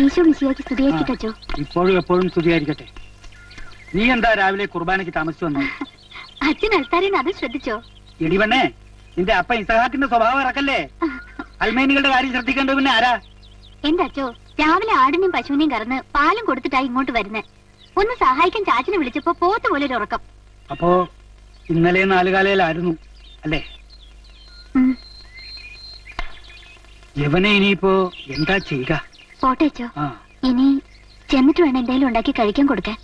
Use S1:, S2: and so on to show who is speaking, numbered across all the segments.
S1: ഈശോ മിശിഹായ്ക്ക് സ്തുതിയായിരിക്കട്ടെ അച്ചോ.
S2: ഇപ്പോഴും എപ്പോഴും സ്തുതിയായിരിക്കട്ടെ. നീ എന്താ രാവിലെ കുർബാനയ്ക്ക് താമസിച്ചു വന്നു?
S1: അച്ഛൻ അൽത്താരേന്ന് അത് ശ്രദ്ധിച്ചോ?
S2: ഇടിവണ്ണേ, നിന്റെ അപ്പ ഇസഹാക്കിന്റെ സ്വഭാവം ഇറക്കല്ലേ. അൽമേനികളുടെ കാര്യം ശ്രദ്ധിക്കേണ്ടത് പിന്നെ ആരാ?
S1: എന്റെ അച്ചോ, രാവിലെ ആടിനെയും പശുവിനെയും കറന്ന് പാലും കൊടുത്തിട്ടായി ഇങ്ങോട്ട് വരുന്നേ. ഒന്ന് സഹായിക്കാൻ ചാച്ചനെ വിളിച്ചപ്പോ പോത്ത് പോലെ ഒരു ഉറക്കം.
S2: അപ്പോ ഇന്നലെ 4 കാലയിലായിരുന്നു അല്ലേ? യവനെ ഇനിയിപ്പോ എന്താ ചെയ്യുക?
S1: പോട്ടെ അച്ചോ, ഇനി ചെന്നിട്ട് വേണം എന്തെങ്കിലും ഉണ്ടാക്കി കഴിക്കാൻ കൊടുക്കാൻ.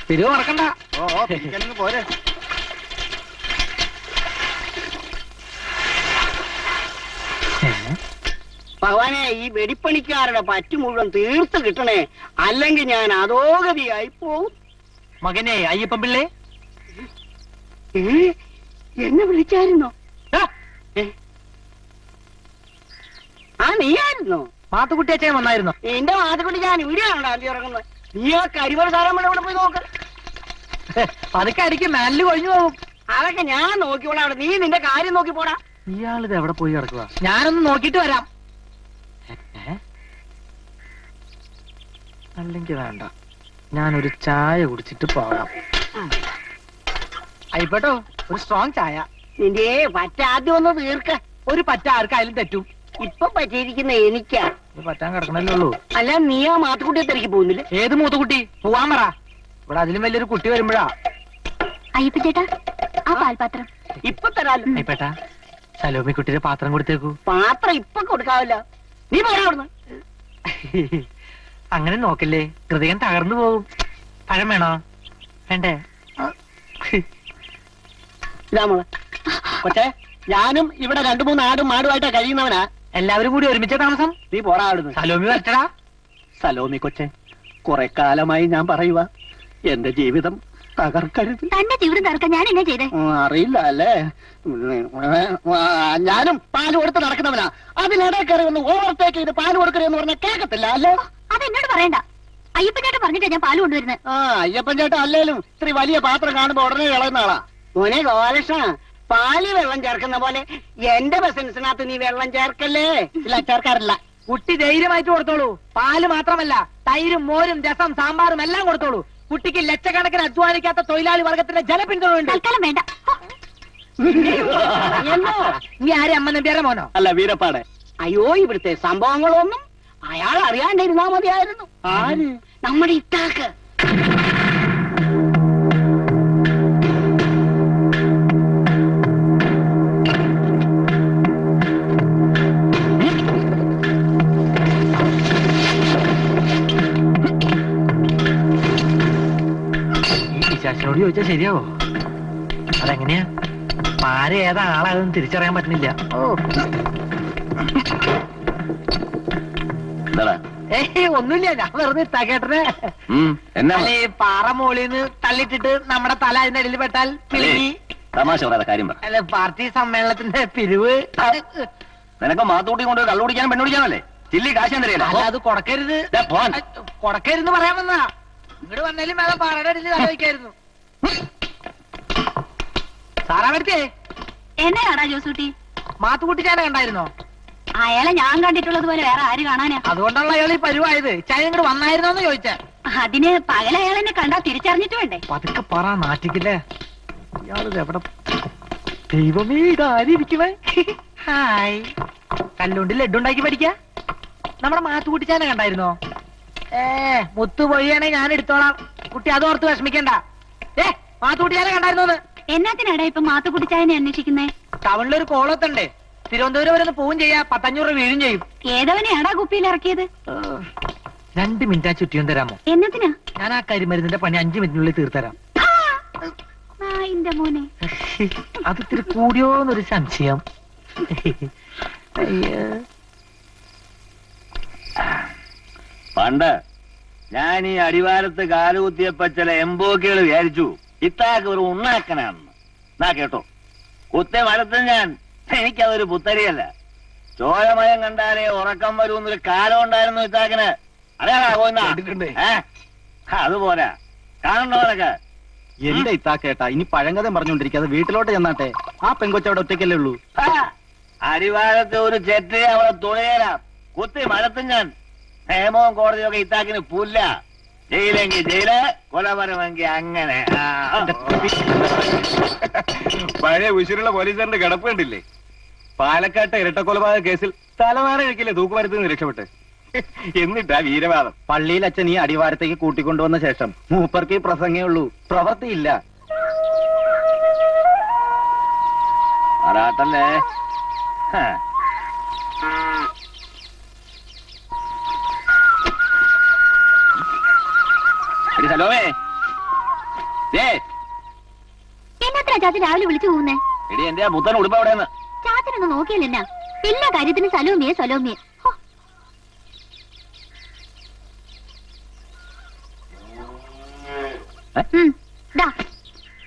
S3: തിരിവ് മറക്കണ്ട.
S4: പോരെ. ഭഗവാനെ, ഈ വെടിപ്പണിക്കാരുടെ പറ്റു മുഴുവൻ തീർത്ത് കിട്ടണേ, അല്ലെങ്കിൽ ഞാൻ അധോഗതിയായി പോവും.
S3: മകനെ അയ്യപ്പൻ പിള്ളേ,
S4: എന്നെ വിളിച്ചായിരുന്നോ? ആ, നീയായിരുന്നോ?
S3: മാത്തുക്കുട്ടി അച്ഛൻ വന്നായിരുന്നോ?
S4: എന്റെ മാത്തുക്കുട്ടി ഞാൻ ഇവിടെയാണോ അല്ലി ഇറങ്ങുന്നത്? നീ ആ കരിവർ സാധനം ഇവിടെ പോയി നോക്ക്.
S3: അതൊക്കെ അടിക്കും, മാലില് കൊഴിഞ്ഞു പോകും.
S4: അതൊക്കെ ഞാൻ നോക്കിക്കോളാം. അവിടെ നീ നിന്റെ കാര്യം നോക്കി പോടാ.
S3: ഇയാളിത് എവിടെ പോയി കിടക്കുക? ഞാനൊന്ന് നോക്കിട്ട് വരാം. അല്ലെങ്കിൽ വേണ്ട, ഞാനൊരു ചായ കുടിച്ചിട്ട് പോകാം. ആയിപ്പോട്ടോ, ഒരു സ്ട്രോങ് ചായ.
S4: നിന്റെ പറ്റാദ്യം ഒന്ന് തീർക്ക.
S3: ഒരു പറ്റ ആർക്കായാലും തെറ്റും.
S4: ഇപ്പൊ പറ്റിയിരിക്കുന്ന എനിക്കാ.
S3: പറ്റാൻ കിടക്കണല്ലേ ഉള്ളൂ.
S4: അല്ല, നീ ആ മാത്തുക്കുട്ടിയെ തിരക്കി പോകുന്നില്ല?
S3: ഏത് മൂത്തുകുട്ടി? പോവാൻ പറ. ഇവിടെ അതിലും വലിയൊരു കുട്ടി വരുമ്പോഴാ.
S1: അയ്യപ്പ ചേട്ടാ, ആ പാൽപാത്രം
S4: ഇപ്പൊ തരാലോ.
S3: അയ്യപ്പേട്ടാ, സലോമി കുട്ടിയുടെ പാത്രം കൊടുത്തേക്കൂ.
S4: പാത്രം ഇപ്പൊ കൊടുക്കാവില്ല. നീ പോരാ അവിടുന്ന്.
S3: അങ്ങനെ നോക്കല്ലേ, ഹൃദയം തകർന്നു പോകും. പഴം വേണോ? വേണ്ടേ?
S4: ഇതാ മോളെ. കൊച്ചേ, ഞാനും ഇവിടെ 2-3 ആടും മാടുമായിട്ടാ കഴിയുന്നവനാ.
S3: എല്ലാവരും കൂടി ഒരുമിച്ച താമസം?
S4: നീ പോടാ അവിടുന്ന്.
S3: സലോമി വരട്ടടാ.
S4: സലോമി കൊച്ചെ, കുറെ കാലമായി ഞാൻ പറയുക, എന്റെ ജീവിതം തകർക്കരുത്.
S1: തന്റെ ജീവിതം തകർക്കാൻ ഞാൻ എന്നാ ചെയ്തേ?
S4: അറിയില്ല അല്ലേ? ഞാനും പാല് കൊടുത്ത് നടക്കുന്നവനാ. അതിനിടെ കയറി ഒന്ന് ഓവർടേക്ക് ചെയ്ത് പാല് കൊടുക്കരുതെന്ന് പറഞ്ഞാൽ കേൾക്കത്തില്ല അല്ലേ?
S1: അതെന്നോട് പറയണ്ട. അയ്യപ്പൻ ചേട്ടൻ പറഞ്ഞിട്ടാ ഞാൻ പാല് കൊണ്ടുവരുന്നത്.
S4: ആ, അയ്യപ്പൻ ചേട്ടൻ അല്ലേലും ഇത്തിരി വലിയ പാത്രം കാണുമ്പോ ഉടനെ കളയുന്ന ആളാ. മോനെ ഗോപാലകൃഷ്ണ, പാല് വെള്ളം ചേർക്കുന്ന പോലെ എന്റെ ബിസിനസിനകത്ത് നീ വെള്ളം ചേർക്കല്ലേ. ഇല്ല, ചേർക്കാറില്ല.
S3: കുട്ടി ധൈര്യമായിട്ട് കൊടുത്തോളൂ. പാല് മാത്രമല്ല, തൈരും മോരും രസം സാമ്പാറും എല്ലാം കൊടുത്തോളൂ. കുട്ടിക്ക് ലക്ഷക്കണക്കിന് അധ്വാനിക്കാത്ത തൊഴിലാളി വർഗത്തിന്റെ ജനപിന്തുണയുണ്ട്.
S1: തൽക്കാലം വേണ്ട.
S3: നീ ആരെ അമ്മ നമ്പ്യാരെ മോനോ?
S4: അല്ല, വീരപ്പാടെ. അയ്യോ, ഇവിടുത്തെ സംഭവങ്ങളൊന്നും അയാൾ അറിയാണ്ടിരുന്നാ മതിയായിരുന്നു. ആര്? നമ്മുടെ ഇത്താക്ക്.
S3: ശാസ്ത്രനോട് ചോദിച്ചാൽ ശരിയാവോ? അതെങ്ങനെയാ? ആരെ ഏതാ ആളാതെന്ന് തിരിച്ചറിയാൻ പറ്റുന്നില്ല. ഒന്നുമില്ല, ഞാൻ വെറുതെ ഇത്താക്കേട്ടനെ അല്ലെ പാറ മോളിന്ന് തള്ളിട്ടിട്ട് നമ്മുടെ തല അതിന്റെ ഇടയിൽ പെട്ടാൽ പിരിഞ്ഞി. അല്ല, പാർട്ടി സമ്മേളനത്തിന്റെ പിരിവ്.
S5: നിനക്ക് മാത്തൂട്ടി കൊണ്ട് കള്ളു കുടിക്കാനും പെണ്ണു കുടിക്കാനല്ലേ? ചില്ലി കാശ് തരില്ല.
S3: അല്ല, അത് കൊടക്കരുത്. കൊടക്കരുന്ന് പറയാൻ വന്നാ. ഇങ്ങോട്ട് വന്നാലും വേണം പാറയുടെ ഇടയിൽ തല വയ്ക്കായിരുന്നു. സാറാമരുത്തേ,
S1: എന്നാടാ ജോസൂട്ടി?
S3: മാത്തുക്കുട്ടി ചാന കണ്ടായിരുന്നോ?
S1: അയാളെ ഞാൻ കണ്ടിട്ടുള്ളത് പോലെ വേറെ ആര് കാണാനാ?
S3: അതുകൊണ്ടുള്ള അയാൾ ഈ പരുവായത്. ചായ ഇങ്ങോട്ട് വന്നായിരുന്നോന്ന് ചോദിച്ചാ.
S1: അതിന് പകൽ അയാൾ എന്നെ കണ്ടാ തിരിച്ചറിഞ്ഞിട്ട് വേണ്ടേ?
S3: പതുക്കെ പറ, നാട്ടിക്കില്ലേ? ഇയാളിത് എവിടെ? ദൈവമേ, ഇതാരിക്കണേ? ഹായ്, കല്ലുണ്ടി ലഡ്ഡു ഉണ്ടാക്കി പഠിക്ക. നമ്മുടെ മാത്തുക്കുട്ടി ചാന കണ്ടായിരുന്നോ? മുത്തു പൊയ്യാണെ ഞാൻ എടുത്തോളാം. കുട്ടി അത് ഓർത്ത് വിഷമിക്കണ്ട. മാത്തുക്കുട്ടി ചാന കണ്ടായിരുന്നോന്ന്?
S1: എന്നാത്തിനാടാ ഇപ്പൊ മാത്തുക്കുട്ടി ചായനെ അന്വേഷിക്കുന്നേ?
S3: ടൗണിലൊരു കോളത്തുണ്ടേ, തിരുവനന്തപുരം വരെ ഒന്ന് പോവും ചെയ്യാ. 10-500 രൂപ വീഴും ചെയ്യും.
S1: ഏതവനെയാടാ കുപ്പിയിൽ ഇറക്കിയത്?
S3: 2 മിനിറ്റ് ആ ചുറ്റിയും തരാമോ?
S1: എന്നത്തിനാ?
S3: ഞാൻ ആ കരിമരുന്നിന്റെ പണി 5 മിനിറ്റിനുള്ളിൽ തീർത്തരാം.
S1: മോനെ,
S3: അത് ഇത്തിരി കൂടിയോന്നൊരു സംശയം.
S5: പണ്ട് ഞാൻ ഈ അടിവാരത്ത് കാലുകുത്തിയപ്പോ ചില എംബോക്കികൾ വിചാരിച്ചു ഇത്താക്ക് ഒരു ഉണ്ണാക്കനാണെന്ന്. എന്നാ കേട്ടോ, കുത്തെ മരത്തിൽ ഞാൻ. എനിക്കതൊരു പുത്തരിയല്ല. ചോരമയം കണ്ടാലേ ഉറക്കം വരുമെന്നൊരു കാലം ഉണ്ടായിരുന്നു ഇത്താക്കിന്. അറിയാമോ? അതുപോരാ, കാണണ്ടവനൊക്കെ.
S2: എന്റെ ഇത്താക്കേട്ടാ, ഇനി പഴങ്കഥ പറഞ്ഞോണ്ടിരിക്കാതെ വീട്ടിലോട്ട് ചെന്നാട്ടെ. ആ പെങ്കൊച്ചവിടെ ഒറ്റയ്ക്കല്ലേ ഉള്ളൂ.
S5: അടിവാരത്തെ ഒരു ചെറ്റ് അവളെ തുണയേരാം കുത്തി മരത്തും ഞാൻ. നിയമവും കോടതിയൊക്കെ ഇത്താക്കിന് പുല്ല. ജയിലെങ്കിൽ ജയില്, കൊലമരമെങ്കിൽ അങ്ങനെ.
S6: പഴയ ഉശിരുള്ള പോലീസുകാരന്റെ കിടപ്പ് കണ്ടില്ലേ? പാലക്കാട്ടെ ഇരട്ടക്കൊലപാതക കേസിൽ തലവാര കഴിക്കില്ലേ തൂക്കുമരത്തിൽ നിന്ന് രക്ഷപ്പെട്ട്. എന്നിട്ടാ വീരവാദം.
S2: പള്ളിയിൽ അച്ഛൻ ഈ അടിവാരത്തേക്ക് കൂട്ടിക്കൊണ്ടുവന്ന ശേഷം മൂപ്പർക്ക് ഈ പ്രസംഗേ ഉള്ളൂ, പ്രവൃത്തിയില്ല.
S5: ആറാട്ടല്ലേ? സലോമേ,
S1: എന്നത്ര ചാച്ചൻ രാവിലെ വിളിച്ചു പോകുന്നേ?
S5: എടി എന്റെ മുത്തൻ ഉടുപ്പ് എവിടെയെന്ന്
S1: ചാച്ചനൊന്ന് നോക്കിയല്ലെന്നാ? എല്ലാ കാര്യത്തിനും സലോമിയെ സലോമിയെ.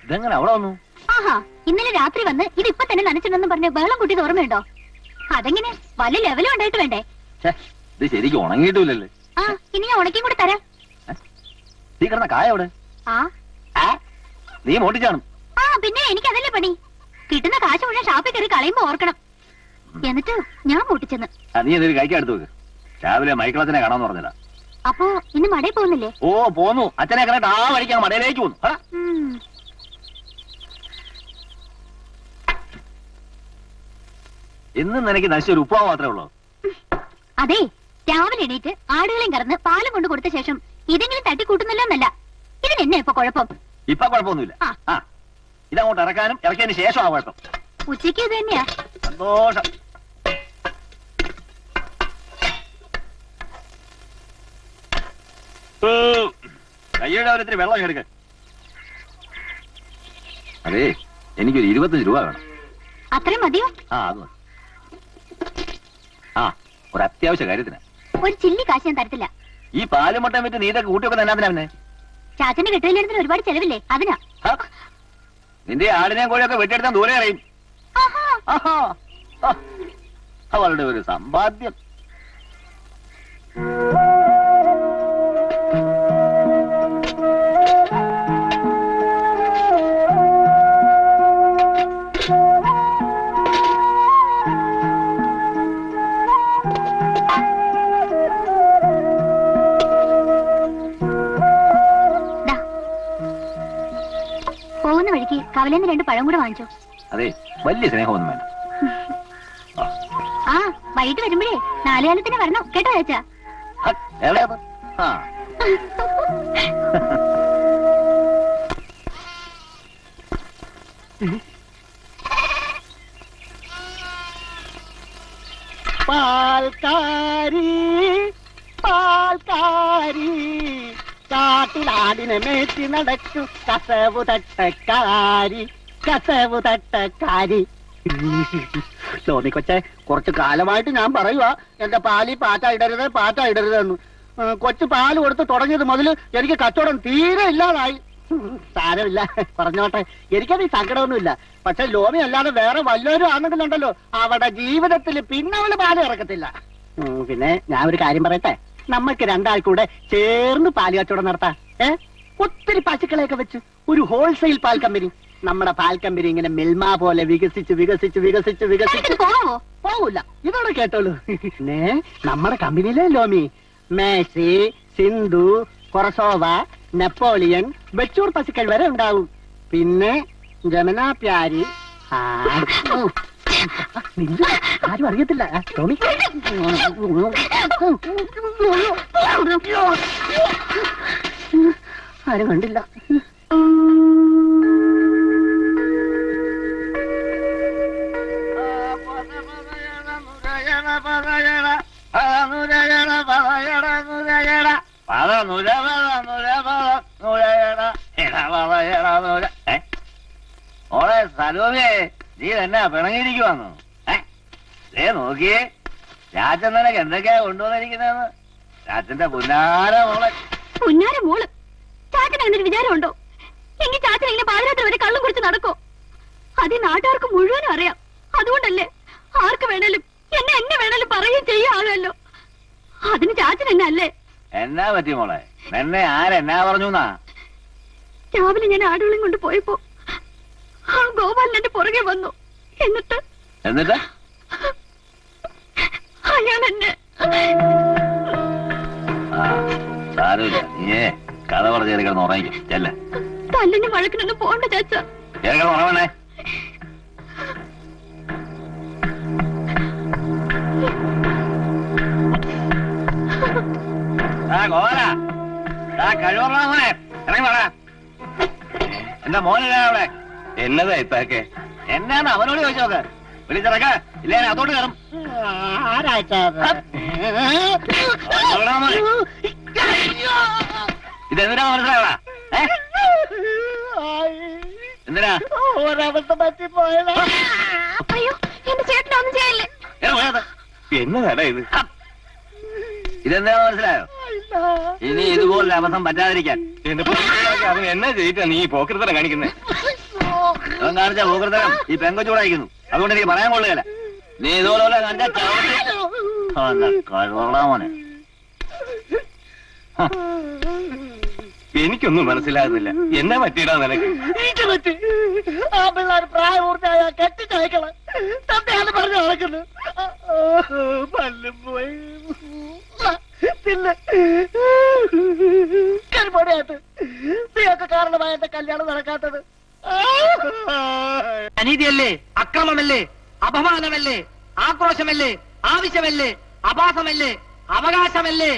S5: ഇതെങ്ങനെ അവിടെ വന്നു?
S1: ആഹാ, ഇന്നലെ രാത്രി വന്ന് ഇതിപ്പൊ തന്നെ നനച്ചിട്ടുണ്ടെന്ന് പറഞ്ഞ് വെള്ളം കൂട്ടിയത് ഓർമ്മയുണ്ടോ? അതെങ്ങനെ വല്ല ലെവലും ഉണ്ടായിട്ട് വേണ്ടേ?
S5: ഇത് ശരിക്കും ഉണങ്ങിയിട്ടില്ലല്ലേ?
S1: ആ, ഇനി ഞാൻ ഉണക്കിയും കൂടി തരാം.
S5: നീ കിടന്ന കായ അവിടെ?
S1: ആ
S5: നീ മോട്ടിച്ചാണ്.
S1: ആ പിന്നെ എനിക്ക് അതല്ലേ പണി. കിട്ടുന്ന കാശ് മുഴുവൻ ഷാപ്പിൽ കയറി കളയുമ്പോ ഓർക്കണം. എന്നിട്ട് ഞാൻ മൂട്ടിച്ചെന്ന്.
S5: നീ എന്തൊരു കഴിക്കാൻ എടുത്തു വെക്ക്. രാവിലെ മൈക്കിളത്തിനെ കാണാന്ന് പറഞ്ഞതാ.
S1: അപ്പോ ഇന്ന് മടയിൽ പോകുന്നില്ലേ?
S5: ഓ പോന്നു. അച്ഛനെ കണ്ടിട്ട് ആ വഴിക്കാണ് മടയിലേക്ക് പോന്നു. ഇന്ന് നിനക്ക് നശിച്ചൊരു ഉപ്പാവ് മാത്രമേ ഉള്ളൂ.
S1: അതെ, രാവിലെ എണീറ്റ് ആടുകളെയും കറന്ന് പാലും കൊണ്ട് കൊടുത്ത ശേഷം ഇതെങ്കിലും തട്ടിക്കൂട്ടുന്നില്ല എന്നല്ല. ഇതിനെന്നെ ഇപ്പൊ കുഴപ്പം?
S5: ഇപ്പൊ കുഴപ്പമൊന്നുമില്ല. ഇതങ്ങോട്ട് ഇറക്കാനും ഇറക്കിയതിന് ശേഷം ആ കുഴപ്പം.
S1: ഉച്ചയ്ക്ക് ഇത് തന്നെയാ.
S5: സന്തോഷം. കയ്യുടെ ഒരിത്തിരി വെള്ളം എടുക്ക. അതെ, എനിക്കൊരു 25 രൂപ വേണം.
S1: അത്രയും മതിയോ?
S5: അത് മതി. ഒരു അത്യാവശ്യ കാര്യത്തിന്.
S1: ഒരു ചില്ലി കാശ് ഞാൻ തരത്തില്ല.
S5: ഈ പാലും മുട്ടയും വിറ്റ് നീ ഇതൊക്കെ കൂട്ടിയൊക്കെ തന്നാ പിന്നെ?
S1: ചാച്ചന്റെ കെട്ടുകല്യാണത്തിന് ഒരുപാട് ചെലവില്ലേ, അതിനാ.
S5: നിന്റെ ആടിനെയും കോഴിയൊക്കെ വെട്ടിയെടുത്താൻ ദൂരെ അറിയും. അവളുടെ ഒരു സമ്പാദ്യം.
S1: പോകുന്ന വഴിക്ക് കവലേന്ന് 2 പഴം കൂടെ വാങ്ങിച്ചോ.
S5: അതെ, വലിയ സ്നേഹമൊന്നും വേണ്ട.
S1: ആ, വൈകിട്ട് വരുമ്പോഴേ 4 കാലത്തിന് വരണം കേട്ടോ ചേച്ചാ.
S5: എവിടെയാ?
S4: പാൽക്കാരി പാൽക്കാരി കാട്ടിലാടിനെ മേറ്റി നടക്കു കസവു തട്ടക്കാരി കസവു തട്ടക്കാരി. ലോമി കൊച്ചെ, കുറച്ചു കാലമായിട്ട് ഞാൻ പറയുക എന്റെ പാലി പാറ്റ ഇടരുതെന്ന്. കൊച്ചു പാല് കൊടുത്ത് തുടങ്ങിയത് മുതൽ എനിക്ക് കച്ചവടം തീരെ ഇല്ലാതായി. സാരമില്ല, പറഞ്ഞോട്ടെ, എനിക്കത് ഈ സങ്കടമൊന്നുമില്ല. പക്ഷെ ലോമി അല്ലാതെ വേറെ വല്ലവരും ആണെങ്കിലുണ്ടല്ലോ അവിടെ ജീവിതത്തിൽ പിന്നെ അവള് പാല് ഇറക്കത്തില്ല. പിന്നെ ഞാൻ ഒരു കാര്യം പറയട്ടെ, നമ്മൾക്ക് 2 ആൾ കൂടെ ചേർന്ന് പാല് കച്ചവടം നടത്താം. ഒത്തിരി പശുക്കളെയൊക്കെ വെച്ച് ഒരു ഹോൾസെയിൽ പാൽ കമ്പനി. നമ്മുടെ പാൽ കമ്പനി ഇങ്ങനെ മിൽമ പോലെ വികസിച്ച് പോവില്ല. ഇതോടെ കേട്ടോളൂ. പിന്നെ നമ്മുടെ കമ്പനിയിലെ ലോമി മേസി, സിന്ധു, കൊറസോവ, നെപ്പോളിയൻ, ബച്ചൂർ പശുക്കൾ വരെ ഉണ്ടാവും. പിന്നെ ജമുന പ്യാരി. ആരും അറിയത്തില്ല ടോമി. ആരും കണ്ടില്ല.
S5: ഓളെ സലോമേ, നീ തന്നെ പിണങ്ങിയിരിക്കുവാന്നു. നോക്കിയേ, ചാച്ചൻ നിനക്ക് എന്തൊക്കെയാ കൊണ്ടുവന്നിരിക്കുന്നതെന്ന്. ചാച്ചന്റെ പുന്നാര മോളെ.
S1: പുന്നാര മോള്? ചാച്ചൻ അങ്ങനെ വിചാരമുണ്ടോ? എങ്കിൽ ചാച്ചൻ ഇങ്ങനെ പാതിരാത്രി വരെ കള്ളം കുടിച്ച് നടക്കോ? അത് നാട്ടുകാർക്ക് മുഴുവനും അറിയാം. അതുകൊണ്ടല്ലേ ആർക്ക് വേണേലും എന്നെ വേണേലും പറയുകയും ചെയ്യാമല്ലോ. അതിന് ചാച്ചൻ എന്നെ അല്ലേ?
S5: എന്നാ പറ്റി മോളെ? എന്നെ ആരെന്നാ പറഞ്ഞു?
S1: രാവിലെ ഞാൻ ആടുകളും കൊണ്ട് പോയപ്പോ ആ ഗോപാലൻ എന്റെ പുറകെ വന്നു. എന്നിട്ട് അയാൾ എന്നെ
S5: സാരമില്ല, നീ കഥ പറഞ്ഞ് കിടന്ന് ഉറങ്ങിക്കും. ചെല്ല
S1: തല്ലിന് വഴക്കിനൊന്നും പോകണ്ട ചാച്ച.
S5: കിടന്ന് ഉറങ്ങണേ. കഴിവറേ ഇറങ്ങി വേണ. എന്താ മോനില്ല അവിടെ?
S6: എന്നതാ ഇത്താക്കെ?
S5: എന്നാന്ന് അവനോട് ചോദിച്ചു നോക്ക്. വിളിച്ചിറക്ക, ഇല്ലേ അതോട് കയറും. ഇതെന്തിനാ മനസ്സിലാവ? എന്തിനാ?
S4: ഒരവസ്ഥ പറ്റിപ്പോയതാ.
S1: അയ്യോ എന്റെ ചേട്ടനെ ഒന്നും ചെയ്യല്ലേ.
S6: എന്നതാടാ ഇത്?
S5: ഇതെന്താ മനസ്സിലായോ? ഇനി ഇതുപോലൊരു അബദ്ധം പറ്റാതിരിക്കാൻ
S6: എന്റെ പൊന്നേ, അവൻ എന്നാ ചെയ്തിട്ടാ നീ പോക്കൃതരം കാണിക്കുന്നേ?
S5: അവൻ കാണിച്ച പോകൃതരം ഈ പെങ്കൊച്ചൂടായിരിക്കുന്നു. അതുകൊണ്ട് എനിക്ക് പറയാൻ കൊള്ളുകയില്ല. നീ ഇതുപോലെ കാണിച്ചാ കഴിവറ മോനെ.
S6: എനിക്കൊന്നും മനസ്സിലാകുന്നില്ല. എന്നാ പറ്റിയിടാ നിനക്ക്?
S4: ആ പിള്ളേർ പ്രായപൂർത്തിയായ കെട്ടിച്ചയക്കള് തന്നെയാണ് പറഞ്ഞു നടക്കുന്നത്. പല്ലും പോയി പിന്നെ കരിപ്പൊടിയായിട്ട് നീയൊക്കെ കാരണമായ എന്റെ കല്യാണം നടക്കാത്തത്.
S3: അനീതിയല്ലേ, അക്രമമല്ലേ, അപമാനമല്ലേ, ആക്രോശമല്ലേ, ആവശ്യമല്ലേ, അപാസമല്ലേ, അവകാശമല്ലേ,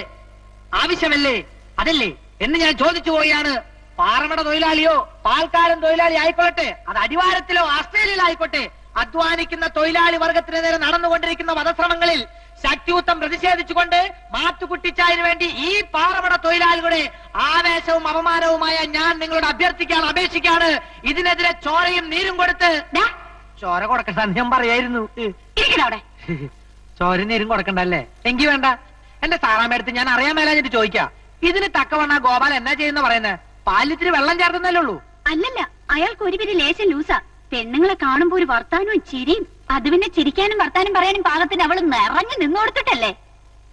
S3: ആവശ്യമല്ലേ, അതല്ലേ എന്ന് ഞാൻ ചോദിച്ചു പോവുകയാണ്. പാറമട തൊഴിലാളിയോ പാൽക്കാരൻ തൊഴിലാളി ആയിക്കോട്ടെ, അത് അടിവാരത്തിലോ ഓസ്ട്രേലിയയിലോ ആയിക്കോട്ടെ, അധ്വാനിക്കുന്ന തൊഴിലാളി വർഗത്തിന് നേരെ നടന്നുകൊണ്ടിരിക്കുന്ന വധശ്രമങ്ങളിൽ ശക്തിയുക്തം പ്രതിഷേധിച്ചുകൊണ്ട് മാത്തുകുട്ടിച്ചായന് വേണ്ടി ഈ പാറമട തൊഴിലാളികളുടെ ആവേശവും അപമാനവുമായ ഞാൻ നിങ്ങളോട് അഭ്യർത്ഥിക്കാണ്, അപേക്ഷിക്കാണ്. ഇതിനെതിരെ ചോരയും നീരും കൊടുത്ത് ചോര കൊടുക്കണ്ട ഞാൻ പറയായിരുന്നു.
S1: അവിടെ
S3: ചോര നീരും കൊടുക്കണ്ടല്ലേ? എങ്കി വേണ്ട. എന്റെ സാറാമേടുത്ത് ഞാൻ അറിയാൻ മേലാഞ്ഞിട്ട് ചോദിക്കാം. ഇതിന് തക്കവണ്ണ ഗോപാൽ എന്നാ ചെയ്യുന്ന പറയുന്നത്? പാലിത്തിരി വെള്ളം ചേർത്തുന്നല്ലേ ഉള്ളൂ.
S1: അല്ലല്ല, അയാൾക്ക് ഒരു പിരി ലേശം ലൂസാ. പെണ്ണുങ്ങളെ കാണുമ്പോ ഒരു വർത്താനവും ചിരിയും. അത് പിന്നെ ചിരിക്കാനും വർത്താനം പറയാനും പാകത്തിന് അവള് നിറഞ്ഞു നിന്നു കൊടുത്തിട്ടല്ലേ.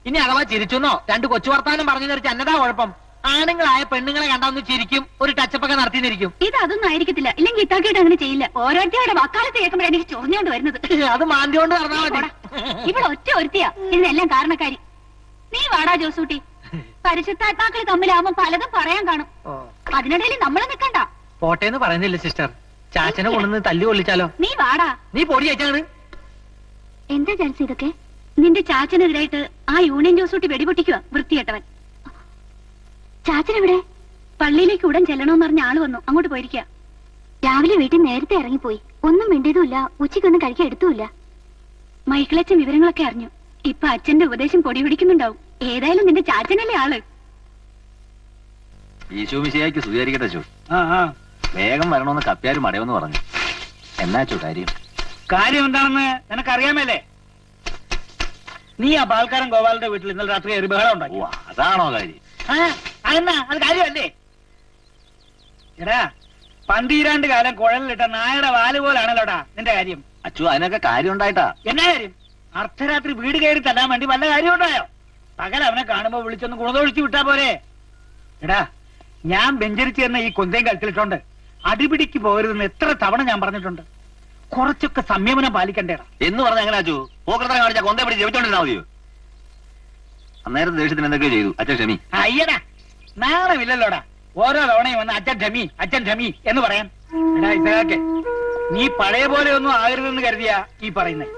S3: ഇനി അഥവാ ചിരിച്ചെന്നോ രണ്ട് കൊച്ചു വർത്താനം പറഞ്ഞു നിറച്ച് എന്നതാ കുഴപ്പം? ആണുങ്ങളായ പെണ്ണുങ്ങളെ കണ്ടാന്ന് ചിരിക്കും, ഒരു ടച്ചപ്പൊക്കെ നടത്തിയിരിക്കും.
S1: ഇത് അതൊന്നും ആയിരിക്കത്തില്ല. ഇല്ലെങ്കിൽ ഇത്താക്കിയിട്ട് അങ്ങനെ ചെയ്യില്ല. ഓരോരുത്തരുടെ വക്കാലത്ത് കേൾക്കുമ്പോഴാണ് എനിക്ക് ചൊറിഞ്ഞോണ്ട് വരുന്നത്.
S3: അത് മാന്തി കൊണ്ട് പറഞ്ഞാൽ മതി.
S1: ഇവിടെ ഒറ്റ ഒരുത്തിയാ ഇതിനെല്ലാം കാരണക്കാരി. നീ വാടാ ജോസൂട്ടി. പരിശുദ്ധാത്മാക്കൾ തമ്മിലാവുമ്പോ പലതും പറയാൻ കാണും. അതിനിടയിൽ നമ്മള് നിക്കണ്ട.
S3: പോട്ടേന്ന് പറയുന്നില്ല സിസ്റ്റർ. ചാച്ചനെ കൊണ്ടുവന്ന് തല്ലി കൊള്ളിച്ചാലോ?
S1: നീ വാടാ.
S3: നീ പൊടി അയച്ചാണ്.
S1: എന്താ ചാൻസ് ഇതൊക്കെ? നിന്റെ ചാച്ചനെതിരായിട്ട് ആ യൂണിയൻ ജോസൂട്ടി വെടിപൊട്ടിക്കുക വൃത്തികെട്ടവൻ. ചാച്ചനെവിടെ? പള്ളിയിലേക്ക് ഉടൻ ചെല്ലണമെന്ന് പറഞ്ഞ ആള് വന്നു. അങ്ങോട്ട് പോയിരിക്കുക. രാവിലെ വീട്ടിൽ നേരത്തെ ഇറങ്ങിപ്പോയി. ഒന്നും മിണ്ടിയതുമില്ല, ഉച്ചയ്ക്കൊന്നും കഴിക്കാൻ എടുത്തുമില്ല. മൈക്കിളച്ചൻ വിവരങ്ങളൊക്കെ അറിഞ്ഞു. ഇപ്പൊ അച്ഛന്റെ ഉപദേശം പൊടി പിടിക്കുന്നുണ്ടാവും. ഏതായാലും നിന്റെ ചാച്ചനല്ലേ ആള്.
S5: ഈശോ മിശിഹായ്ക്ക് സ്വീകരിക്കട്ടെ ചോ. വേഗം വരണമെന്ന് കപ്പ്യാര് മടയെന്ന് പറഞ്ഞു. എന്നാച്ചോ കാര്യം?
S2: കാര്യം എന്താണെന്ന് നിനക്കറിയാമല്ലേ? നീ ആ പാൽക്കാരൻ ഗോപാലിന്റെ വീട്ടിൽ ഇന്നലെ രാത്രി ഒരു ബഹളം ഉണ്ടാക്കി.
S5: ഓ, അതാണോ കാര്യം?
S2: അതെന്നാ അത് കാര്യമല്ലേ? എടാ, പന്തീരാണ്ട് കാലം കുഴലിലിട്ട നായയുടെ വാല് പോലാണല്ലോടാ നിന്റെ കാര്യം.
S5: അച്ചു, അതിനൊക്കെ കാര്യം ഉണ്ടായിട്ടാ.
S2: എന്നാ കാര്യം? അർദ്ധരാത്രി വീട് കയറി തല്ലാൻ വേണ്ടി വല്ല കാര്യം ഉണ്ടായോ? പകൽ അവനെ കാണുമ്പോ വിളിച്ചൊന്ന് ഗുണതൊഴിച്ചു വിട്ടാ പോരെ? എടാ, ഞാൻ ബെഞ്ചരിച്ച് തന്ന ഈ കൊന്തയും കഴുത്തിലിട്ടോണ്ട് അടിപിടിക്ക് പോകരുതെന്ന് എത്ര തവണ ഞാൻ പറഞ്ഞിട്ടുണ്ട്. കുറച്ചൊക്കെ സംയമനം പാലിക്കണ്ടേടാ.
S5: എന്ന് പറഞ്ഞ എങ്ങനെ അച്ചു? പോക്കൃതം കാണിച്ചാ കൊന്തേ പിടിച്ച് ജപിച്ചോണ്ടിരുന്നാ മതിയോ? അന്നേരം ദേഷ്യത്തിന് എന്തൊക്കെയോ ചെയ്തു. അച്ഛൻ ക്ഷമി.
S2: അയ്യടാ, നാണമില്ലല്ലോടാ ഓരോ തവണയും വന്ന് അച്ഛൻ ക്ഷമി, അച്ഛൻ ക്ഷമി എന്ന് പറയാൻ. എടാ ഇസഹാക്കെ, നീ പഴയ പോലെ ഒന്നും ആകരുതെന്ന് കരുതിയാ ഈ പറയുന്നത്.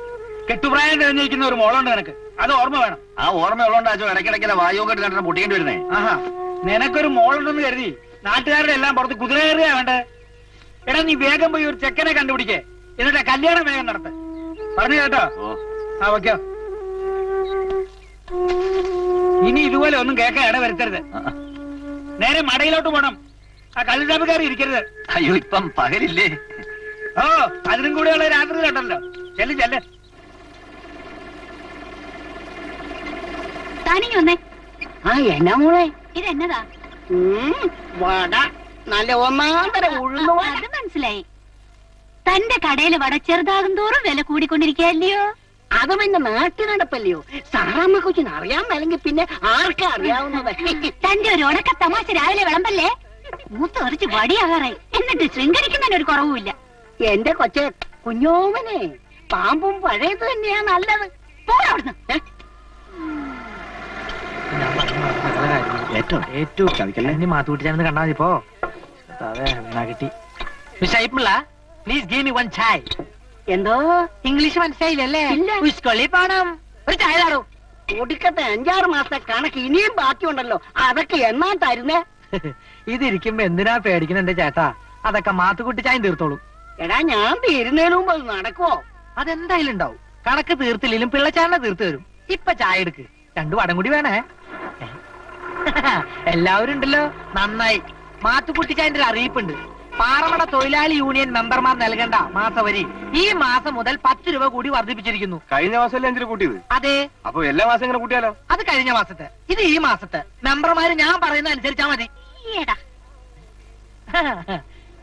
S2: കെട്ടുപ്രായം തിരഞ്ഞിരിക്കുന്ന ഒരു മോളുണ്ട് നിനക്ക്, അത് ഓർമ്മ വേണം.
S5: ആ ഓർമ്മയുള്ളോണ്ടാ അച്ചു ഇടയ്ക്കിടയ്ക്ക് വായുവൊക്കെ കണ്ടിട്ട് പൊട്ടിക്കേണ്ടി വരുന്നേ.
S2: ആഹാ, നിനക്കൊരു മോളുണ്ടെന്ന് കരുതി നാട്ടുകാരുടെ എല്ലാം പുറത്ത് കുതിര കയറുകയാ വേണ്ടേ? എടാ, നീ വേഗം പോയി ഒരു ചെക്കനെ കണ്ടുപിടിക്കേ, എന്നിട്ട് കല്യാണം വേഗം നടത്ത്. പറഞ്ഞു കേട്ടോ? ആ ഓക്കോ. ഇനി ഇതുപോലെ ഒന്നും കേൾക്കാൻ ഇട വരുത്തരുത്. നേരെ മടയിലോട്ട് പോണം. ആ കള്ളിതാപ്പ് കയറി ഇരിക്കരുത്.
S5: അയ്യോ, ഇപ്പം പകലില്ലേ?
S2: ഓ, അതിനും കൂടെയുള്ള രാത്രിയിലുണ്ടല്ലോ. ചെല്ല് ചെല്ല്.
S1: താനിങ്ങി വന്നേ.
S4: എന്നാ മോളെ
S1: ഇതെന്നതാ?
S4: വട, നല്ല ഒന്നാന്തര ഉഴുന്നു.
S1: അത് മനസ്സിലായി. തന്റെ കടയില് വട ചെറുതാകും തോറും വില കൂടിക്കൊണ്ടിരിക്കല്ലയോ?
S4: അത് പിന്നെ നാട്ടു നടപ്പല്ലയോ? സാറാമ്മ കൊച്ചിന് അറിയാൻ മേലെങ്കിൽ പിന്നെ ആർക്കാ അറിയാവുന്നത്?
S1: തന്റെ ഒരു ഉടക്ക തമാശ രാവിലെ വിളമ്പല്ലേ? മൂത്തെറിച്ച് വടിയാകാറായി. എന്നിട്ട് ശൃംഗരിക്കുന്നതിന് ഒരു കുറവുമില്ല.
S4: എന്റെ കൊച്ചെ കുഞ്ഞോമനെ, പാമ്പും പഴയത് തന്നെയാ നല്ലത്.
S1: പോടവിടുന്ന്.
S3: ഏറ്റവും ഇനി മാത്തുകുട്ടിച്ചാനെന്ന് കണ്ടാ മതി ഇപ്പോ അതെ വീണ കിട്ടി miss Aippilla please give me one chai.
S4: എന്തോ
S3: ഇംഗ്ലീഷ് മനസ്സിലായില്ലല്ലേ?
S4: ഇല്ല.
S3: ഉസ്കൊള്ളി പോണം, ഒരു ചായ താടോ.
S4: ഒടുക്കത്തെ 5-6 മാസത്തെ കണക്ക് ഇനിയും ബാക്കിയുണ്ടല്ലോ, അതൊക്കെ എന്നാ തരുന്നേ?
S3: ഇതിരിക്കുമ്പോ എന്തിനാ പേടിക്കുന്ന എന്റെ ചേട്ടാ? അതൊക്കെ മാത്തുകുട്ടിച്ചായം തീർത്തോളൂ.
S4: എടാ ഞാൻ തീരുന്നതിന് മുമ്പ് അത് നടക്കുവോ?
S3: അതെന്തായാലും ഉണ്ടാവും. കണക്ക് തീർത്തില്ലെങ്കിലും പിള്ളച്ചാറിനെ തീർത്ത് തരും. ഇപ്പൊ ചായ എടുക്ക്, 2 വടം കൂടി വേണേ. എല്ലാവരും ഉണ്ടല്ലോ, നന്നായി. മാത്തുകുട്ടിച്ചായന്റെ ഒരു അറിയിപ്പുണ്ട്. പാറമട തൊഴിലാളി യൂണിയൻ മെമ്പർമാർ നൽകേണ്ട മാസവരി ഈ മാസം മുതൽ 10 രൂപ കൂടി വർദ്ധിപ്പിച്ചിരിക്കുന്നു.
S6: കഴിഞ്ഞ മാസമല്ലേ 5 രൂപ കൂട്ടിയത്?
S3: അതെ.
S6: അപ്പൊ എല്ലാ മാസം ഇങ്ങനെ കൂട്ടിയാലോ?
S3: അത് കഴിഞ്ഞ മാസത്തെ, ഇത് ഈ മാസത്തെ. മെമ്പർമാര് ഞാൻ പറയുന്ന അനുസരിച്ചാ മതി.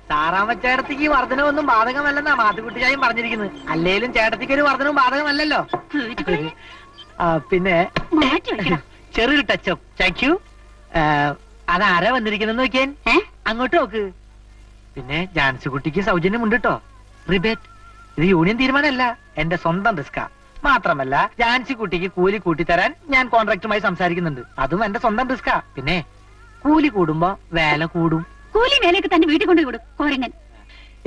S3: സാറാമ്മ ചേട്ടത്തിക്ക് ഈ വർധനവൊന്നും ബാധകമല്ലെന്നാ മാത്തുകുട്ടിച്ചായും പറഞ്ഞിരിക്കുന്നത്. അല്ലേലും ചേട്ടത്തിക്ക് ഒരു വർധനവും ബാധകമല്ലല്ലോ. പിന്നെ ചെറിയൊരു ടച്ചപ്പ്. Thank you. അതാരാ വന്നിരിക്കുന്നെന്ന് നോക്കിയാൻ, അങ്ങോട്ട് നോക്ക്. പിന്നെ ജാൻസി കുട്ടിക്ക് സൗജന്യമുണ്ട് കേട്ടോ, റിബേറ്റ്. ഇത് യൂണിയൻ തീരുമാനമല്ല, എന്റെ സ്വന്തം റിസ്കാ. മാത്രമല്ല ജാൻസി കുട്ടിക്ക് കൂലി കൂട്ടിത്തരാൻ ഞാൻ കോൺട്രാക്ടുമായി സംസാരിക്കുന്നുണ്ട്. അതും എന്റെ സ്വന്തം റിസ്കാ. പിന്നെ കൂലി കൂടുമ്പോ വേല കൂടും.
S1: കൂലി വേലയൊക്കെ തന്നെ വീട്ടിൽ കൊണ്ടുപോയി കൊടുക്കും കോരങ്ങൻ.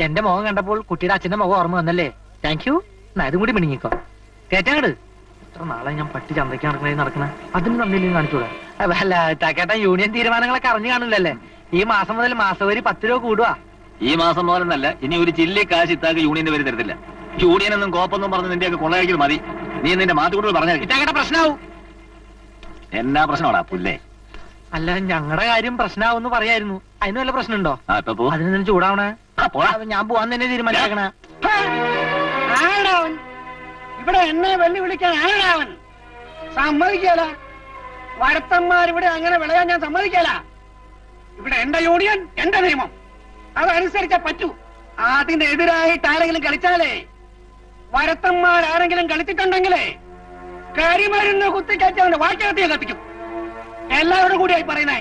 S3: എന്റെ മുഖം കണ്ടപ്പോൾ കുട്ടിയുടെ അച്ഛന്റെ മുഖം ഓർമ്മ വന്നല്ലേ? Thank you. ഇതും കൂടി മിണിങ്ങിക്കോ. കേറ്റാങ്ങട്. എത്ര നാളെ ഞാൻ പട്ടി ചന്തയ്ക്ക് നടക്കണേ, അതിന് തന്നില്ലേ കാണിച്ചൂടാ? അല്ല ചേട്ടാ, യൂണിയൻ തീരുമാനങ്ങളൊക്കെ അറിഞ്ഞു കാണില്ലല്ലേ? ഈ മാസം മുതൽ മാസവരി 10 രൂപ കൂടുക.
S5: ഈ മാസം മുതലെന്നല്ല, ഇനി ഒരു ചില്ലി കാശ് ഇത്താക്ക് യൂണിയന്റെ പേര് തരത്തില്ല. യൂണിയൻ എന്നും കോപ്പൊന്നും പറഞ്ഞ് നിന്റെയൊക്കെ കൊള്ളയടിക്കുന്നത് മതി. നീ നിന്റെ മാത്തുകൂട്ടുകൾ പറഞ്ഞാൽ
S3: ഇറ്റാക്കേട്ട പ്രശ്നമാവും.
S5: എന്നാ പ്രശ്നമാടാ പുല്ലേ?
S3: അല്ല, ഞങ്ങളുടെ കാര്യം പ്രശ്നമാവെന്ന് പറയായിരുന്നു. അതിന് വല്ല പ്രശ്നമുണ്ടോ? അതിന് തന്നെ ചൂടാവണേ. ഞാൻ പോവാൻ തന്നെ തീരുമാനിച്ചേക്കണ.
S4: ആരാവൻ ഇവിടെ എന്നെ വെല്ലുവിളിക്കാൻ? ആരാവൻ? സമ്മതിക്കല. വരത്തന്മാരിവിടെ അങ്ങനെ വിളയാൻ ഞാൻ സമ്മതിക്കല. ഇവിടെ എന്റെ യൂണിയൻ, എന്റെ നിയമം, അതനുസരിച്ചേ പറ്റൂ. അതിനെതിരായിട്ട് ആരെങ്കിലും കളിച്ചാലേ, വരത്തന്മാരാരെങ്കിലും കളിച്ചിട്ടുണ്ടെങ്കിലേ കരിമരുന്ന് കുത്തിക്കയറ്റവന്റെ വാക്യകത്തിയെ കത്തിക്കും. എല്ലാവരും കൂടിയായി പറയുന്നേ.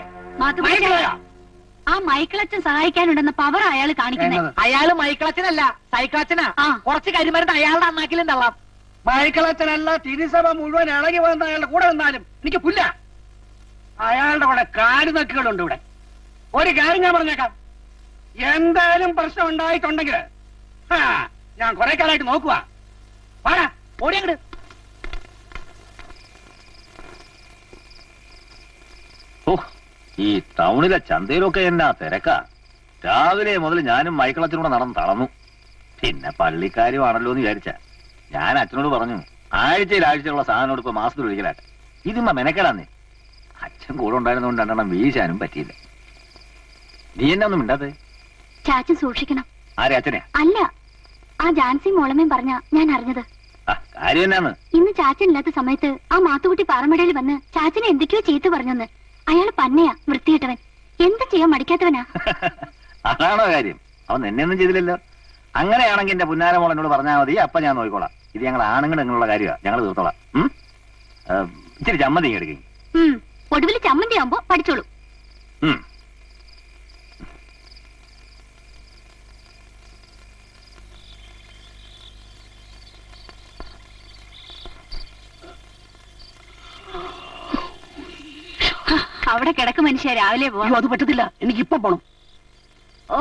S1: ആ മൈക്കിളച്ചൻ സഹായിക്കാനുണ്ടെന്ന പവർ അയാൾ കാണിക്കുന്നത്.
S3: അയാള് മൈക്കിളച്ചനല്ല, സൈക്കിളച്ചനാ. കുറച്ച് കരിമരുന്ന് അയാളുടെ അന്നാക്കിലും തള്ളാം.
S4: മൈക്കിളച്ചനല്ല, തിരുസഭ മുഴുവൻ ഇളകി വന്ന അയാളുടെ കൂടെ നിന്നാലും എനിക്ക് പുല്ല. അയാളുടെ കൂടെ കാലുനക്കുകളുണ്ട് ഇവിടെ. ഒരു കാര്യം ഞാൻ പറഞ്ഞേക്കാം, എന്തായാലും പ്രശ്നം ഉണ്ടായിട്ടുണ്ടെങ്കിൽ ഞാൻ കുറെ കാലമായിട്ട് നോക്കുക. വാടാ, ഓടിയങ്ങട്.
S5: ഓ, ഈ ടൗണിലെ ചന്തയിലൊക്കെ എന്നാ തിരക്കാ. രാവിലെ മുതൽ ഞാനും മൈക്കിളച്ചനോട് നടന്ന് തളർന്നു. പിന്നെ പള്ളിക്കാരുമാണല്ലോ എന്ന് വിചാരിച്ച ഞാൻ അച്ഛനോട് പറഞ്ഞു, ആഴ്ചയിലുള്ള സാധനോട് ഇപ്പൊ മാസത്തിൽ ഒരിക്കലാട്ടെ. ഇതുമ്മ മെനക്കെടാന്നേ. അച്ഛൻ കൂടെ ഉണ്ടായിരുന്നുകൊണ്ട് 2 വീശാനും പറ്റിയില്ല. നീ എന്നാ ഒന്നും മിണ്ടാതെ?
S1: ചാച്ചൻ സൂക്ഷിക്കണം.
S5: ആരെ? അച്ഛനെ?
S1: അല്ല, ആ ജാൻസി മോളമ്മയും പറഞ്ഞ ഞാൻ അറിഞ്ഞത്.
S5: കാര്യം എന്നാന്ന്?
S1: ഇന്ന് ചാച്ചൻ ഇല്ലാത്ത സമയത്ത് ആ മാത്തുകുട്ടി പാറമടയിൽ വന്ന് ചാച്ചനെ എന്തൊക്കെയോ ചീത്ത പറഞ്ഞെന്ന്. അയാൾ പന്നയാ, വൃത്തിയിട്ടവൻ, എന്ത് ചെയ്യാൻ മടിക്കാത്തവനാ.
S5: അതാണോ കാര്യം? അവൻ എന്നെയൊന്നും ചെയ്തില്ലല്ലോ. അങ്ങനെയാണെങ്കിൽ എന്റെ പുന്നാര മോൾ എന്നോട് പറഞ്ഞാൽ മതി, അപ്പൊ ഞാൻ നോക്കിക്കോളാം. ഇത് ഞങ്ങൾ ആണുങ്ങൾ എന്നുള്ള കാര്യമാണ്, ഞങ്ങൾ തീർത്തോളാം. ഇച്ചിരി ചമ്മന്തി എടുക്കും.
S1: ഒടുവിൽ ചമ്മന്തി ആവുമ്പോ പഠിച്ചോളൂ. അവിടെ കിടക്ക് മനുഷ്യ, രാവിലെ പോവാ.
S4: അത് പറ്റത്തില്ല, എനിക്ക് ഇപ്പൊ പോണം.
S1: ഓ,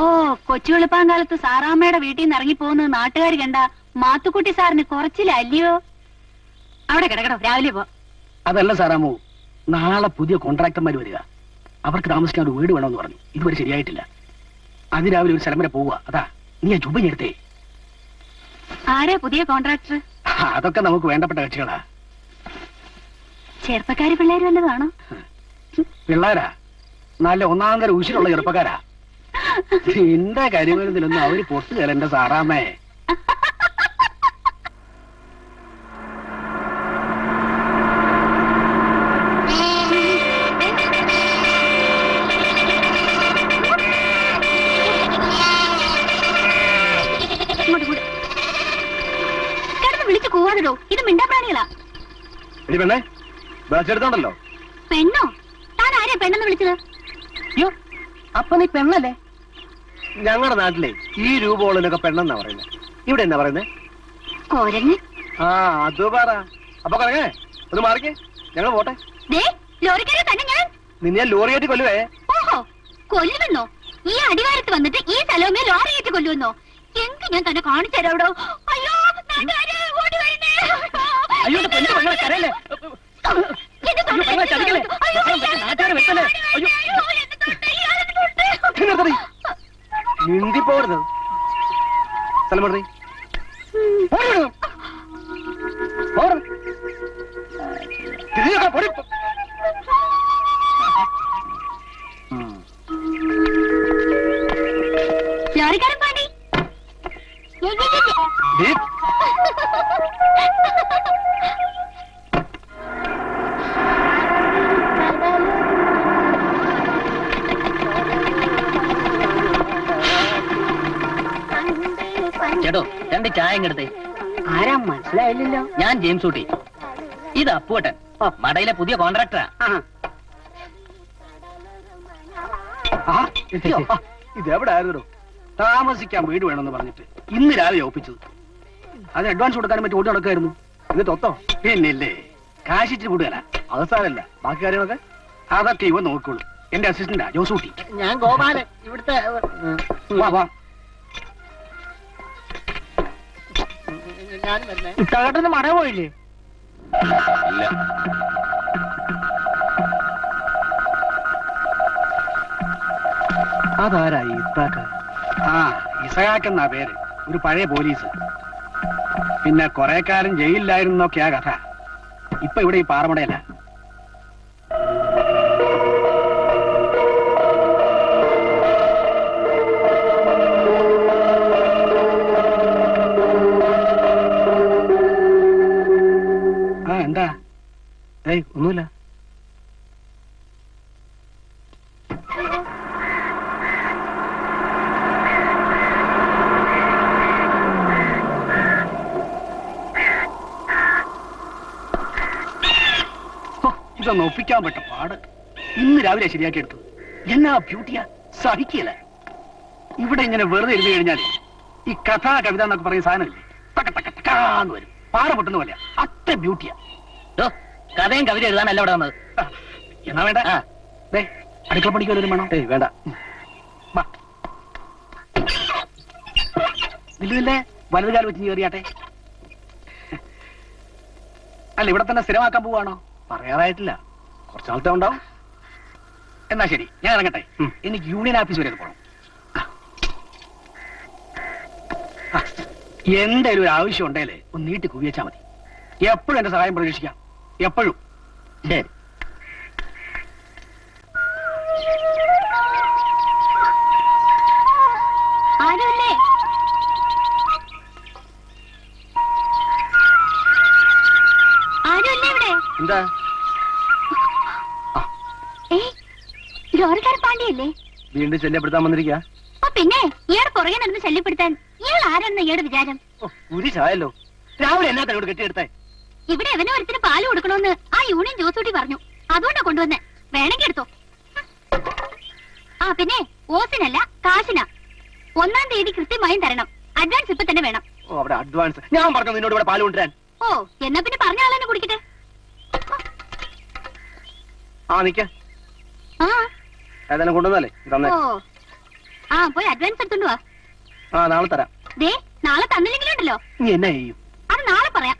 S1: കൊച്ചുവെളുപ്പാങ്കാലത്ത് സാറാമ്മയുടെ വീട്ടിൽ നിന്ന് ഇറങ്ങിപ്പോകുന്നത് നാട്ടുകാർ കണ്ട മാത്തുക്കുട്ടി സാറിന് കുറച്ചില്ലല്ലയോ? അവിടെ കിടക്കടോ, രാവിലെ പോ.
S4: അതല്ല സാറാമോ, നാളെ പുതിയ കോൺട്രാക്ടർമാർ വരിക. അവർക്ക് താമസിക്കാൻ ഒരു വീട് വേണമെന്ന് പറഞ്ഞു. ഇതുവരെ ശരിയായിട്ടില്ല. അതിരാവിലെ ഒരു സ്ഥലം വരെ പോവുക. അതാ നീ ആ ചുബ എടുത്തേ.
S1: ആരാ പുതിയ കോൺട്രാക്ടർ?
S4: അതൊക്കെ നമുക്ക് വേണ്ടപ്പെട്ട കക്ഷികളാ.
S1: ചെറുപ്പക്കാര് പിള്ളേര് വല്ലതാണോ?
S4: പിള്ളേരാ, നല്ല 1-ാം തരം ഉശിരുള്ള ചെറുപ്പക്കാരാ. എന്റെ കരിമരുന്നിലൊന്നും അവര് പൊട്ടുകയല്ല എന്റെ സാറാമ്മേ.
S1: വിളിച്ചു കൂവാതിടോ, ഇത് മിണ്ടാപ്രാണികളാ.
S6: പെണ്ണേ, വിളിച്ചെടുത്തോണ്ടല്ലോ.
S1: പെണ്ണോ? താൻ ആരെയാ പെണ്ണെന്ന് വിളിച്ചത്?
S4: അയ്യോ, അപ്പൊ നീ പെണ്ണല്ലേ?
S6: ഞങ്ങളുടെ നാട്ടിലെ ഈ രൂപമുള്ളതിനൊക്കെ പെണ്ണെന്നാ പറയുന്നത്. ഇവിടെ എന്നാ പറയുന്നത്?
S1: കോരങ്ങ്.
S6: ആ, അത് പറ. അപ്പൊ കറങ്ങേ, ഒന്ന് മാറിക്കേ, ഞങ്ങൾ പോട്ടെ.
S1: ലോറിക്കാരെ തന്നെ ഞാൻ.
S4: നിന്നെ ലോറിയായിട്ട് കൊല്ലുവേ.
S1: ഓഹോ, കൊല്ലുമെന്നോ? ഈ അടിവാരത്ത് വന്നിട്ട് ഈ സ്ഥലവുമേ ലോറിയിട്ട് കൊല്ലുമെന്നോ? എന്ത് ഞാൻ തന്നെ കാണിച്ചു തരാവിടോ? അയ്യോ, നാട്ടുകാരെ, ഓടി വരണേ.
S3: അയ്യോ, എന്റെ പൊന്നു പെങ്ങളെ കരയല്ലേ?
S1: എന്റെ തൊണ്ട,
S3: പെങ്ങളെ ചതിക്കല്ലേ?
S1: അയ്യോ,
S3: നാട്ടുകാരെ വെട്ടല്ലേ? അയ്യോ.
S1: അയ്യോ, എന്റെ തൊണ്ട, ഇയാളെന്റെ തൊണ്ട.
S4: മിണ്ടി പോകരുത്. സ്ഥലം പറഞ്ഞേ.
S1: ലോറിക്കാരൻ പാടി.
S3: ചേട്ടോ, 2 ചായ ഇങ്ങെടുത്തേ.
S4: ആരാ മനസ്സിലായില്ലല്ലോ?
S3: ഞാൻ ജെയിംസ് ഊട്ടി. ഇത് അപ്പുവട്ടൻ, മടയിലെ പുതിയ കോൺട്രാക്ടറാ.
S4: ഇതെവിടായിരുന്നോ? താമസിക്കാൻ വീട് വേണമെന്ന് പറഞ്ഞിട്ട് ഇന്ന് രാവിലെ ഒപ്പിച്ചത്. അത് അഡ്വാൻസ് കൊടുക്കാനും മറ്റും ഓടി നടക്കായിരുന്നു. എന്നിട്ട് ഒത്തോ? പിന്നില്ലേ, കാശിച്ചിട്ട് കൂടുതലാ. അവസാനല്ല, ബാക്കി കാര്യങ്ങളൊക്കെ അതൊക്കെ ഇവ നോക്കുള്ളൂ. എന്റെ അസിസ്റ്റന്റാ ജോസൂട്ടി.
S3: ഞാൻ ഗോപാലൻ, ഇവിടുത്തെ.
S4: വാ വാ.
S3: ഇട്ടാകട്ടെന്ന് മട പോയില്ലേ?
S5: ഇല്ല.
S4: അതാരായി ഇത്താക്ക? ആ, ഇസഹാക്കെന്നാ പേര്. ഒരു പഴയ പോലീസ്. പിന്നെ കുറെ കാലം ജയിലിലായിരുന്നൊക്കെയാ കഥ. ഇപ്പൊ ഇവിടെ ഈ പാറമടയല്ല. ആ, എന്താ? ഏയ്, ഒന്നുമില്ല. ഇതൊന്ന് ഒപ്പിക്കാൻ പറ്റ പാട്. ഇന്ന് രാവിലെ ശരിയാക്കി എടുത്തു. എന്നാ ബ്യൂട്ടിയാ, സഹിക്കില്ല. ഇവിടെ ഇങ്ങനെ വെറുതെ ഇരുന്ന് കഴിഞ്ഞാൽ ഈ കഥാ കവിത എന്നൊക്കെ പറയുന്ന സാധനമില്ലേ, തക്ക തക്ക തക്കാന്ന് വരും. പാറ പൊട്ടുന്ന പോലെ അത്ര ബ്യൂട്ടിയാ.
S3: കഥയും കവിത എഴുതാനല്ല ഇവിടെ വന്നത്.
S4: എന്നാ വേണ്ട. അടുക്കള പണിക്ക് വല്ലതും വേണോ? ഏയ് വേണ്ട. ഇല്ലേ, വലത് കാലം വെച്ച് കയറിയാട്ടെ. അല്ല, ഇവിടെ തന്നെ സ്ഥിരമാക്കാൻ പോവാണോ? പറയാറായിട്ടില്ല, കുറച്ച് നാളത്തെ ഉണ്ടാവും. എന്നാ ശരി, ഞാൻ ഇറങ്ങട്ടെ. എനിക്ക് യൂണിയൻ ഓഫീസ് വരെ പോകണം. എന്തായാലും ഒരു ആവശ്യം ഉണ്ടേലേ ഒന്ന് നീട്ടി കുവിയച്ചാ മതി. എപ്പോഴും എന്റെ സഹായം പ്രതീക്ഷിക്കാം, എപ്പോഴും.
S3: ശരി.
S1: ആരുമില്ലേ? ആരുമില്ലേ ഇവിടെ?
S4: എന്താ?
S1: ഏയ്, ലോറിക്കാരൻ പാണ്ടിയല്ലേ?
S4: വീണ്ടും ശല്യപ്പെടുത്താൻ വന്നിരിക്കാ?
S1: ഓ പിന്നെ, ഇയാളെ പുറകെ നടന്ന് ശല്യപ്പെടുത്താൻ ഇയാൾ ആരാണെന്ന് ഇയാളുടെ വിചാരം?
S4: ഉരിശായല്ലോ. രാവിലെ എന്നാ തന്നോട് കെട്ടിയെടുത്തേ?
S1: ഇവിടെ എവനോ ഒരുത്തിന് പാല് കൊടുക്കണമെന്ന് ആ യൂണിയൻ ജോസൂട്ടി പറഞ്ഞു. അതുകൊണ്ടാ കൊണ്ടുവന്നേ. വേണമെങ്കിൽ എടുത്തോ. ആ പിന്നെ, ഓസിനല്ല കാശിനാ. 1-ാം തീയതി കൃത്യമായും തരണം. അഡ്വാൻസ് ഇപ്പൊ തന്നെ വേണം.
S4: ഓ, അവിടെ അഡ്വാൻസ്. ഞാൻ പറഞ്ഞു നിന്നോട് ഇവിടെ പാല് കൊണ്ടുവരാൻ.
S1: ഓ, എന്നാ പിന്നെ പറഞ്ഞ ആളെന്നെ കുടിക്കട്ടെ.
S4: ആ, നിക്ക.
S1: ആ
S4: ഏതായാലും കൊണ്ടുവന്നല്ലേ തന്നെ.
S1: ഓ, ആ പോയി അഡ്വാൻസ് എടുത്തോണ്ട് വാ.
S4: ആ, നാളെ തരാം.
S1: ദേ, നാളെ തന്നില്ലെങ്കിലും ഉണ്ടല്ലോ,
S4: നീ എന്നാ ചെയ്യും?
S1: അത് നാളെ പറയാം.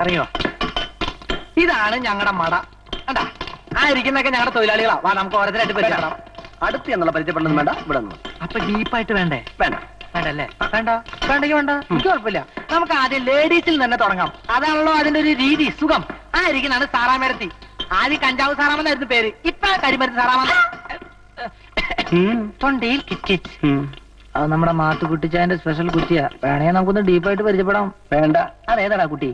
S3: ഇറങ്ങിയോ? ഇതാണ് ഞങ്ങളുടെ മട. കണ്ടാ, ആ ഇരിക്കുന്നൊക്കെ ഞങ്ങളുടെ തൊഴിലാളികളാ. വാ, നമുക്ക് ഓരോരുത്തരായിട്ട് പരിചയപ്പെടാം.
S4: അടുത്ത് എന്നുള്ള പരിചയപ്പെടുന്നത് വേണ്ട, ഇവിടെ നിന്ന്.
S3: അപ്പൊ ഡീപ്പായിട്ട് വേണ്ടേ?
S4: വേണ്ട.
S3: വേണ്ടല്ലേ? വേണ്ട, വേണ്ടെങ്കിൽ വേണ്ട, എനിക്ക് കുഴപ്പമില്ല. നമുക്ക് ആദ്യം ലേഡീസിൽ തന്നെ തുടങ്ങാം. അതാണല്ലോ അതിന്റെ ഒരു രീതി, സുഖം. ആ ഇരിക്കുന്നതാണ് സാറാമേരത്തി. ആദ്യം കഞ്ചാവ് സാറാമെന്നായിരുന്നു പേര്, ഇപ്പൊ കരിമരുന്ന് സാറാമെന്ന്. തൊണ്ടയിൽ കിച്ച്. അത് നമ്മുടെ മാത്തുക്കുട്ടിച്ചായന്റെ സ്പെഷ്യൽ കുറ്റിയാ. വേണേ നമുക്കൊന്ന് ഡീപ്പായിട്ട് പരിചയപ്പെടാം.
S4: വേണ്ട.
S3: അതേതാടാ കുട്ടി?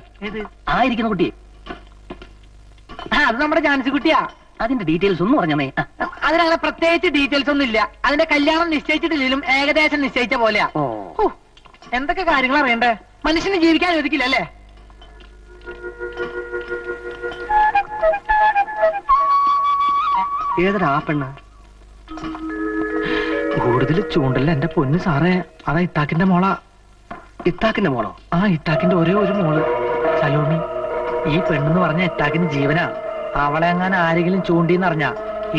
S3: ആ ഇരിക്കുന്ന കുട്ടി. അത് നമ്മുടെ ജാൻസി കുട്ടിയാ. അതിന്റെ ഡീറ്റെയിൽസ് ഒന്നും പറഞ്ഞേ. അതിനങ്ങനെ പ്രത്യേകിച്ച് ഡീറ്റെയിൽസ് ഒന്നും ഇല്ല. അതിന്റെ കല്യാണം നിശ്ചയിച്ചിട്ടില്ലെങ്കിലും ഏകദേശം നിശ്ചയിച്ച പോലെയാ. എന്തൊക്കെ കാര്യങ്ങൾ അറിയണ്ടേ? മനുഷ്യന് ജീവിക്കാൻ അനുവദിക്കില്ല അല്ലേ?
S4: ഏതൊരാ പെണ്ണ?
S3: കൂടുതൽ ചൂണ്ടല്ല എന്റെ പൊന്ന് സാറേ. അതാ ഇത്താക്കിന്റെ മോളാ.
S4: ഇത്താക്കിന്റെ മോളോ?
S3: ആ ഇത്താക്കിന്റെ ഒരേ ഒരു മോള് സലോമി. ഈ പെണ്ണെന്ന് പറഞ്ഞ ഇത്താക്കിന് ജീവനാ. അവളെ അങ്ങനെ ആരെങ്കിലും ചൂണ്ടിന്നറിഞ്ഞ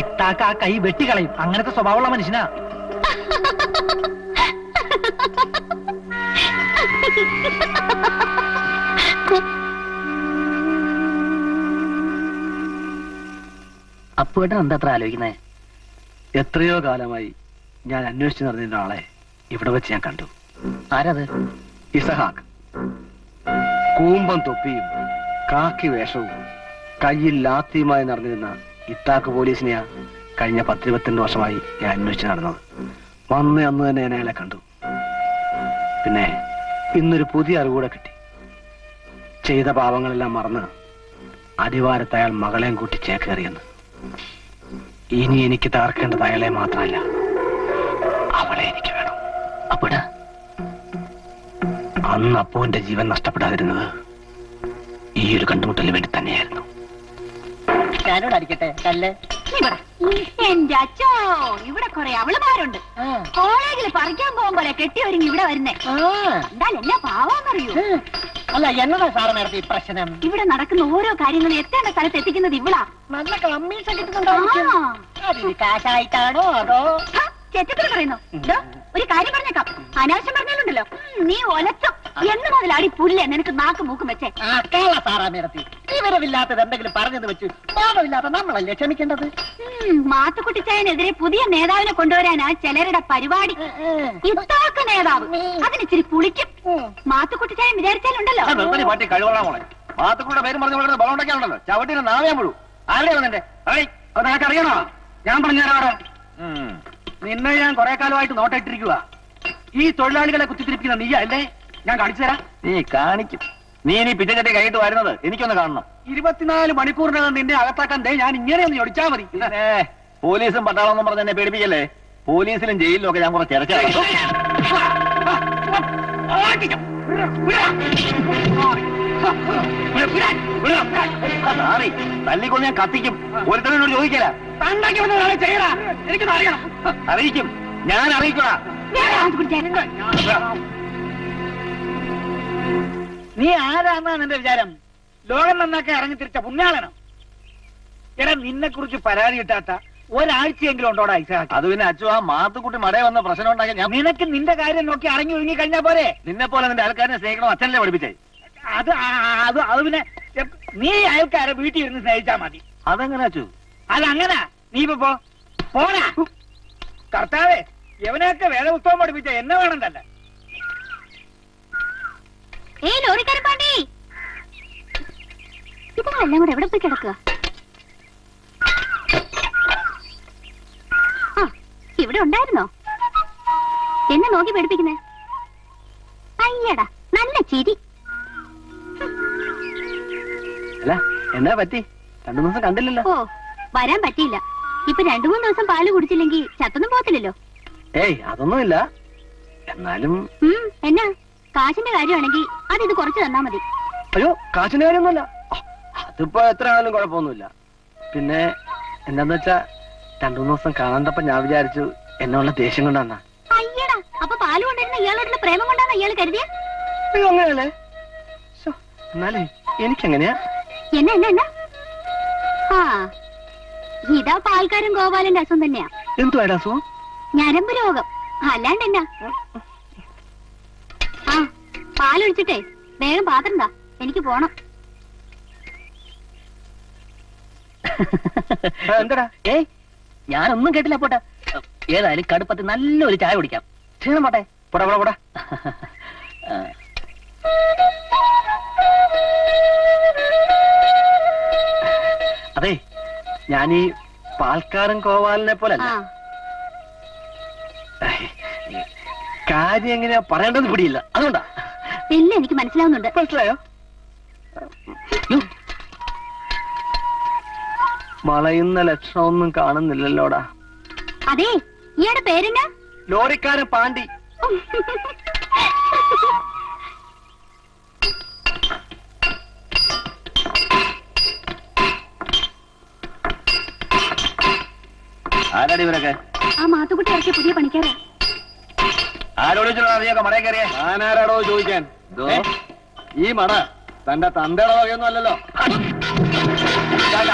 S3: ഇത്താക്ക് ആ കൈ വെട്ടിക്കളയും. അങ്ങനത്തെ സ്വഭാവമുള്ള മനുഷ്യനാ.
S4: അപ്പുവേട്ടൻ എന്താ അത്ര ആലോചിക്കുന്നേ?
S3: എത്രയോ കാലമായി ഞാൻ അന്വേഷിച്ചു നടന്നിരുന്ന ആളെ ഇവിടെ വെച്ച് ഞാൻ കണ്ടു.
S4: ആരത്?
S3: ഇസഹാക്ക്. കൂമ്പം തൊപ്പിയും കാക്കി വേഷവും കയ്യിൽ ലാത്തിയുമായി നടന്നിരുന്ന ഇത്താക്ക് പോലീസിനെയാ കഴിഞ്ഞ 10-22 വർഷമായി ഞാൻ അന്വേഷിച്ച് നടന്നത്. വന്ന് അന്ന് തന്നെ ഞാൻ അയാളെ കണ്ടു. പിന്നെ ഇന്നൊരു പുതിയ അറിവൂടെ കിട്ടി. ചെയ്ത പാപങ്ങളെല്ലാം മറന്ന് അടിവാരത്ത് അയാൾ മകളെയും കൂട്ടി ചേക്കേറിയെന്ന്. ഇനി എനിക്ക് തകർക്കേണ്ടത് അയാളെ മാത്രമല്ല, അവളെ എനിക്ക് വേണം.
S4: അപ്പുടാ,
S3: അന്ന് അപ്പുവിന്റെ ജീവൻ നഷ്ടപ്പെടാതിരുന്നത് ഈ ഒരു കണ്ടുമുട്ടലിന് വേണ്ടി തന്നെയായിരുന്നു.
S4: ഞാനോട് അടിക്കട്ടെ കല്ല്.
S1: എന്റെ അച്ഛോ, ഇവിടെ കുറെ അവളുമാരുണ്ട്. കോളേജിൽ പറിക്കാൻ പോകുമ്പോലെ കെട്ടി ഒരുങ്ങി ഇവിടെ വരുന്നേ. എന്തായാലും എന്നാ പാവാന്നറിയൂ.
S4: അല്ല, എന്നതാ സാറ് നേരത്തെ ഈ പ്രശ്നം?
S1: ഇവിടെ നടക്കുന്ന ഓരോ കാര്യങ്ങളും എത്തേണ്ട സ്ഥലത്ത് എത്തിക്കുന്നത് ഇവളാ.
S4: നല്ല കമ്മീഷൻ കിട്ടുന്നുണ്ടോ? അതിന് കാശായിട്ടാണോ അതോ?
S1: ചെറ്റത്തിൽ പറയുന്നു. ദോ, ഒരു കാര്യം പറഞ്ഞേക്കാം. അനാവശ്യം പറഞ്ഞാലുണ്ടല്ലോ നീ ഒലച്ചും. എന്ന് മുതലാടി പുല്ലേ നിനക്ക് നാക്ക് മൂക്കും വെച്ചേ.
S4: സാറാ നേരത്തെ വിവരമില്ലാത്തത് എന്തെങ്കിലും പറഞ്ഞത് വെച്ച് പാപമില്ലാത്ത നമ്മളല്ലേ ക്ഷമിക്കേണ്ടത്?
S1: മാത്തുക്കുട്ടിച്ചായനെതിരെ പുതിയ നേതാവിനെ കൊണ്ടുവരാനാ ചിലരുടെ പരിപാടി. ഇത്താക്ക് നേതാവ് അതിനിച്ചിരി പുളിക്കും. മാത്തുക്കുട്ടിച്ചായൻ വിചാരിച്ചാലുണ്ടല്ലോ.
S5: പാട്ടി കഴിവുള്ള മോളെ മാത്തുക്കുട്ടിയുടെ പേര് പറഞ്ഞു ബളം ഉണ്ടാക്കിയാണല്ലോ. ചവിട്ടിന് നാവേ മുഴു. ആരുടെയാണ് നിന്റെ?
S2: നിനക്കറിയണോ? ഞാൻ പറഞ്ഞുതരാടോ. നിന്നെ ഞാൻ കുറെ കാലമായിട്ട് നോട്ടിട്ടിരിക്കുക. ഈ തൊഴിലാളികളെ കുത്തിത്തിരിപ്പിക്കുന്ന നീ അല്ലേ? ഞാൻ കാണിച്ചു തരാം.
S5: നീ കാണിക്കും. നീ ഇനി പിച്ചച്ചട്ടി കൈയിട്ട് വരുന്നത് എനിക്കൊന്ന് കാണണം.
S2: 24 മണിക്കൂറിനകം നിന്നെ അകത്താക്കാൻ ഞാൻ ഇങ്ങനെ ഒന്ന് ഒടിച്ചാ മതി.
S5: പോലീസും പട്ടാളമെന്നും പറഞ്ഞ് എന്നെ പേടിപ്പിക്കല്ലേ. പോലീസിലും ജയിലിലും ഒക്കെ ഞാൻ കുറച്ച് ഇറച്ചായി. തല്ലിക്കൊണ്ട് ഞാൻ കത്തിക്കും. ഒരുത്തരോട് ചോദിക്കല.
S2: എനിക്കൊന്നും അറിയണം.
S5: അറിയിക്കും. ഞാൻ അറിയിക്കടാ.
S2: നീ ആരാന്നാ നിന്റെ വിചാരം? ലോകം നന്നാക്കാൻ ഇറങ്ങി തിരിച്ച പുണ്യാളനോ? എടാ, നിന്നെ കുറിച്ച് പരാതി കിട്ടാത്ത ഒരാഴ്ചയെങ്കിലും ഉണ്ടോടാ ഇസഹാക്ക്?
S5: അത് പിന്നെ അച്ചു, ആ മാത്തുക്കുട്ടി മടയെ വന്ന പ്രശ്നം ഉണ്ടാക്കി ഞാൻ
S2: നിനക്ക് നിന്റെ കാര്യം നോക്കി അടങ്ങി ഒഴുങ്ങി കഴിഞ്ഞാ പോരെ?
S5: നിന്നെ പോലെ നിന്റെ ആൾക്കാരെ സ്നേഹിക്കണം അച്ഛനല്ലേ പഠിപ്പിച്ചേ?
S2: അത് പിന്നെ നീ അയൽക്കാരെ വീട്ടിൽ ഇരുന്ന് സ്നേഹിച്ചാ മതി.
S5: അതെങ്ങനെ അച്ചു?
S2: അതങ്ങനെ. നീ ഇപ്പൊ പോരാ. കർത്താവേ, എവനെയൊക്കെ വേദപുസ്തകം പഠിപ്പിച്ച എന്നെ വേണം തന്നെ.
S1: ലോറിക്കാരൻ പാണ്ടി, ഇതെല്ലാം കൂടെ എവിടെ പോയി കിടക്കുക? ആ, ഇവിടെ ഉണ്ടായിരുന്നോ? എന്നെ നോക്കി പേടിപ്പിക്കുന്നേ? അയ്യടാ, നല്ല ചിരി.
S3: അല്ല, എന്നാ പറ്റി? 2 ദിവസം കണ്ടില്ലല്ലോ.
S1: ഓ, വരാൻ പറ്റിയില്ല. ഇപ്പൊ 2-3 ദിവസം പാല് കുടിച്ചില്ലെങ്കിൽ ചത്തൊന്നും പോകത്തില്ലല്ലോ.
S3: ഏയ്, അതൊന്നുമില്ല. എന്നാലും
S1: എന്നാ കാശിന്റെ കാര്യമാണെങ്കിൽ ഇത് കുറച്ച് തന്നാ മതി.
S3: അയ്യോ, കാശിന്റെ കാര്യമൊന്നുമല്ല. അതിപ്പോ എത്ര ആയാലും കുഴപ്പമൊന്നുമില്ല. പിന്നെ എന്താന്ന് വെച്ചാ 2-3 ദിവസം കാണാണ്ടപ്പോ ഞാൻ വിചാരിച്ചു എന്നുള്ള ദേഷ്യം കൊണ്ടാന്നാ.
S1: അയ്യടാ, അപ്പൊ പാല് കൊണ്ടിരുന്ന ഇയാളോടുള്ള പ്രേമം കൊണ്ടാണ് ഇയാൾ കരുതിയ?
S3: അയ്യോ, അങ്ങനെയല്ലേ? എന്നാലേ എനിക്കെങ്ങനെയാ?
S1: എന്നാ ആ, ഇതാ പാൽക്കാരൻ ഗോപാലന്റെ അസുഖം തന്നെയാ.
S3: എന്തുവാടാ അസുഖം?
S1: ഞരമ്പ് രോഗം. അല്ലാണ്ട് എന്നാ? ആ, പാലൊഴിച്ചിട്ടേ വേഗം പാത്രം താ, എനിക്ക് പോണം.
S3: എന്താടാ?
S4: ഏയ്, ഞാനൊന്നും കേട്ടില്ല പോട്ടെ. ഏതായാലും കടുപ്പത്തിൽ നല്ലൊരു ചായ കുടിക്കാം. ക്ഷീണം പോട്ടെ.
S3: പോടാ. അതെ, ഞാനീ പാൽക്കാരൻ കോവാലിനെ പോലല്ല. കാര്യം എങ്ങനെയാ പറയേണ്ടത് പിടിയില്ല, അതുകൊണ്ടാ.
S1: എല്ലാം എനിക്ക് മനസ്സിലാവുന്നുണ്ട്.
S3: മനസ്സിലായോ? വളയുന്ന ലക്ഷണമൊന്നും കാണുന്നില്ലല്ലോടാ.
S1: അതെ, ഇയാളുടെ പേരെന്നാ?
S3: ലോറിക്കാരൻ പാണ്ടി.
S5: ആരാടി ഇവരൊക്കെ?
S1: ആ മാത്തുക്കുട്ടി ഇറക്കിയ പുതിയ പണിക്കാരാ.
S5: ആരോട് ചോദിച്ചാ നീയൊക്കെ മടയെ കയറിയേ?
S6: ഞാനാരാടോ ചോദിക്കാൻ?
S5: ഏ?
S6: ഈ മട തന്റെ തന്തയുടെ വകയൊന്നും അല്ലല്ലോ.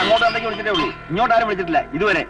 S5: അങ്ങോട്ട് എന്തൊക്കെ വിളിച്ചിട്ടേ ഉള്ളൂ, ഇങ്ങോട്ട് ആരും വിളിച്ചിട്ടില്ല ഇതുവരെ.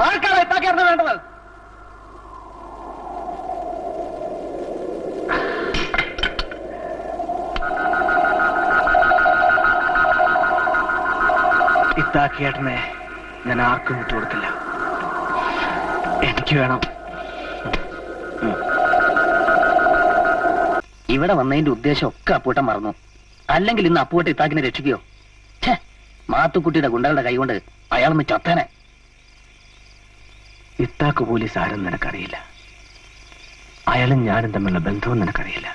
S3: ആർക്കാണ് ഇത്താക്കാരന് വേണ്ടത്? ഇത്താക്കിയേട്ടനെ ഞാൻ ആർക്കും വിട്ടുകൊടുക്കില്ല. എനിക്ക് വേണം.
S4: ഇവിടെ വന്നതിന്റെ ഉദ്ദേശം ഒക്കെ അപ്പൂട്ടൻ മറന്നു. അല്ലെങ്കിൽ ഇന്ന് അപ്പൂട്ട ഇത്താക്കിനെ രക്ഷിക്കോ? ഛേ, മാത്തുക്കുട്ടിയുടെ ഗുണ്ടകളുടെ കൈകൊണ്ട് അയാളൊന്ന് ചത്തനെ.
S3: ഇത്താക്ക് പോലീസ് ആരും നിനക്കറിയില്ല. അയാളും ഞാനും തമ്മിലുള്ള ബന്ധവും നിനക്കറിയില്ല.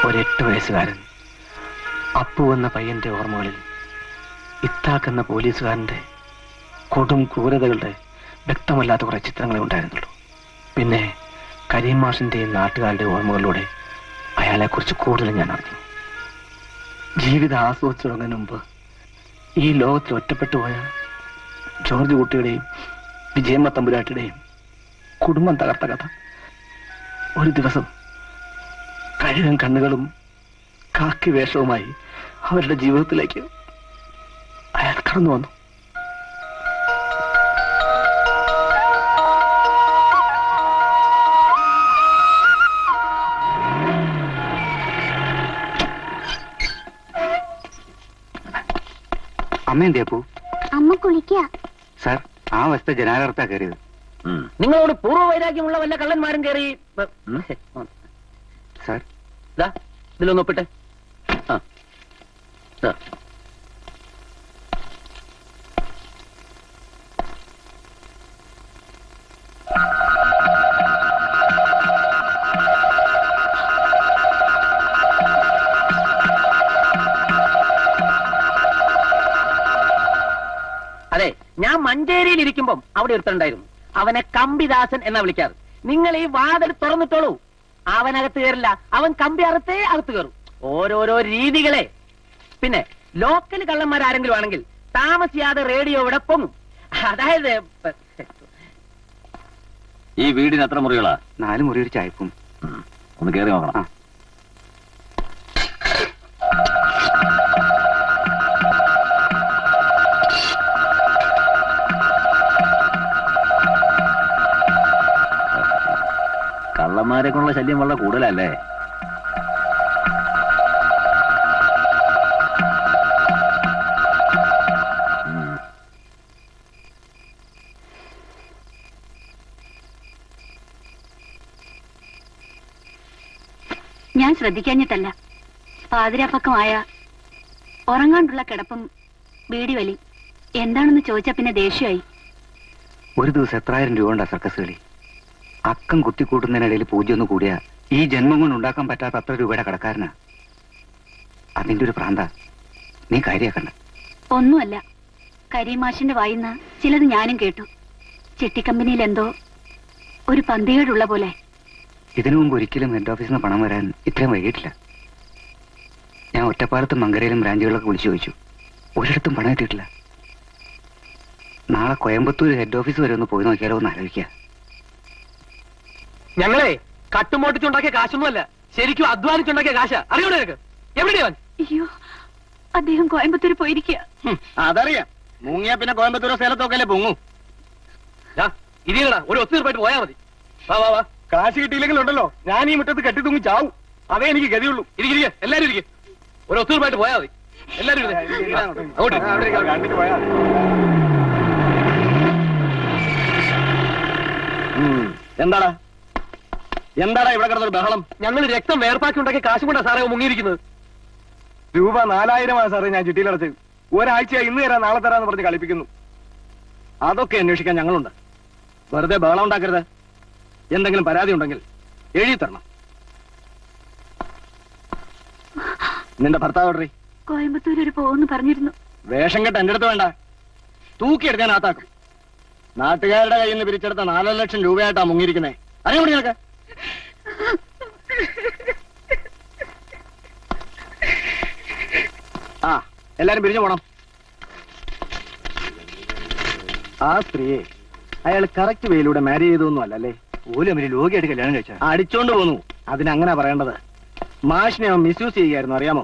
S3: ഒരു 8 വയസ്സുകാരൻ അപ്പു എന്ന പയ്യന്റെ ഓർമ്മകളിൽ ഇത്താക്കെന്ന പോലീസുകാരന്റെ കൊടും ക്രൂരതകളുടെ വ്യക്തമല്ലാത്ത കുറെ ചിത്രങ്ങളെ ഉണ്ടായിരുന്നുള്ളൂ. പിന്നെ കരീം മാഷിന്റെയും നാട്ടുകാരുടെ ഓർമ്മകളിലൂടെ അയാളെക്കുറിച്ച് കൂടുതൽ ഞാൻ അറിഞ്ഞു. ജീവിതം ആസ്വദിച്ചു തുടങ്ങുന്നതിന് മുമ്പ് ഈ ലോകത്തിൽ ഒറ്റപ്പെട്ടു പോയ ജോർജ് കുട്ടിയുടെയും വിജയമ്മ തമ്പുരാട്ടിയുടെയും കുടുംബം തകർത്ത കഥ. ഒരു ദിവസം കഴുകൻ കണ്ണുകളും കാക്കി വേഷവുമായി അവരുടെ ജീവിതത്തിലേക്ക് അയാൾ കടന്നു വന്നു.
S4: അമ്മ എന്തേ അപ്പൂ?
S1: അമ്മ കുളിക്കുക.
S4: സാർ, ആ വശത്തെ ജനാലർത്താ കയറിയത്.
S3: നിങ്ങളോട് പൂർവ്വവൈരാഗ്യമുള്ള വല്ല കള്ളന്മാരും കയറി
S4: സാർ,
S3: ഇതിലൊന്ന് ഒപ്പിട്ടെ. അതെ, ഞാൻ മഞ്ചേരിയിൽ ഇരിക്കുമ്പം അവിടെ ഒരുത്തണ്ടായിരുന്നു.
S4: അവനെ കമ്പിദാസൻ എന്നാ വിളിക്കാറ്. നിങ്ങൾ ഈ വാതിൽ തുറന്നിട്ടോളൂ, അവനകത്ത് കയറില്ല. അവൻ കമ്പി അറുത്തേ അകത്ത് കയറും. ഓരോരോ രീതികളെ. പിന്നെ ലോക്കൽ കള്ളന്മാരാരെങ്കിലും ആണെങ്കിൽ താമസിയാതെ റേഡിയോ ഇവിടെ പൊങ്ങും. അതായത്
S5: ഈ വീടിന് എത്ര മുറികളാ?
S3: 4 മുറി ഒരു ചായപ്പും.
S5: ഒന്ന് കേറി നോക്കണം. കള്ളന്മാരെ കൊണ്ടുള്ള ശല്യം വളരെ കൂടുതലല്ലേ?
S1: ഞാൻ ശ്രദ്ധിക്കാഞ്ഞിട്ടല്ല. പാതിരാപ്പക്കമായ ഉറങ്ങാണ്ടുള്ള കിടപ്പും ബീഡി വലി എന്താണെന്ന് ചോദിച്ചാ പിന്നെ ദേഷ്യമായി.
S3: ഒരു ദിവസം എത്രായിരം രൂപ ഉണ്ടാ സർക്കസ് കളി. അക്കം കുത്തിക്കൂട്ടുന്നതിനിടയിൽ പൂജ്യം ഒന്ന് കൂടിയ ഈ ജന്മം കൊണ്ട് ഉണ്ടാക്കാൻ പറ്റാത്ത അത്ര രൂപയുടെ കടക്കാരനാ. അതിന്റെ ഒരു പ്രാന്ത നീ കാര്യാക്കണ്ട.
S1: ഒന്നുമല്ല, കരീമാഷിന്റെ വായിന്ന് ചിലത് ഞാനും കേട്ടു. ചിട്ടിക്കമ്പനിയിൽ എന്തോ ഒരു പന്തികേടുള്ള പോലെ.
S3: ഇതിനു മുമ്പ് ഒരിക്കലും ഹെഡ് ഓഫീസിൽ നിന്ന് പണം വരാൻ ഇത്രയും വൈകിട്ടില്ല. ഞാൻ ഒറ്റപ്പാലത്തും മങ്കരയിലും ബ്രാഞ്ചുകളൊക്കെ വിളിച്ചു ചോദിച്ചു. ഒരിടത്തും പണം എത്തിയിട്ടില്ല. നാളെ കോയമ്പത്തൂർ ഹെഡ് ഓഫീസ് വരെ ഒന്ന് പോയി നോക്കിയാലോ എന്ന് ആലോചിക്കുക.
S4: ഞങ്ങളെ കട്ടുമോട്ടിച്ചുണ്ടാക്കിയ കാശൊന്നുമല്ല, ശരിക്കും അധ്വാനിച്ചുണ്ടാക്കിയ കാശ. അറിയോ നിനക്ക്? എവിടെയാ?
S1: അയ്യോ, അദ്ദേഹം കോയമ്പത്തൂർ പോയിരിക്കുക.
S4: അതറിയാം. മുങ്ങിയാ പിന്നെ കോയമ്പത്തൂരോ സേലത്തൊക്കെ അല്ലേ പൊങ്ങൂ. ഇരിക്കടാ, ഒരു ഒത്തുതീർപ്പായിട്ട് പോയാ മതി. വാ വാ വാ.
S6: കാശ് കിട്ടിയില്ലെങ്കിലുണ്ടല്ലോ ഞാൻ ഈ മുറ്റത്ത് കെട്ടി തൂങ്ങി ചാവും. അതേ എനിക്ക് ഗതിയുള്ളൂ.
S4: ഇരിക്കുക, എല്ലാരും ഇരിക്കുക. ഒരു ഒത്തുതീർപ്പായിട്ട് പോയാ മതി. എല്ലാരും അങ്ങോട്ട്
S6: കണ്ടിട്ട് പോയാ എന്താടാ എന്താടാ ഇവിടെ കിടന്നൊരു ബഹളം?
S4: ഞങ്ങൾ രക്തം വേർപ്പാക്കി ഉണ്ടാക്കിയ കാശും കൊണ്ടാ സാറേ മുങ്ങിയിരിക്കുന്നത്.
S6: രൂപ 4000 സാറേ ഞാൻ ചിട്ടിയിലടച്ച്. ഒരാഴ്ച ഇന്ന് തരാം നാളെ തരാന്ന് പറഞ്ഞ് കളിപ്പിക്കുന്നു. അതൊക്കെ അന്വേഷിക്കാൻ ഞങ്ങളുണ്ട്. വെറുതെ ബഹളം ഉണ്ടാക്കരുത്. എന്തെങ്കിലും പരാതി ഉണ്ടെങ്കിൽ എഴുതി തരണം. നിന്റെ ഭർത്താവ് എവിടെ?
S1: കോയമ്പത്തൂർ വരെ പോകുമെന്ന് പറഞ്ഞിരുന്നു.
S6: വേഷം കെട്ട് എന്റെ അടുത്ത് വേണ്ട, തൂക്കിയെടുക്കാൻ ആത്താക്കും. നാട്ടുകാരുടെ കയ്യിൽ നിന്ന് പിരിച്ചെടുത്ത 4 ലക്ഷം രൂപയായിട്ടാ മുങ്ങിയിരിക്കുന്നേ. അറിയാൻ വേണ്ടി നിനക്ക്? ആ എല്ലാരും പിരിഞ്ഞു പോണം. ആ സ്ത്രീയെ അയാൾ കറക്റ്റ് വേയിലൂടെ മാരി ചെയ്തൊന്നും അല്ലല്ലേ?
S3: ഓലും അവര് ലോകിയായിട്ട് കല്യാണം കഴിച്ച
S6: അടിച്ചോണ്ട് പോന്നു. അതിനങ്ങനെ പറയേണ്ടത്. മാഷിനെ അവൻ മിസ്യൂസ് ചെയ്യുകയായിരുന്നു, അറിയാമോ?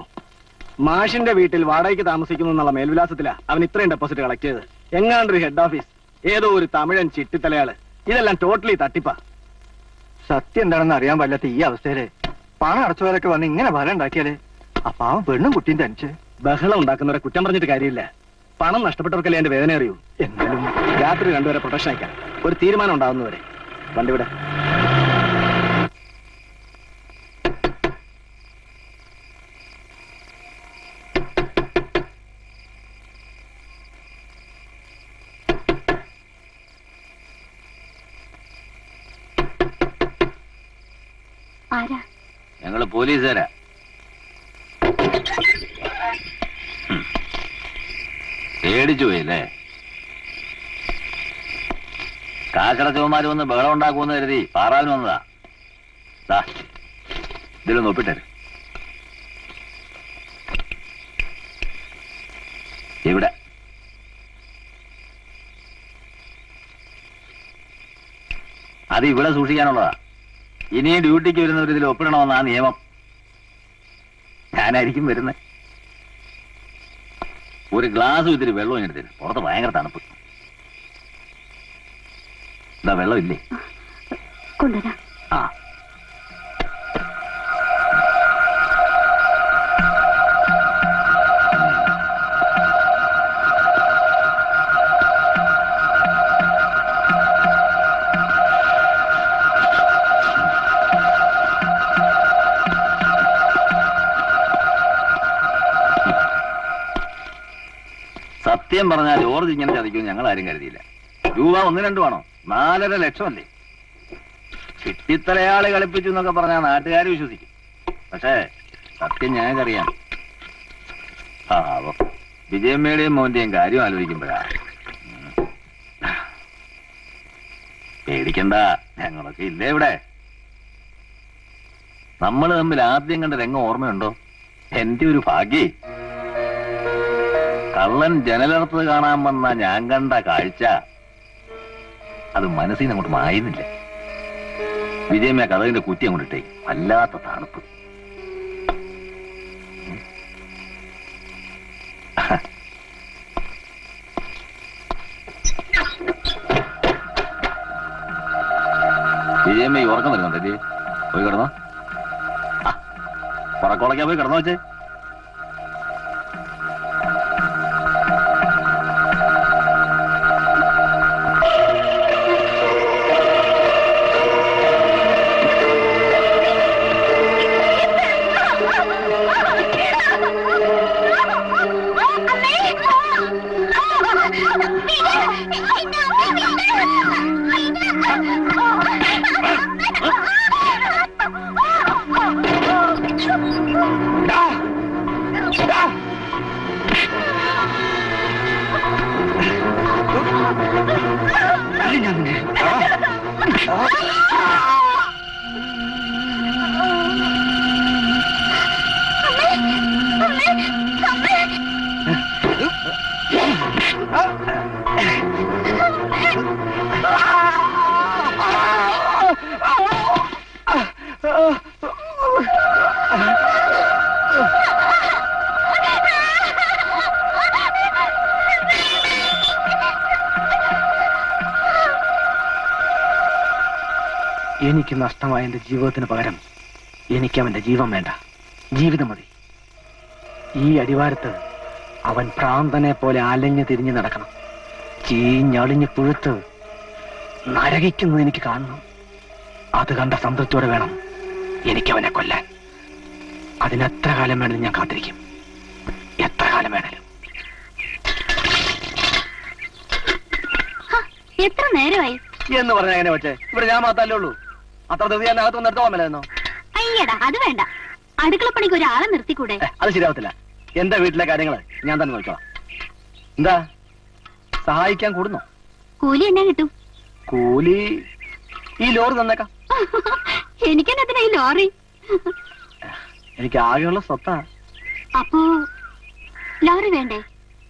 S6: മാഷിന്റെ വീട്ടിൽ വാടകയ്ക്ക് താമസിക്കുന്നു എന്നുള്ള മേൽവിലാസത്തിലാ അവൻ ഇത്രയും ഡെപ്പോസിറ്റ് കളക്ട് ചെയ്ത്. എങ്ങാണ്ടൊരു ഹെഡ് ഓഫീസ്, ഏതോ ഒരു തമിഴൻ ചിട്ടിത്തലയാള്. ഇതെല്ലാം ടോട്ടലി തട്ടിപ്പാ.
S3: സത്യം എന്താണെന്ന് അറിയാൻ പാടില്ലാത്ത ഈ അവസ്ഥയില് പണം അടച്ചവരൊക്കെ വന്ന് ഇങ്ങനെ ഫലം ഉണ്ടാക്കിയാലേ ആ പാവം പെണ്ണും കുട്ടിയും തനിച്ച്
S6: ബഹളം ഉണ്ടാക്കുന്നവരെ കുറ്റം പറഞ്ഞിട്ട് കാര്യമില്ല. പണം നഷ്ടപ്പെട്ടവർക്കല്ലേ എന്റെ വേദന അറിയൂ. എന്നാലും രാത്രി 2 വരെ പ്രൊട്ടക്ഷൻ അയക്കാം. ഒരു തീരുമാനം ഉണ്ടാവുന്നവരെ. വണ്ടി വിടെ.
S1: ആരാ?
S5: ഞങ്ങള് പോലീസുകാരാ. പേടിച്ചു പോയില്ലേ? കാക്കടച്ചവന്മാര് വന്ന് ബഹളം ഉണ്ടാക്കുമെന്ന് കരുതി പാറാവിന് വന്നതാ. ഇതിലൊന്ന് ഒപ്പിട്ടേ. ഇവിടെ അത് ഇവിടെ സൂക്ഷിക്കാനുള്ളതാ. ഇനിയും ഡ്യൂട്ടിക്ക് വരുന്നവർ ഇതിൽ ഒപ്പിടണമെന്നാ നിയമം. ഞാനായിരിക്കും വരുന്നത്. ഒരു ഗ്ലാസ് ഇതിൽ വെള്ളം എടുത്തിട്ട്. പുറത്ത് ഭയങ്കര തണുപ്പ്. എന്താ വെള്ളം ഇല്ലേ?
S1: കൊണ്ടുവരാം.
S5: ആ സത്യം പറഞ്ഞാൽ ജോർജ് ഇങ്ങനെ ചതിക്കും ഞങ്ങൾ ആരും കരുതിയില്ല. രൂപ 1-2 ആണോ? 4.5 ലക്ഷമല്ലേ? ചിട്ടിത്തലയാളെ കളിപ്പിച്ചു എന്നൊക്കെ പറഞ്ഞാൽ നാട്ടുകാർ വിശ്വസിക്കും. പക്ഷേ സത്യം ഞങ്ങൾക്കറിയാം. പാവം വിജയമ്മയുടെയും മോന്റെയും കാര്യം ആലോചിക്കുമ്പോഴാ. പേടിക്കണ്ട, ഞങ്ങളൊക്കെ ഇല്ലേ ഇവിടെ. നമ്മൾ തമ്മിൽ ആദ്യം കണ്ട രംഗം ഓർമ്മയുണ്ടോ? എന്റെ ഒരു ഭാഗ്യേ. കള്ളൻ ജനലർത്ത് കാണാൻ വന്ന ഞാൻ കണ്ട കാഴ്ച അത് മനസ്സിൽ നിന്ന് അങ്ങോട്ട് മായുന്നില്ല. വിജയമ്മ കഥകിന്റെ കുറ്റി അങ്ങോട്ടിട്ടേ, വല്ലാത്ത തണുപ്പ്. വിജയമ്മ ഈ ഉറക്കം വരുന്നുണ്ടല്ലേ? പോയി കിടന്നോ. ഉറക്കോളയ്ക്കാ പോയി കിടന്നോ വെച്ചേ.
S6: എനിക്ക് നഷ്ടമായ എന്റെ ജീവിതത്തിന് പകരം എനിക്ക് അവന്റെ ജീവൻ വേണ്ട, ജീവിതം മതി. ഈ അടിവാരത്ത് അവൻ ഭ്രാന്തനെ പോലെ അലഞ്ഞു തിരിഞ്ഞു നടക്കണം. ചീഞ്ഞളിഞ്ഞ് പുഴുത്ത് നരകിക്കുന്നത് എനിക്ക് കാണണം. അത് കണ്ട സംതൃപ്തിയോടെ വേണം എനിക്ക് അവനെ കൊല്ലാൻ. അതിനെത്ര കാലം വേണമെങ്കിലും ഞാൻ കാത്തിരിക്കും, എത്ര കാലം വേണേലും.
S1: എത്ര നേരമായി
S6: എന്ന് പറഞ്ഞാൽ എങ്ങനെ വെച്ചേ? ഇവിടെ ഞാൻ മാത്രല്ലേ ഉള്ളൂ. അത്ര ധൃതി ഞാൻ അകത്തൊന്നും എടുത്തോളാൻ മേലായിരുന്നോ?
S1: അയ്യടാ, അത് വേണ്ട. അടുക്കളപ്പണിക്ക് ഒരാളെ നിർത്തിക്കൂടെ?
S6: അത് ശരിയാവത്തില്ല. എന്റെ വീട്ടിലെ കാര്യങ്ങള് ഞാൻ തന്നെ നോക്കാം. എന്താ സഹായിക്കാൻ കൂടുന്നോ?
S1: കൂലി എന്നാ കിട്ടും?
S6: കൂലി ഈ ലോറി തന്നേക്കാം.
S1: എനിക്കെന്നതിനാ ഈ ലോറി?
S6: എനിക്ക് ആകെയുള്ള സ്വത്താ.
S1: അപ്പോ ലോറി വേണ്ടേ?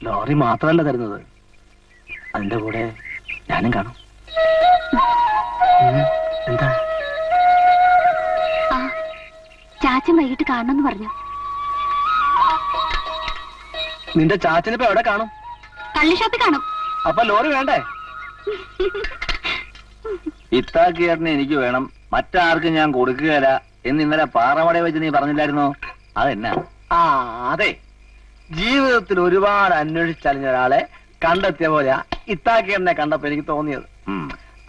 S6: ലോറി മാത്രമല്ല തരുന്നത്, അതിന്റെ കൂടെ ഞാനും കാണും. എന്താ?
S1: ആ, ചാച്ചൻ വൈകിട്ട് കാണണമെന്ന് പറഞ്ഞു.
S6: നിന്റെ ചാച്ചനിപ്പോ എവിടെ കാണും?
S1: കള്ളി ഷോപ്പിൽ കാണും.
S6: അപ്പൊ ലോറി വേണ്ടേ?
S5: ഇത്താക്കിയേട്ടനെ എനിക്ക് വേണം, മറ്റാർക്കും ഞാൻ കൊടുക്കുകയില്ല എന്ന് ഇന്നലെ പാറമട വെച്ച് നീ പറഞ്ഞില്ലായിരുന്നോ? അതെന്നാ?
S6: ആ അതെ, ജീവിതത്തിൽ ഒരുപാട് അന്വേഷിച്ചറിഞ്ഞ ഒരാളെ കണ്ടെത്തിയ പോലെയാ ഇത്താക്കിയേട്ടനെ കണ്ടപ്പോ എനിക്ക് തോന്നിയത്.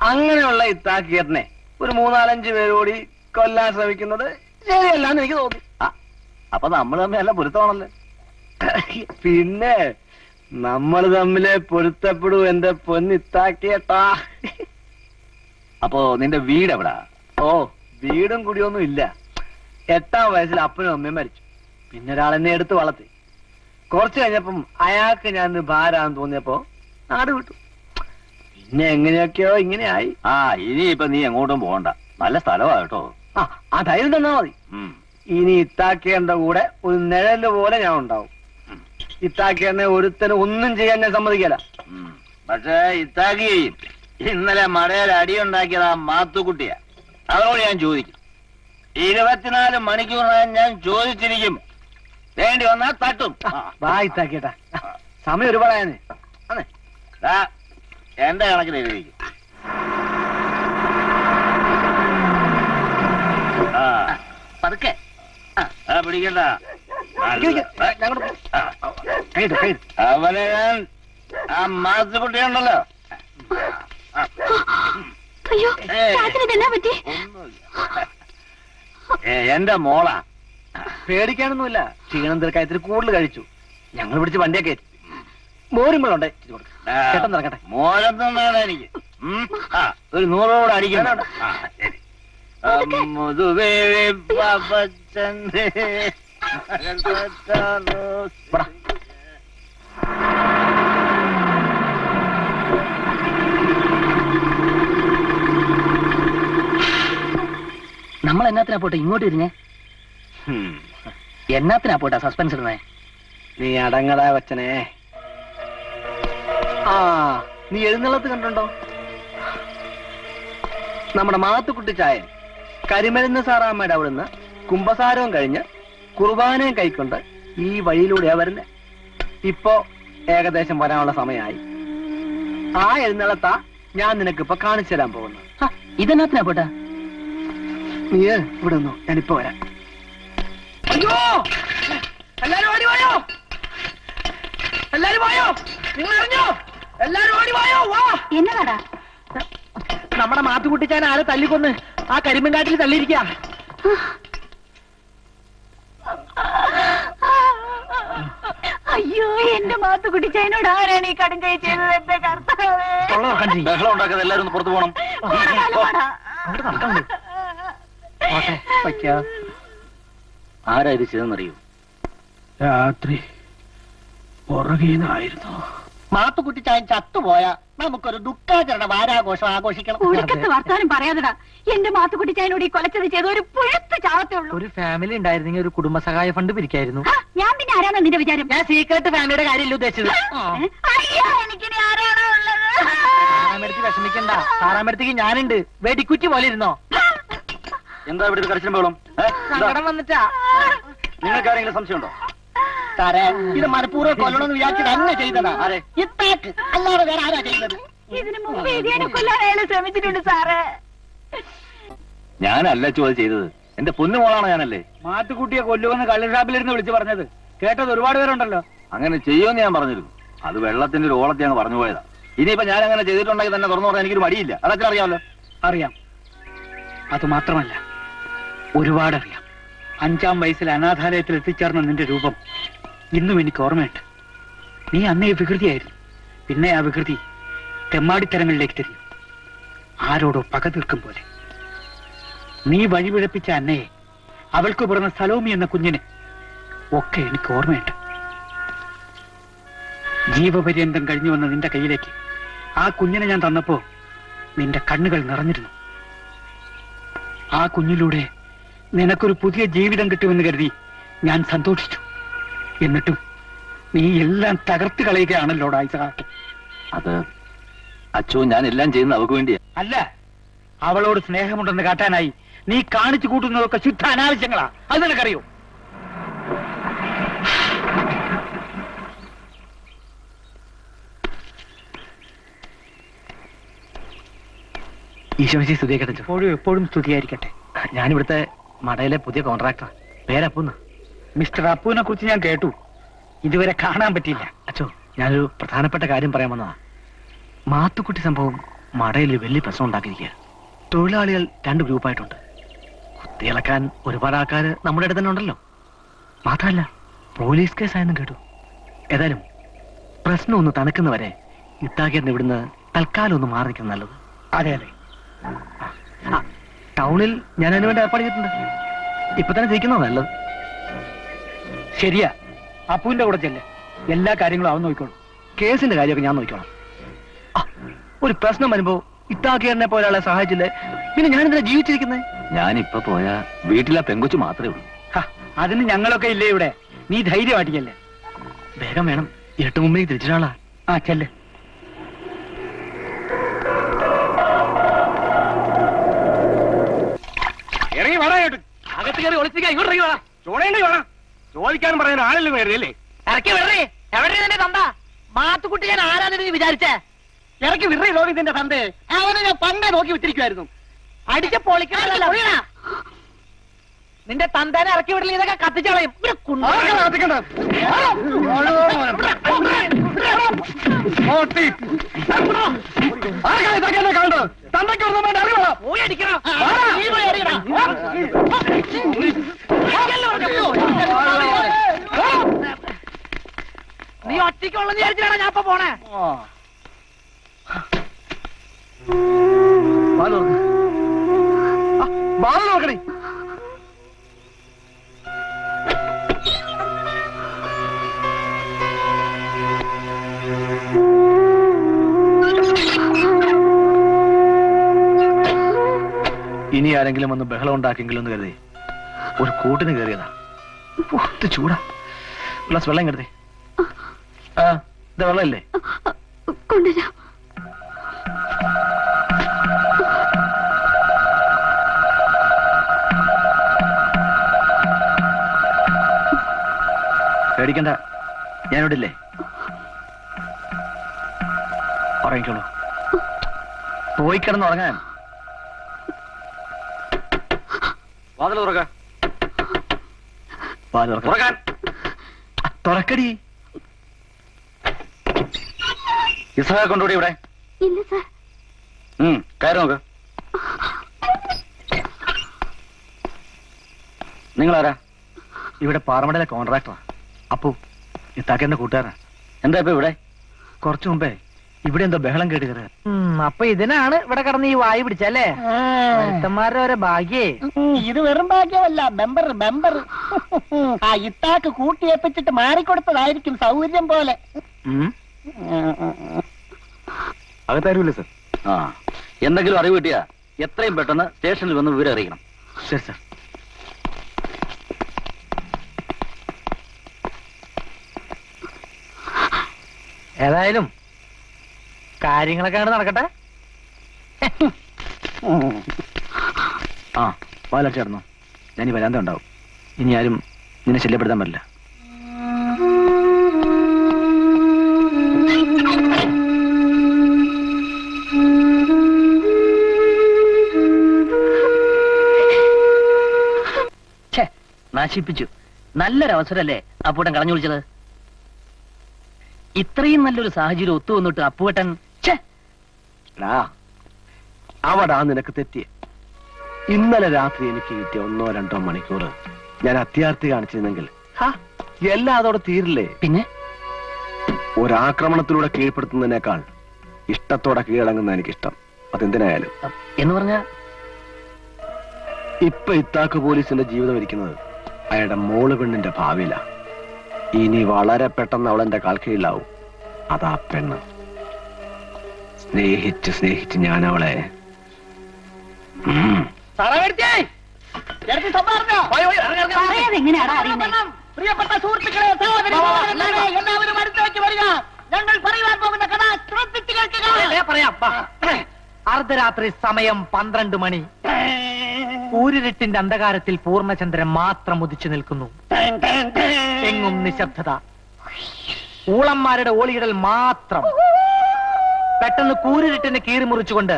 S6: അങ്ങനെയുള്ള ഇത്താക്കിയേട്ടനെ ഒരു 3-4-5 പേരോടി കൊല്ലാൻ ശ്രമിക്കുന്നത് ശരിയല്ലാന്ന് എനിക്ക് തോന്നി.
S5: അപ്പൊ നമ്മൾ തമ്മിൽ നല്ല പൊരുത്തമാണല്ലേ?
S6: പിന്നെ നമ്മൾ തമ്മിലെ പൊരുത്തപ്പെടൂ എന്റെ പൊന്നിത്താക്കിയേട്ടാ.
S5: അപ്പോ നിന്റെ വീട് എവിടാ?
S6: ഓ, വീടും കുടിയൊന്നും ഇല്ല. 8ാം വയസ്സിൽ അപ്പനും അമ്മയും മരിച്ചു. പിന്നെ ഒരാളെന്നെ എടുത്ത് വളർത്തി. കുറച്ചു കഴിഞ്ഞപ്പം അയാൾക്ക് ഞാൻ ഭാരാന്ന് തോന്നിയപ്പോ നാട് വിട്ടു. പിന്നെ എങ്ങനെയൊക്കെയോ ഇങ്ങനെയായി.
S5: ഇനിയിപ്പൊ നീ എങ്ങോട്ടും പോകണ്ട, നല്ല സ്ഥലമാ കേട്ടോ.
S6: ആ ധൈര്യം തന്നാ മതി. ഇനി ഇത്താക്കേണ്ട കൂടെ ഒരു നിഴല് പോലെ ഞാൻ ഉണ്ടാവും. ഇത്താക്കേന്നെ ഒരുത്തന് ഒന്നും ചെയ്യാൻ ഞാൻ സമ്മതിക്കല.
S5: പക്ഷേ ഇത്താക്കി ഇന്നലെ മടയിൽ അടിയുണ്ടാക്കിയത് ആ മാത്തുക്കുട്ടിയാ. അതോട് ഞാൻ ചോദിക്കും. 24 മണിക്കൂറിനകം ഞാൻ ചോദിച്ചിരിക്കും. വേണ്ടി വന്നാൽ തട്ടും.
S6: വാ ഇത്താക്കേട്ടാ, സമയം ഒരുപാടായേ.
S5: എന്റെ കണക്കിൽ എഴുതിക്കും.
S4: പതുക്കെ
S5: പിടിക്കണ്ട.
S6: അവനെ
S5: ഞാൻ ആ മാത്തുക്കുട്ടിയുണ്ടല്ലോ,
S1: അയ്യോ, ചാച്ചനെന്നാ പറ്റി?
S5: എന്റെ മോളാ.
S6: പേടിക്കാനൊന്നുമില്ല, ക്ഷീണം തീർക്കായത്തിൽ കൂടുതൽ കഴിച്ചു. ഞങ്ങൾ പിടിച്ച് വണ്ടിയൊക്കെ കയറ്റി. മോരുമ്പോഴുണ്ടേ ചേട്ടൻ നടക്കട്ടെ.
S5: മോരൊന്നും വേണം എനിക്ക്. ഒരു 100 കൂടെ അടിക്കണം.
S3: നമ്മൾ എന്നാത്തിനാ പോട്ടെ ഇങ്ങോട്ട് ഇരുന്നേ? എന്നാത്തിനാ പോട്ടെ സസ്പെൻസ് ഇടുന്നേ?
S6: നീ അടങ്ങടാ കൊച്ചനെ. ആ, നീ എഴുന്നള്ളത്ത് കണ്ടുണ്ടോ? നമ്മുടെ മാത്തുക്കുട്ടിച്ചായൻ കരിമരുന്ന് സാറാമ്മയുടെ അവിടുന്ന് കുംഭസാരവും കഴിഞ്ഞ് കുർബാനയും കൈക്കൊണ്ട് ഈ വഴിയിലൂടെയാ വരുന്നത്. ഇപ്പോ ഏകദേശം വരാനുള്ള സമയമായി. ആ എഴുന്നള്ളത്താ ഞാൻ നിനക്കിപ്പോ കാണിച്ചു തരാൻ പോകുന്നു.
S3: ഇതെന്നാത്തിനാ പോട്ടെ?
S6: നീ ഇവിടെ നിന്നോ, ഞാനിപ്പോ വരാം.
S3: അയ്യോ, എല്ലാരും ഓടി വായോ, എല്ലാരും വായോ, നിങ്ങൾ അറിഞ്ഞോ? എല്ലാരും ഓടി വായോ, വാ.
S1: എന്നതാടാ?
S3: നമ്മുടെ മാത്തുകുട്ടിച്ചാൻ ആരെ തല്ലിക്കൊന്ന് ആ കരിമ്പൻകാട്ടിൽ തള്ളിയിരിക്കാ.
S1: അയ്യോ, എന്റെ മാത്തുകുട്ടിച്ചായനോട് ആരാണ് ഈ കടും കൈ ചെയ്തത്? എന്റെ കർത്താവേ.
S5: ബഹളം ഉണ്ടാക്കാതെ എല്ലാവരും ഒന്ന് പുറത്തു പോകണം.
S4: ആരാ ഇത് ചെയ്തെന്നറിയൂ?
S2: രാത്രി പുറകീന്നായിരുന്നു.
S4: മാത്തുക്കുട്ടിച്ചായൻ ചത്തുപോയ നമുക്കൊരു ദുഃഖാചരണ വാരാഘോഷം ആഘോഷിക്കണം.
S1: ഒടുക്കത്തെ വർത്താനം പറയാതെടാ. എന്റെ മാത്തുകുട്ടിച്ചായനോട് ഈ കൊലച്ചത് ചെയ്ത ഒരു പുഴത്ത് ചാവത്തേ ഉള്ളൂ.
S3: ഒരു ഫാമിലി ഉണ്ടായിരുന്നെങ്കിൽ ഒരു കുടുംബസഹായ ഫണ്ട് പിരിക്കായിരുന്നു.
S1: ഞാൻ പിന്നെ ആരാണോ നിന്റെ വിചാരം?
S3: ഞാൻ സീക്രട്ട് ഫാമിലിയുടെ കാര്യമല്ല ഉദ്ദേശിച്ചത്.
S1: അയ്യോ, എനിക്കിനി ആരാണോ ഉള്ളത്?
S3: സാറാമരത്തി വിഷമിക്കണ്ട, സാറാമരത്തിക്ക് ഞാനുണ്ട്. വെടിക്കുറ്റി പോലെ ഇരുന്നോ.
S5: എന്താ ഇവിടെ ഒരു കരച്ചിലും ബഹളം?
S3: സങ്കടം വന്നിട്ടാ.
S5: നിങ്ങൾക്ക് ആരെങ്കിലും സംശയമുണ്ടോ?
S4: സാറേ, ഇത് മനഃപൂർവ്വം കൊല്ലണമെന്ന് വിചാരിച്ചിട്ട് തന്നെ ചെയ്തതാ. ഇത്താക്ക് അല്ലാതെ വേറെ ആരാ ചെയ്തത്?
S1: ഇതിനു മുമ്പ് ഇതിനെ കൊല്ലാൻ അയാൾ ശ്രമിച്ചിട്ടുണ്ട് സാറേ.
S5: ഞാനല്ല ചോദ്യം ചെയ്തത്, എന്റെ പൊന്നു മോളാണ് ഞാനല്ലേ.
S2: മാത്തുക്കുട്ടിയെ കൊല്ലുമെന്ന് കള്ളുഷാപ്പിലിരുന്ന് വിളിച്ചു പറഞ്ഞത് കേട്ടത് ഒരുപാട് പേരുണ്ടല്ലോ.
S5: അങ്ങനെ ചെയ്യുമെന്ന് ഞാൻ പറഞ്ഞിരുന്നു. അത് വെള്ളത്തിന്റെ ഒരു ഓളത്തെ അങ്ങ് പറഞ്ഞു പോയതാ. ഇനിയിപ്പോ ഞാൻ അങ്ങനെ ചെയ്തിട്ടുണ്ടെങ്കിൽ തന്നെ തുറന്നു പറഞ്ഞാൽ എനിക്കൊരു മടിയില്ല. അതൊക്കെ അറിയാമല്ലോ.
S2: അറിയാം. അതുമാത്രമല്ല, ഒരുപാടറിയാം. 5-ാം വയസ്സിൽ അനാഥാലയത്തിൽ എത്തിച്ചേർന്ന നിന്റെ രൂപം ഇന്നും എനിക്ക് ഓർമ്മയുണ്ട്. നീ അന്നേ വികൃതിയായിരുന്നു. പിന്നെ ആ വികൃതി തെമ്മാടിത്തരങ്ങളിലേക്ക് തിരിഞ്ഞു. ആരോടോ പക തീർക്കും പോലെ. നീ വഴിപിഴപ്പിച്ച അന്നയെ, അവൾക്ക് പിറന്ന സലോമി എന്ന കുഞ്ഞിനെ ഒക്കെ എനിക്ക് ഓർമ്മയുണ്ട്. ജീവപര്യന്തം കഴിഞ്ഞു വന്ന നിന്റെ കയ്യിലേക്ക് ആ കുഞ്ഞിനെ ഞാൻ തന്നപ്പോ നിന്റെ കണ്ണുകൾ നിറഞ്ഞിരുന്നു. ആ കുഞ്ഞിലൂടെ നിനക്കൊരു പുതിയ ജീവിതം കിട്ടുമെന്ന് കരുതി ഞാൻ സന്തോഷിച്ചു. എന്നിട്ടും നീ എല്ലാം തകർത്ത് കളയുകയാണല്ലോടാ ഇസഹാക്ക്.
S5: അത് അച്ഛോ, ഞാൻ എല്ലാം ചെയ്യുന്ന അവക്ക് വേണ്ടിയാ.
S2: അല്ല, അവളോട് സ്നേഹമുണ്ടെന്ന് കാട്ടാനായി നീ കാണിച്ചു കൂട്ടുന്നതൊക്കെ ശുദ്ധ അനാവശ്യങ്ങളാ. അത് നിനക്കറിയോ?
S3: ഈശോമിശി സ്തുതിയാക്കട്ടെ.
S2: എപ്പോഴും എപ്പോഴും സ്തുതിയായിരിക്കട്ടെ.
S3: ഞാനിവിടുത്തെ മടയിലെ പുതിയ കോൺട്രാക്ടർ. പേരപ്പൂന്ന്.
S2: മിസ്റ്റർ അപ്പുവിനെ കുറിച്ച് ഞാൻ കേട്ടു. ഇതുവരെ കാണാൻ പറ്റിയില്ല.
S3: അച്ഛോ, ഞാനൊരു പ്രധാനപ്പെട്ട കാര്യം പറയാൻ വന്നതാ. മാത്തുക്കുട്ടി സംഭവം മടയിൽ വലിയ പ്രശ്നം ഉണ്ടാക്കിയിരിക്കുക. തൊഴിലാളികൾ 2 ഗ്രൂപ്പായിട്ടുണ്ട്. കുത്തിയിളക്കാൻ ഒരുപാട് ആൾക്കാർ നമ്മുടെ അടുത്ത് തന്നെ ഉണ്ടല്ലോ. മാത്രമല്ല പോലീസ് കേസായെന്നും കേട്ടു. ഏതായാലും പ്രശ്നം ഒന്ന് തണുക്കുന്നവരെ ഇത്താക്കിയറിന് ഇവിടുന്ന് തൽക്കാലം ഒന്ന് മാറി നിൽക്കുന്നത് നല്ലത്.
S2: അതെ അതെ.
S3: ടൗണിൽ ഞാൻ അതിനു വേണ്ടി ഏർപ്പാട് ചെയ്തിട്ടുണ്ട്. ഇപ്പൊ തന്നെ ജയിക്കുന്നോ നല്ലത്.
S2: ശരിയാ, അപ്പുവിന്റെ കൂടെ ചെല്ല്. എല്ലാ കാര്യങ്ങളും അവൻ നോക്കിക്കോളും.
S3: കേസിന്റെ കാര്യമൊക്കെ ഞാൻ നോക്കിക്കോളാം. ഒരു പ്രശ്നം വരുമ്പോ ഇത്താക്കിയറിനെ പോലെ ആളെ സഹായിച്ചില്ലേ, പിന്നെ ഞാനെന്തിനാ ജീവിച്ചിരിക്കുന്നത്?
S5: ഞാനിപ്പോ പോയാ വീട്ടിലെ പെങ്കൊച്ചു മാത്രമേ ഉള്ളൂ.
S2: അതിന് ഞങ്ങളൊക്കെ ഇല്ലേ ഇവിടെ. നീ ധൈര്യമായിട്ടില്ലേ?
S3: വേഗം വേണം, ഇരട്ട മുമ്പേ തിരിച്ചിട്ടാളാ.
S2: ആ ചെല്ല്.
S6: ഇറങ്ങി വേണം,
S3: അകത്ത് കയറി ഒളിച്ചിരിക്കാൻ ഇങ്ങോട്ട് ഇറങ്ങി വേണം.
S6: ചോടേണ്ടി വേണം. ചോദിക്കാനും പറയാൻ ആളല്ലേ കയറിയല്ലേ?
S3: ഇറക്കി വിടറേ. എവിടെ തന്നെ തന്ത മാത്തുക്കുട്ടി ഞാൻ ആരാന്ന് വിചാരിച്ചേ?
S4: ഇറക്കി വിറേ ലോകിന്റെ തന്തേ. അവനെ ഞാൻ പണ്ടേ നോക്കി വിട്ടിരിക്കുമായിരുന്നു.
S3: അടിച്ച പൊളിക്കണല്ലോ. നിന്റെ തന്തേനെ ഇറക്കി വിടല ഇതൊക്കെ കത്തിച്ചളയും. പോയി അടിക്കണം. നീ ഒറ്റയ്ക്കുള്ളെന്ന് വിചാരിച്ചിട്ടാണ് ഞാൻ ഇപ്പൊ പോണേ.
S6: നോക്കണേ. ഇനി ആരെങ്കിലും വന്ന് ബഹളം ഉണ്ടാക്കിയെങ്കിലും എന്ന് കരുതി ഒരു കൂട്ടിന് കയറിയതാ. ഒത്ത് ചൂടാ. ഗ്ലാസ് വെള്ളം കരുതി. ആ ഇത് വെള്ളമില്ലേ?
S1: കൊണ്ടുവരാം.
S6: പേടിക്കണ്ട, ഞാനിവിടെ ഇല്ലേ? ഉറങ്ങിക്കോളൂ. പോയി കിടന്നുറങ്ങാൻ. വാതിൽ തുറക്കാൻ. തുറക്കടി. ഇസഹ കൊണ്ടുകൂടി ഇവിടെ.
S1: ഇല്ല സാർ.
S6: കയറി നോക്ക്. നിങ്ങളാരാ? ഇവിടെ പാറമടയിലെ കോൺട്രാക്ടറാ. അപ്പു ഇത്താക്കേന്റെ കൂട്ടുകാരൻ. എന്താ ഇപ്പൊ ഇവിടെ? കുറച്ചു മുമ്പേ ഇവിടെ എന്തോ ബഹളം കേട്ട് കയറുക.
S3: അപ്പൊ ഇതിനാണ് ഇവിടെ കിടന്ന് ഈ വായു പിടിച്ചല്ലേ? മനുഷ്യന്മാരുടെ ഒരു ഭാഗ്യേ.
S4: ഇത് വെറും ഭാഗ്യമല്ല, ബെമ്പർ ആ ഇത്താക്ക് കൂട്ടിയേപ്പിച്ചിട്ട് മാറിക്കൊടുത്തതായിരിക്കും സൗകര്യം പോലെ.
S6: അകത്താരുമില്ല സർ.
S5: ആ എന്തെങ്കിലും അറിവ് കിട്ടിയാ എത്രയും പെട്ടെന്ന് സ്റ്റേഷനിൽ വന്ന് വിവരം അറിയിക്കണം.
S6: ശരി സർ.
S3: ഏതായാലും കാര്യങ്ങളൊക്കെ അങ്ങോട്ട് നടക്കട്ടെ.
S6: ആ പാലക്ഷ ചേർന്നു. ഞാനീ വരാന്ത ഉണ്ടാവും. ഇനി ആരും നിന്നെ ശല്യപ്പെടുത്താൻ പറ്റില്ല.
S7: നശിപ്പിച്ചു. നല്ലൊരു അവസരല്ലേ അപ്പൂട്ടൻ കളഞ്ഞു വിളിച്ചത്. ഇത്രയും നല്ലൊരു സാഹചര്യം ഒത്തു വന്നിട്ട് അപ്പൂട്ടൻ
S6: അവിടാ നിനക്ക് തെറ്റിയ. ഇന്നലെ രാത്രി എനിക്ക് കിട്ടിയ 1-2 മണിക്കൂർ ഞാൻ അത്യാർത്ഥി കാണിച്ചിരുന്നെങ്കിൽ എല്ലാം അതോടെ തീരില്ലേ?
S7: പിന്നെ
S6: ഒരാക്രമണത്തിലൂടെ കീഴ്പ്പെടുത്തുന്നതിനേക്കാൾ ഇഷ്ടത്തോടെ കീഴടങ്ങുന്ന എനിക്കിഷ്ടം. അതെന്തിനായാലും.
S7: എന്ന് പറഞ്ഞ
S6: ഇപ്പൊ ഇത്താക്ക് പോലീസിന്റെ ജീവിതം ഇരിക്കുന്നത് അയാളുടെ മോള് പെണ്ണിന്റെ ഭാവിയില. ഇനി വളരെ പെട്ടെന്ന് അവളെന്റെ കാൽ കീഴിലാവും. അതാ പെണ്ണ്. സ്നേഹിച്ച് ഞാൻ അവളെ
S1: എങ്ങനെയാടാ അറിയുന്നത്?
S4: പ്രിയപ്പെട്ട സുഹൃത്തുക്കളെ, സഹോദരന്മാരെ, എല്ലാവരും അടുത്തേക്ക് വരിക. ഞങ്ങൾ പറയുവാൻ പോകുന്ന കഥ ശ്രദ്ധിച്ചു കേൾക്കുക.
S3: പറയാം. അർദ്ധരാത്രി സമയം 12 മണി. കൂരിരുട്ടിന്റെ അന്ധകാരത്തിൽ പൂർണ്ണചന്ദ്രൻ മാത്രം ഉദിച്ചു നിൽക്കുന്നു. എങ്ങും നിശബ്ദത. ഊളന്മാരുടെ ഓളിയിടൽ മാത്രം. പെട്ടെന്ന് കൂരിരുട്ടിന് കീറി മുറിച്ചുകൊണ്ട്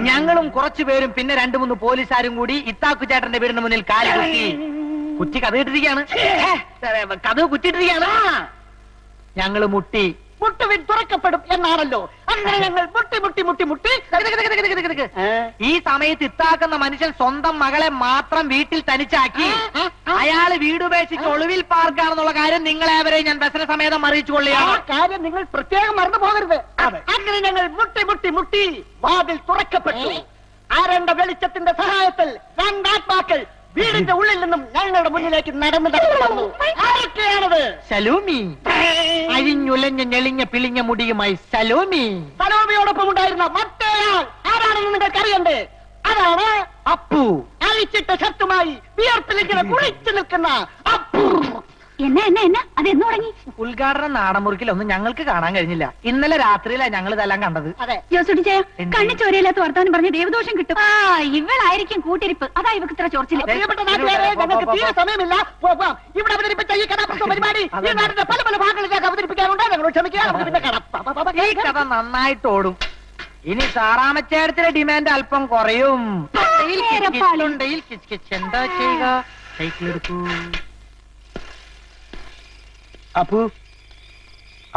S3: ഞങ്ങളും കുറച്ചുപേരും പിന്നെ 2-3 പോലീസുകാരും കൂടി ഇത്താക്കു ചേട്ടന്റെ വീടിന് മുന്നിൽ കാലി കുറ്റി കഥയിട്ടിരിക്കുകയാണ്. കഥ കുറ്റിയിട്ടിരിക്കുകയാണ്. ഞങ്ങള് മുട്ടി
S4: മുട്ടുവിൻ തുറക്കപ്പെടും എന്നാണല്ലോ. അങ്ങനെ ഞങ്ങൾ മുട്ടി
S3: ഈ സമയത്ത് ഇത്താക്കുന്ന മനുഷ്യൻ സ്വന്തം മകളെ മാത്രം വീട്ടിൽ തനിച്ചാക്കി അയാള് വീടുപേക്ഷിച്ച് ഒളിവിൽ പാർക്കാണെന്നുള്ള കാര്യം നിങ്ങളെ അവരെ ഞാൻ ബസ്സിന് സമേതം അറിയിച്ചു
S4: ആ
S3: കൊള്ളുകയാണ്.
S4: കാര്യം നിങ്ങൾ പ്രത്യേകം മറന്നു പോകരുത്. അങ്ങനെ ഞങ്ങൾ മുട്ടി വാതിൽ തുറക്കപ്പെട്ടു. ആരണ്ട വെളിച്ചത്തിന്റെ സഹായത്തിൽ 2 ആത്മാക്കൾ വീടിന്റെ ഉള്ളിൽ നിന്നും ഞങ്ങളുടെ മുന്നിലേക്ക് നടന്നു വന്നു. ആരൊക്കെയാണത്?
S3: സലോമി. അഴിഞ്ഞുലഞ്ഞ ഞെളിഞ്ഞ പിളിഞ്ഞ മുടിയുമായി സലോമി.
S4: സലോമിയോടൊപ്പം ഉണ്ടായിരുന്ന മറ്റേയാൾ ആരാണെന്ന് നിങ്ങൾക്ക് അറിയണ്ടേ? അതാണ്
S3: അപ്പു.
S4: അഴിച്ചിട്ട ഷർട്ടുമായി വിയർപ്പിലിങ്ങനെ കുളിച്ചു നിൽക്കുന്ന അപ്പു.
S1: എന്നെ അതെന്നു തുടങ്ങി?
S3: ഉദ്ഘാടന നാടൻമുറിക്കിലൊന്നും ഞങ്ങൾക്ക് കാണാൻ കഴിഞ്ഞില്ല. ഇന്നലെ രാത്രിയിലാണ് ഞങ്ങൾ ഇതെല്ലാം കണ്ടത്.
S4: അതെ,
S1: ജോസുടിച്ചേ,
S3: എന്ത്?
S1: കണ്ണു ചോരയില്ലാത്ത വർത്താനം പറഞ്ഞ ദേവദോഷം കിട്ടും. ഇവളായിരിക്കും കൂട്ടിരിപ്പ്. അതാ ഇവക്ക് ഇത്ര ചോർച്ചില്.
S4: പ്രിയപ്പെട്ട നാട്ടുകാരെ, ഞങ്ങൾക്ക് തീരെ സമയമില്ല. പോകാം. ഇവിടെ അവതരിപ്പിച്ച ഈ കഥാപ്രസവ പരിപാടി ഈ നാടിന്റെ പല ഭാഗങ്ങളിലേക്ക് അവതരിപ്പിക്കാറുണ്ട്. ഞങ്ങൾ ക്ഷമിക്കുക. നമുക്ക് പിന്നെ കാണാം.
S3: ഈ കഥ നന്നായിട്ട് ഓടും. ഇനി സാറാമച്ചേടത്തിന്റെ ഡിമാൻഡ് അല്പം കുറയും. എന്താ ചെയ്യുക? സൈക്കിളെടുക്കൂ.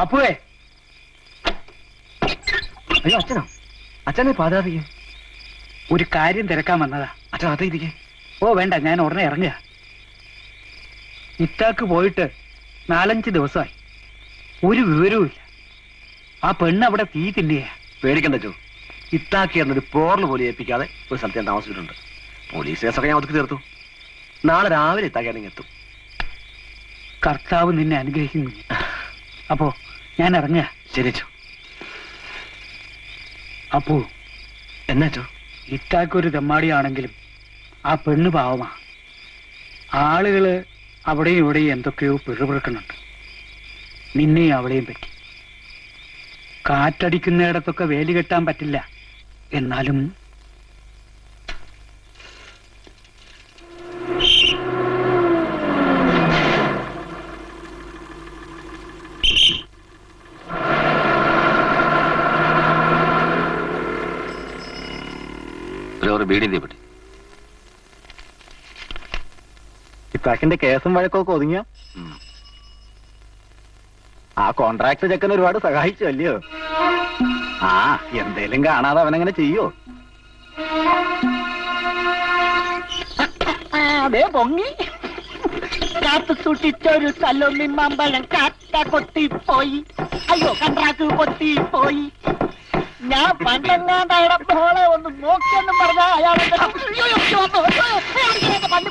S2: അപ്പുവേ.
S6: അയ്യോ അച്ഛനോ? അച്ഛനെ പാതിരാതിരിക്കും.
S2: ഒരു കാര്യം തിരക്കാൻ വന്നതാ.
S6: അച്ഛൻ അതേരിക്കെ.
S2: ഓ വേണ്ട, ഞാൻ ഉടനെ ഇറങ്ങുക. ഇത്താക്ക് പോയിട്ട് 4-5 ദിവസമായി. ഒരു വിവരവും ഇല്ല. ആ പെണ്ണ് അവിടെ തീ തിന്നുകയാ.
S6: പേടിക്കണ്ട ചോ. ഇത്താക്കി എന്നൊരു പോർല് പോലും ഏൽപ്പിക്കാതെ ഒരു സ്ഥലത്ത് ഞാൻ താമസിച്ചിട്ടുണ്ട്. പോലീസ് കേസൊക്കെ ഞാൻ ഒതുക്കി തീർത്തു. നാളെ രാവിലെ ഇത്താക്കി എത്തും.
S2: കർത്താവ് നിന്നെ അനുഗ്രഹിക്കുന്നു. അപ്പോ ഞാൻ ഇറങ്ങുക.
S6: ശരി ചോ.
S2: അപ്പോ
S6: എന്നാ ചോ?
S2: ഇത്താക്കൊരു തെമ്മാടിയാണെങ്കിലും ആ പെണ്ണ് പാവമാ. ആളുകള് അവിടെയും ഇവിടെയും എന്തൊക്കെയോ പിറുപിറുക്കുന്നുണ്ട്. നിന്നെയും അവളെയും പറ്റി. കാറ്റടിക്കുന്നിടത്തൊക്കെ വേലി കെട്ടാൻ പറ്റില്ല. എന്നാലും
S5: ഒരു ബീഡിന്റെ പറ്റി
S6: ഇത്താക്കിന്റെ കേസും വഴക്കൊക്കെ ഒതുങ്ങിയ ആ കോൺട്രാക്ട് ചെക്കൻ ഒരുപാട് സഹായിച്ചു അല്ലയോ? ആ എന്തേലും കാണാതെ അവനങ്ങനെ ചെയ്യോ?
S4: അതെ പൊങ്ങി കാത്തു സൂക്ഷിച്ചൊരു സലോമി മാമ്പഴം കാറ്റ കൊത്തിപ്പോയി. അയ്യോ കൺട്രാക്ട് കൊത്തിപ്പോയി. ഞാൻ പണ്ടെങ്ങാണ്ടയുടെ മോളെ ഒന്ന് നോക്കിയെന്നും പറഞ്ഞ അയാളെ പണ്ട്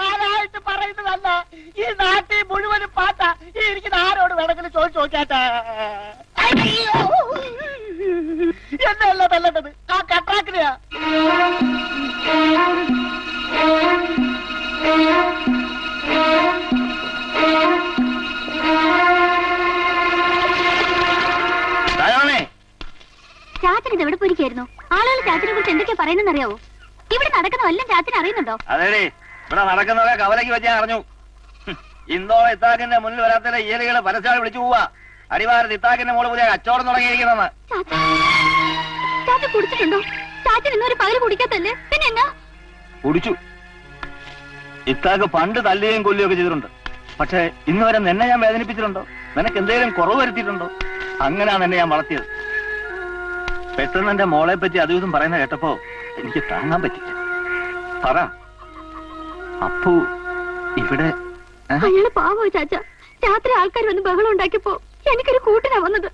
S4: ആരായിട്ട് പറയുന്നതല്ല. ഈ നാട്ടിൽ മുഴുവനും പാട്ട ഈ ഇരിക്കുന്ന ആരോട് വേണമെങ്കിലും ചോദിച്ചു നോക്കാട്ടാ. എന്നല്ല തല്ലേണ്ടത് ആ കട്രാക്കിനെയാ.
S1: ചാച്ചൻ ഇത് എവിടെ പോയിരിക്കായിരുന്നു? ആളുകൾ ചാച്ചനെ കുറിച്ച് എന്തൊക്കെയാ പറയുന്നറിയാവോ? ഇവിടെ നടക്കുന്ന വല്ലതും ചാച്ചന് അറിയുന്നുണ്ടോ?
S5: അതേടി ഇവിടെ നടക്കുന്നവരെ കവലയ്ക്ക് വെച്ച് ഞാൻ അറിഞ്ഞു. ഇന്നോളം ഇത്താക്കിന്റെ മുന്നിൽ വരാത്ത ഈരകള് പരസ്യമായി വിളിച്ചു പോവാ. അടിവാരത്ത് ഇത്താക്കിന്റെ മോള് പുതിയ കച്ചവടം തുടങ്ങിയിരിക്കുന്നെന്ന്.
S1: ചാച്ചൻ കുടിച്ചിട്ടുണ്ടോ? ചാച്ചൻ ഇന്നൊരു പകല് കുടിക്കാത്തല്ലേ? പിന്നെ എന്നാ
S5: കുടിച്ചു. ഇത്താക്ക് പണ്ട് തല്ലുകയും കൊല്ലുകയും ഒക്കെ ചെയ്തിട്ടുണ്ട്. പക്ഷെ ഇന്ന് വരെ നിന്നെ ഞാൻ വേദനിപ്പിച്ചിട്ടുണ്ടോ? നിനക്ക് എന്തെങ്കിലും കുറവ് വരുത്തിയിട്ടുണ്ടോ? അങ്ങനെയാണ് എന്നെ ഞാൻ വളർത്തിയത്. പെട്ടെന്ന് എന്റെ മോളെ പറ്റി അതും ഇതും പറയുന്ന കേട്ടപ്പോ എനിക്ക് താങ്ങാൻ പറ്റില്ല. പറ അപ്പു ഇവിടെ
S1: അയാള് പാവോ ചാച്ച. രാത്രി ആൾക്കാർ വന്ന് ബഹളം ഉണ്ടാക്കിയപ്പോ എനിക്കൊരു കൂട്ടിനാ വന്നത്.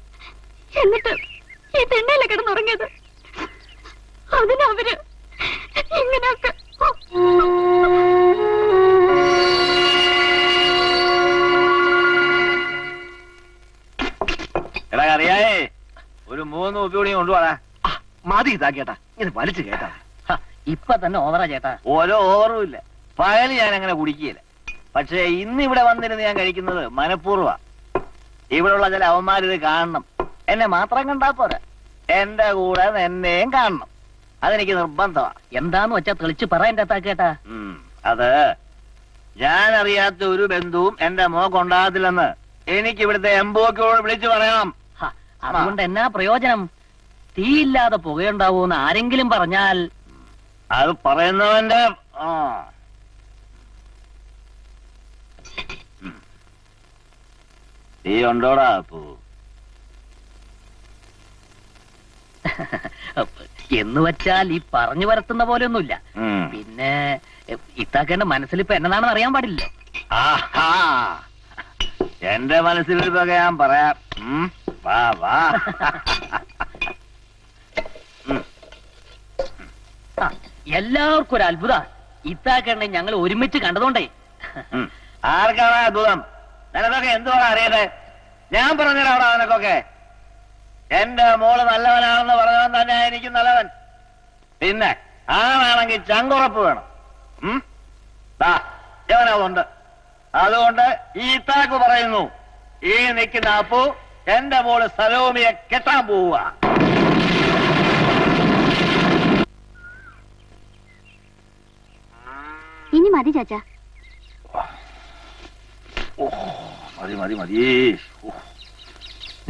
S1: എന്നിട്ട് ഈ തെണ്ണയിലെ കിടന്നുറങ്ങിയത്. അതിനവര് ഇങ്ങനെയൊക്കെ.
S5: എടാ അറിയായേ ഒരു 3 ഉപ്പി കൂടി കൊണ്ടുപോടാ.
S6: മതി ഇതാക്കേട്ടാ, ഇങ്ങനെ വലിച്ചു കേട്ടാ.
S7: ഇപ്പൊ തന്നെ ഓവറാ ചേട്ടാ.
S5: ഓരോ ഓവറും ഇല്ല. പകല് ഞാൻ അങ്ങനെ കുടിക്കുകയില്ല. പക്ഷെ ഇന്ന് ഇവിടെ വന്നിരുന്ന് ഞാൻ കഴിക്കുന്നത് മനഃപൂർവ്വ. ഇവിടെയുള്ള ചില അവന്മാരിത് കാണണം. എന്നെ മാത്രം കണ്ടാ പോരാ, എന്റെ കൂടെ എന്നെയും കാണണം. അതെനിക്ക് നിർബന്ധമാണ്.
S7: എന്താന്ന് വെച്ചാ തെളിച്ച് പറ എന്റെ അത്താക്കേട്ടാ.
S5: അത് ഞാൻ അറിയാത്ത ഒരു ബന്ധുവും എന്റെ മോക്കുണ്ടാകത്തില്ലെന്ന് എനിക്ക് ഇവിടുത്തെ എംബോക്കോട് വിളിച്ചു പറയണം.
S7: അതുകൊണ്ട് എന്നാ പ്രയോജനം? തീയില്ലാതെ പുകയുണ്ടാവൂന്ന് ആരെങ്കിലും പറഞ്ഞാൽ
S5: അത് പറയുന്നവന്റെ തീ ഉണ്ടോടാ അപ്പു?
S7: എന്ന് വെച്ചാൽ ഈ പറഞ്ഞു വരത്തുന്ന പോലെ ഒന്നുമില്ല. പിന്നെ ഇത്താക്കേണ്ട മനസ്സിലിപ്പോ എന്നതാണെന്ന് അറിയാൻ പാടില്ലല്ലോ.
S5: ആഹാ, എന്റെ മനസ്സിലൊരുതൊക്കെ ഞാൻ പറയാം. വാ വാ.
S7: എല്ലാവർക്കും ഒരു അത്ഭുത. ഇത്താക്കേണ്ട ഞങ്ങൾ ഒരുമിച്ച് കണ്ടതുകൊണ്ടേ.
S5: ആർക്കാണ് അത്ഭുതം? നിനക്കൊക്കെ എന്തുവാണ് അറിയട്ടെ? ഞാൻ പറഞ്ഞിടാവിടെ നിനക്കൊക്കെ. എന്റെ മോള് നല്ലവനാണെന്ന് പറഞ്ഞവൻ തന്നെ എനിക്ക് നല്ലവൻ. പിന്നെ ആണാണെങ്കിൽ ചങ്കുറപ്പ് വേണം. ഇവനതുണ്ട്. അതുകൊണ്ട് ഈ ഇത്താക്ക് പറയുന്നു, ഈ നിൽക്കുന്ന അപ്പു എന്റെ മോള് സലോമിയെ കെട്ടാൻ പോവുക.
S1: ഇനി മതി ചാച്ച.
S5: മതി മതി മതി.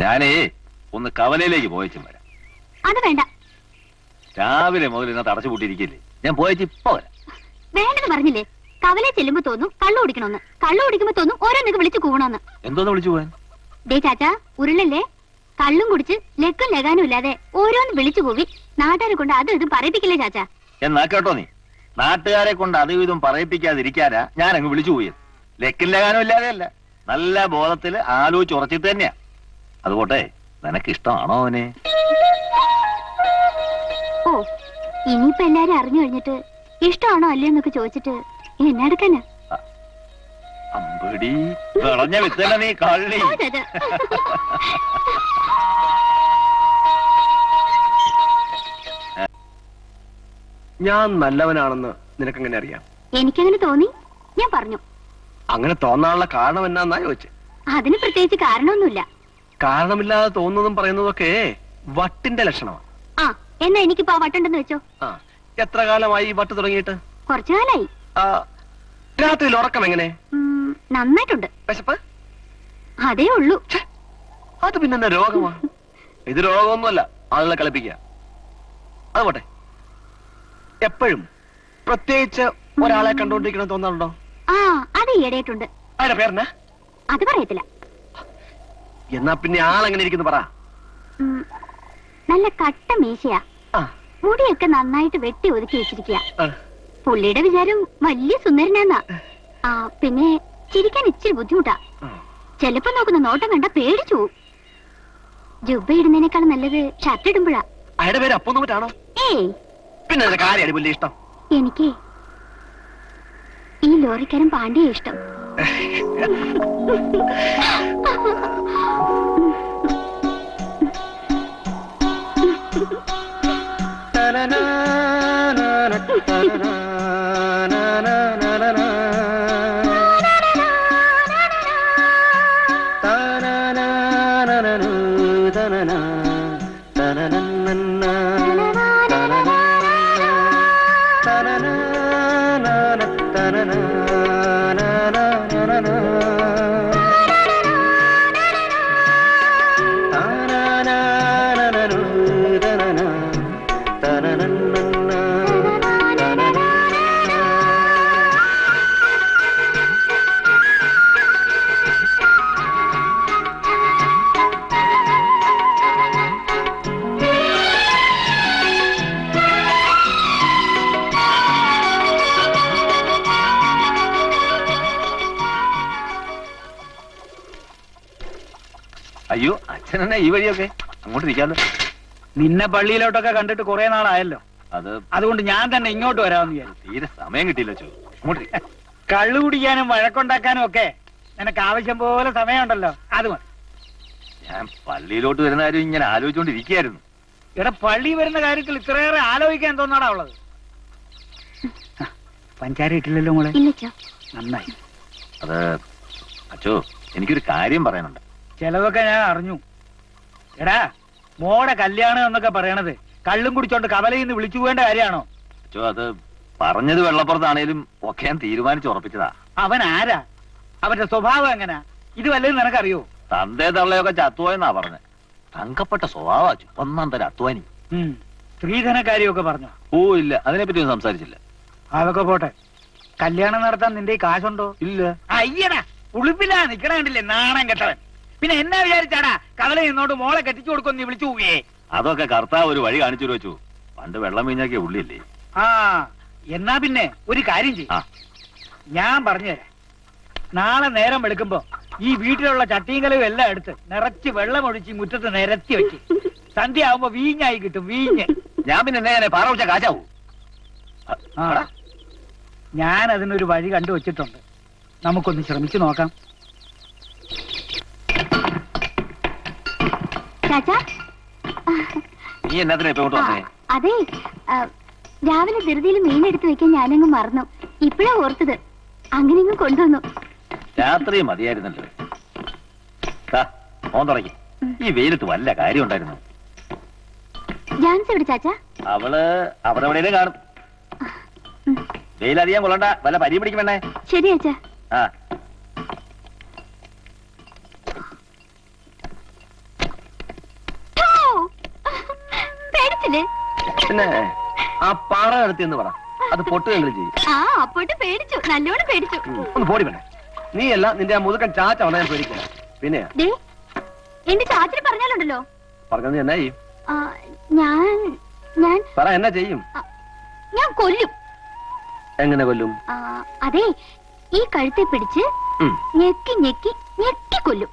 S5: ഞാനേ ഒന്ന് കവലയിലേക്ക് പോയച്ചും വരാം.
S1: അത് വേണ്ട.
S5: രാവിലെ മുതൽ ഇന്നത്തെ അടച്ചു പൂട്ടിയിരിക്കില്ലേ, ഞാൻ പോയച്ച് ഇപ്പൊ വരാം.
S1: വേണ്ടെന്ന് പറഞ്ഞില്ലേ? കവലെ ചെല്ലുമ്പോ തോന്നും കള്ളു കുടിക്കണമെന്ന്. കള്ളു കുടിക്കുമ്പോ തോന്നും ഓരോന്നൊക്കെ വിളിച്ചു കൂവണമെന്ന്.
S5: എന്തോന്ന് വിളിച്ചു പോവാൻ?
S1: ദേ ചാച്ച, ഉരുളല്ലേ? കള്ളും കുടിച്ച് ലക്കും ലഗാനും ഇല്ലാതെ ഓരോന്ന് വിളിച്ചു കൂവി നാട്ടുകാരെ കൊണ്ട് അതും ഇതും പറയിപ്പിക്കില്ലേ ചാച്ച?
S5: എന്നാ കേട്ടോ, നീ നാട്ടുകാരെ കൊണ്ട് അതും ഇതും പറയിപ്പിക്കാതിരിക്കാനാ ഞാൻ അങ്ങ് വിളിച്ചു പോയത്. ലക്കില്ലാകാനും ഇല്ലാതെയല്ല, നല്ല ബോധത്തില് ആലോചിച്ച് ഉറച്ചിട്ട് തന്നെയാ. അതുകൊട്ടെ, നിനക്ക് ഇഷ്ടമാണോ അവനെ?
S1: ഓ, ഇനിയിപ്പോ എല്ലാരും അറിഞ്ഞു കഴിഞ്ഞിട്ട് ഇഷ്ടമാണോ അല്ലയോന്നൊക്കെ ചോദിച്ചിട്ട് എന്നെ എടുക്കാനാ?
S5: അമ്പടി വിളഞ്ഞ വിത്തല്ല നീ കള്ളി.
S6: ഞാൻ നല്ലവനാണെന്ന് നിനക്കെങ്ങനെ അറിയാം?
S1: എനിക്കങ്ങനെ തോന്നി, ഞാൻ പറഞ്ഞു.
S6: അങ്ങനെ തോന്നാനുള്ള കാരണം എന്നാന്നാ ചോദിച്ചേ?
S1: അതിന് പ്രത്യേകിച്ച് കാരണമൊന്നുമില്ല.
S6: കാരണമില്ലാതെ തോന്നുന്നതും പറയുന്നതൊക്കെ വട്ടിന്റെ ലക്ഷണമാണ്.
S1: ആ, എന്നാ എനിക്കിപ്പോ ആ വട്ടുണ്ടെന്ന് വെച്ചോ.
S6: ആ, എത്ര കാലമായി ഈ വട്ട് തുടങ്ങിയിട്ട്?
S1: കുറച്ചു കാലായി.
S6: ആ, രാത്രിയിൽ ഉറക്കം എങ്ങനെ?
S1: നന്നായിട്ടുണ്ട്.
S6: വിശപ്പ്?
S1: അതേ ഉള്ളൂ.
S6: അത് പിന്നെ രോഗമാണ്. ഇത് രോഗമൊന്നുമല്ല, ആളുകളെ കളിപ്പിക്കുക. അത് പോട്ടെ, എപ്പോഴും പ്രത്യേകിച്ച് ഒരാളെ കണ്ടുകൊണ്ടിരിക്കണം തോന്നാറുണ്ടോ?
S1: ആ, അത് ഈയിടെയായിട്ടുണ്ട്.
S6: അതിന്റെ പേരെന്നാ?
S1: അത് പറയത്തില്ല.
S6: എന്നാ പിന്നെ ആളെങ്ങനെ ഇരിക്കുന്നു പറ.
S1: നല്ല കട്ട മീശയാ.
S6: ആ,
S1: മുടിയൊക്കെ നന്നായിട്ട് വെട്ടി ഒതുക്കി വെച്ചിരിക്കുക.
S6: ആ.
S1: പുള്ളിയുടെ വിചാരം വലിയ സുന്ദരനാന്നാ. ആ, പിന്നെ ചിരിക്കാൻ ഇച്ചിരി ബുദ്ധിമുട്ടാ. ചെലപ്പോ നോക്കുന്ന നോട്ടം കണ്ട പേടിച്ചു പോവും. ജുബ്ബ ഇടുന്നതിനേക്കാൾ നല്ലത് ഷർട്ട് ഇടുമ്പോഴാ.
S6: അയാളുടെ പേര് അപ്പൊന്നും മറ്റാണോ?
S1: ഏയ്,
S6: പിന്നെ അതിന്റെ കാര്യം അടിപൊളി ഇഷ്ടം.
S1: എനിക്ക് ഈ ലോറിക്കാരൻ പാണ്ഡ്യയെ ഇഷ്ടം.
S5: അയ്യോ, അച്ഛനെന്നാ ഈ വഴിയൊക്കെ? അങ്ങോട്ട് ഇരിക്കാലോ.
S2: നിന്നെ പള്ളിയിലോട്ടൊക്കെ കണ്ടിട്ട് കുറെ നാളായല്ലോ. അതുകൊണ്ട് ഞാൻ തന്നെ ഇങ്ങോട്ട് വരാമെന്ന് വിചാരിച്ചു.
S5: തീരെ സമയം കിട്ടിയില്ല ചോ. അങ്ങോട്ട്
S2: കള്ളു കുടിക്കാനും വഴക്കുണ്ടാക്കാനും ഒക്കെ നിനക്ക് ആവശ്യം പോലെ സമയമുണ്ടല്ലോ, അത് മതി.
S5: ഞാൻ പള്ളിയിലോട്ട് വരുന്ന കാര്യം ഇങ്ങനെ ആലോചിച്ചുകൊണ്ടിരിക്കുകയായിരുന്നു.
S2: ഇവിടെ പള്ളി വരുന്ന കാര്യത്തിൽ ഇത്രയേറെ ആലോചിക്കാൻ തോന്നാടാ ഉള്ളത്. പഞ്ചാര ഇട്ടില്ലല്ലോ മോളെ?
S1: ഇല്ലച്ചോ.
S2: നന്നായി.
S5: അത് അച്ചോ, എനിക്കൊരു കാര്യം പറയാനുണ്ട്.
S2: ചിലതൊക്കെ ഞാൻ അറിഞ്ഞു. എടാ, മോടെ കല്യാണം എന്നൊക്കെ പറയണത് കള്ളും കുടിച്ചോണ്ട് കവലയിൽ നിന്ന് വിളിച്ചു പോകേണ്ട കാര്യമാണോ?
S5: അച്ചോ, അത് പറഞ്ഞത് വെള്ളപ്പുറത്താണേലും ഒക്കെ ഞാൻ തീരുമാനിച്ച് ഉറപ്പിച്ചതാ.
S2: അവൻ ആരാ? അവന്റെ സ്വഭാവം എങ്ങനാ? ഇത് വല്ലതും നിനക്കറിയോ?
S5: തന്തേ തള്ളയൊക്കെ ചത്തുപോയെന്നാ പറഞ്ഞ. തങ്കപ്പെട്ട സ്വഭാവ, ഒന്നാം തരം അധ്വാനി.
S2: സ്ത്രീധനക്കാരിയൊക്കെ പറഞ്ഞോ?
S5: ഓ ഇല്ല, അതിനെപ്പറ്റി ഒന്നും സംസാരിച്ചില്ല.
S2: അതൊക്കെ പോട്ടെ, കല്യാണം നടത്താൻ നിന്റെ ഈ കാശുണ്ടോ?
S5: ഇല്ല.
S2: അയ്യടാ, ഉളുപ്പില്ലാ നിക്കണ കണ്ടില്ലേ നാണം കെട്ടവൻ. പിന്നെ എന്നാ വിചാരിച്ചാടാ കവല നിന്നോട് മോളെ കെട്ടിച്ചു കൊടുക്കും നീ വിളിച്ചു പോയേ?
S5: അതൊക്കെ കർത്താവ് ഒരു വഴി കാണിച്ചു വെച്ചു. പണ്ട് വെള്ളം വീഞ്ഞാക്കിയ ഉള്ളിയല്ലേ.
S2: ആ, എന്നാ പിന്നെ ഒരു കാര്യം ചെയ്യും, ഞാൻ പറഞ്ഞുതരാം. നാളെ നേരം വെളുക്കുമ്പോ ഈ വീട്ടിലുള്ള ചട്ടിയും കലവും എല്ലാം എടുത്ത് നിറച്ച് വെള്ളം ഒഴിച്ച് മുറ്റത്ത് നിരത്തി വെച്ച് സന്ധ്യ ആവുമ്പോ വീഞ്ഞായി കിട്ടും, വീഞ്ഞ്.
S5: ഞാൻ പിന്നെ എന്നെ പാറ വെച്ച കാശാവൂ.
S2: ഞാൻ അതിനൊരു വഴി കണ്ടുവച്ചിട്ടുണ്ട്, നമുക്കൊന്ന് ശ്രമിച്ചു നോക്കാം.
S5: നീ എന്നാത്തിനാ ഇപ്പൊ ഇങ്ങോട്ട് വന്നേ?
S1: അതെ, രാവിലെ ധൃതിയിൽ മീനെടുത്ത് വെക്കാൻ ഞാനങ്ങ് മറന്നു. ഇപ്പഴാ ഓർത്തത്, അങ്ങനെയൊന്നും കൊണ്ടുവന്നു.
S5: രാത്രി മതിയായിരുന്നല്ലോ. ഓൻ തുടങ്ങി. ഈ വെയിലത്ത് വല്ല കാര്യം ഉണ്ടായിരുന്നു?
S1: ജാൻസ് എവിടെ ചാച്ചാ?
S5: അവള് അവിടെ എവിടെയും കാണും. വെയിലധികം കൊള്ളണ്ട, വല്ല പരി പിടിക്കും വേണേ.
S1: ശരി അച്ഛാ.
S5: ആ,
S1: പേടിച്ചില്ലേ?
S6: പിന്നെ ആ പാറ നടത്തിയെന്ന് പറ, അത് പൊട്ടുകെങ്കിലും ചെയ്യും.
S1: ആ, അപ്പോട്ട് പേടിച്ചു, നല്ലോണം പേടിച്ചു.
S6: ഒന്ന് പോടി വേണേ. നീ അല്ല, നിന്റെ ആ മുതുക്കൻ ചാച്ച വന്നാ ഞാൻ പേടിക്കണം. പിന്നെ
S1: എന്റെ ചാച്ചന് പറഞ്ഞാലുണ്ടല്ലോ.
S6: പറഞ്ഞത് എന്നാ ചെയ്യും?
S1: ഞാൻ
S6: പറ, എന്നാ ചെയ്യും?
S1: ഞാൻ കൊല്ലും.
S6: എങ്ങനെ കൊല്ലും?
S1: അതെ, ഈ കഴുത്തെ പിടിച്ച് ഞെക്കി ഞെക്കി ഞെക്കി കൊല്ലും.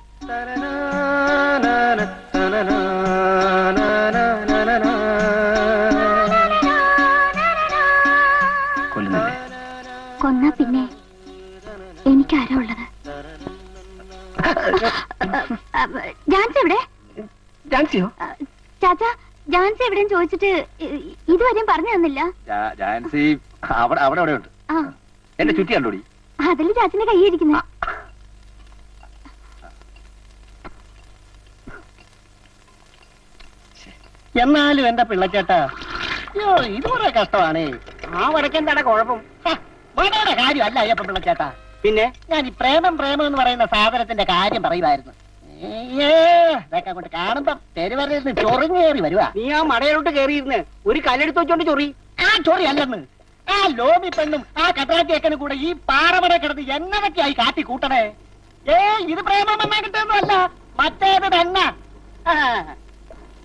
S6: കൊല്ലുന്നില്ലേ?
S1: കൊന്നാ പിന്നെ എനിക്കാരാ ഉള്ളത്? ജാൻസി എവിടെ?
S6: ജാൻസിയോ?
S1: ചാച്ചാ, ജാൻസി എവിടെയും ചോദിച്ചിട്ട് ഇതുവരെയും പറഞ്ഞു തന്നില്ല.
S5: ജാൻസി അവിടെ അവിടെ അവിടെ ഉണ്ട്.
S1: ആ
S5: എന്റെ ചുറ്റി കണ്ടോടി.
S1: അതിൽ ചാച്ചന്റെ കൈയിരിക്കുന്നു.
S4: എന്നാലും എന്റെ പിള്ളച്ചേട്ടാ, അയ്യോ ഇത് കുറെ കഷ്ടമാണേ. ആ വടക്കെന്താണ് കുഴപ്പം? വളരെ കാര്യമല്ല അയ്യപ്പ പിള്ളച്ചേട്ടാ. പിന്നെ ഞാൻ ഈ പ്രേമം പ്രേമം എന്ന് പറയുന്ന സാധനത്തിന്റെ കാര്യം പറയുമായിരുന്നു. ഇതൊക്കെ കൊണ്ട് കാണുമ്പോ തെരുവരയിൽ ചൊറിഞ്ഞേറി വരുവാ. നീ ആ മടയിലോട്ട് കയറിയിരുന്ന് ഒരു കല്ലെടുത്ത് വെച്ചോണ്ട് ചൊറി. ആ ചൊറി അല്ലെന്ന്, ആ ലോബി പെണ്ണും ആ കട്ടാറ്റിയക്കനും കൂടെ ഈ പാറമട കിടന്ന് എന്നതൊക്കെയായി കാട്ടി കൂട്ടണേ. ഇത് പ്രേമം എന്നാ കിട്ടുന്നൊന്നും അല്ല, മറ്റേത് തന്നെ.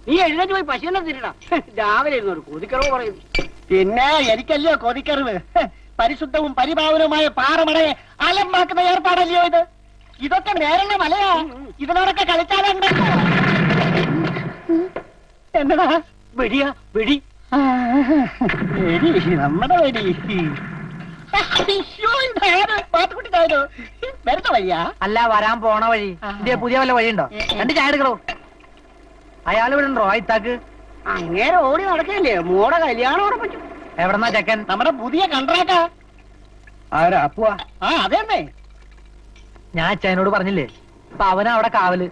S4: നീ എഴുന്നേറ്റ് പോയി പശുവിനെ തിരിടാ. രാവിലെ ഇരുന്നൊരു കൊതിക്കറവ് പറയുന്നു. പിന്നെ എനിക്കല്ലയോ കൊതിക്കറിവ്. പരിശുദ്ധവും പരിഭാവനവുമായ പാറമടയെ അലമ്പാക്കുന്ന ഏർപ്പാടല്ലയോ ഇത്? ഇതൊക്കെ നേരണ്ട മലയാ. ഇതിനോടൊക്കെ കളിച്ചാലുണ്ട്. എന്നടാ വെടിയാ? വെടി വെടി നമ്മുടെ വെടി. പാത്തുകുട്ടിക്കാരോ വരുന്ന വഴിയാ?
S3: അല്ല, വരാൻ പോണ വഴി. ഇതേ പുതിയ വല്ല വഴിയുണ്ടോ? രണ്ട് ചായ എടുക്കണോ? അയാൾ ഇവിടെ ഉണ്ടോ? ഇത്താക്ക്
S4: അങ്ങേരെ ഓടി നടക്കല്ലേ? മോടെ കല്യാണം ഉറപ്പിച്ചു.
S3: എവിടെന്നാ ചെക്കൻ?
S4: നമ്മുടെ പുതിയ കൺട്രാക്ടാ.
S6: ആരാ അപ്പുവാ?
S4: ആ അതെന്നെ.
S3: ഞാൻ അച്ഛനോട് പറഞ്ഞില്ലേ, അപ്പൊ അവനാ അവിടെ കാവല്.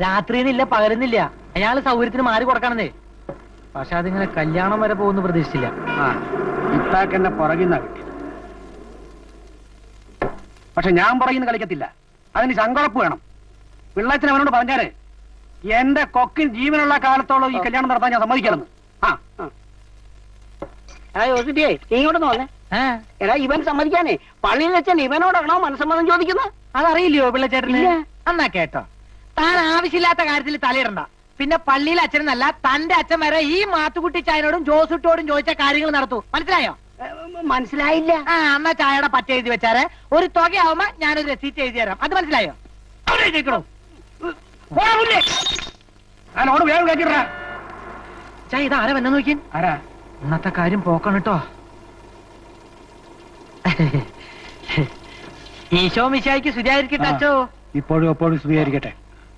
S3: രാത്രിന്നില്ല പകരുന്നില്ല. അയാള് സൗകര്യത്തിന് മാറി കൊടുക്കണമെന്നേ. പക്ഷെ അതിങ്ങനെ കല്യാണം വരെ പോകുന്നു പ്രതീക്ഷിച്ചില്ല.
S6: ആ ഇത്താക്ക് എന്നെ പുറകിന്നാ കിട്ടിയത്. പക്ഷെ ഞാൻ പുറകിന്ന് കളിക്കത്തില്ല. അതിന് ശങ്കുറപ്പ് വേണം. പിള്ളാച്ചൻ അവനോട് പറഞ്ഞാല് എന്റെ കൊക്കിൽ ജീവനുള്ള കാലത്തോളം ഈ കല്യാണം നടത്താൻ ഞാൻ സമ്മതിക്കണമെന്ന്.
S4: നീ ഇങ്ങോട്ട് വന്നേ. എടാ ഇവൻ സമ്മതിക്കാനേ പള്ളിയിൽ വെച്ചാൽ ഇവനോടാണോ മനസ്സമ്മതം ചോദിക്കുന്നത്?
S3: അതറിയില്ലയോ പിള്ളച്ചേട്ടന്? എന്നാ കേട്ടോ, താൻ ആവശ്യമില്ലാത്ത കാര്യത്തിൽ തലയിടണ്ട. പിന്നെ പള്ളിയിലെ അച്ഛനെന്നല്ല, തന്റെ അച്ഛൻ വരെ ഈ മാത്തുക്കുട്ടി ചായനോടും ജോസുട്ടോടും ചോദിച്ച കാര്യങ്ങൾ നടത്തൂ. മനസ്സിലായോ?
S4: മനസ്സിലായില്ല.
S3: എന്നാ ചായയുടെ പറ്റ എഴുതി വെച്ചാല് ഒരു തുകയാവുമ്പോ ഞാനൊരു റെസീറ്റ് എഴുതി തരാം. അത് മനസ്സിലായോ? അവിടെ എഴുതിക്കണോ? ചായ ഇത് ആരാ വന്നു നോക്കി?
S6: ആരാ?
S3: ഇന്നത്തെ കാര്യം പോക്കണം കേട്ടോ. ഈശോ മിശിഹായ്ക്ക് സ്തുതിയായിരിക്കട്ടെ അച്ചോ.
S6: ഇപ്പോഴും എപ്പോഴും സ്തുതിയായിരിക്കട്ടെ.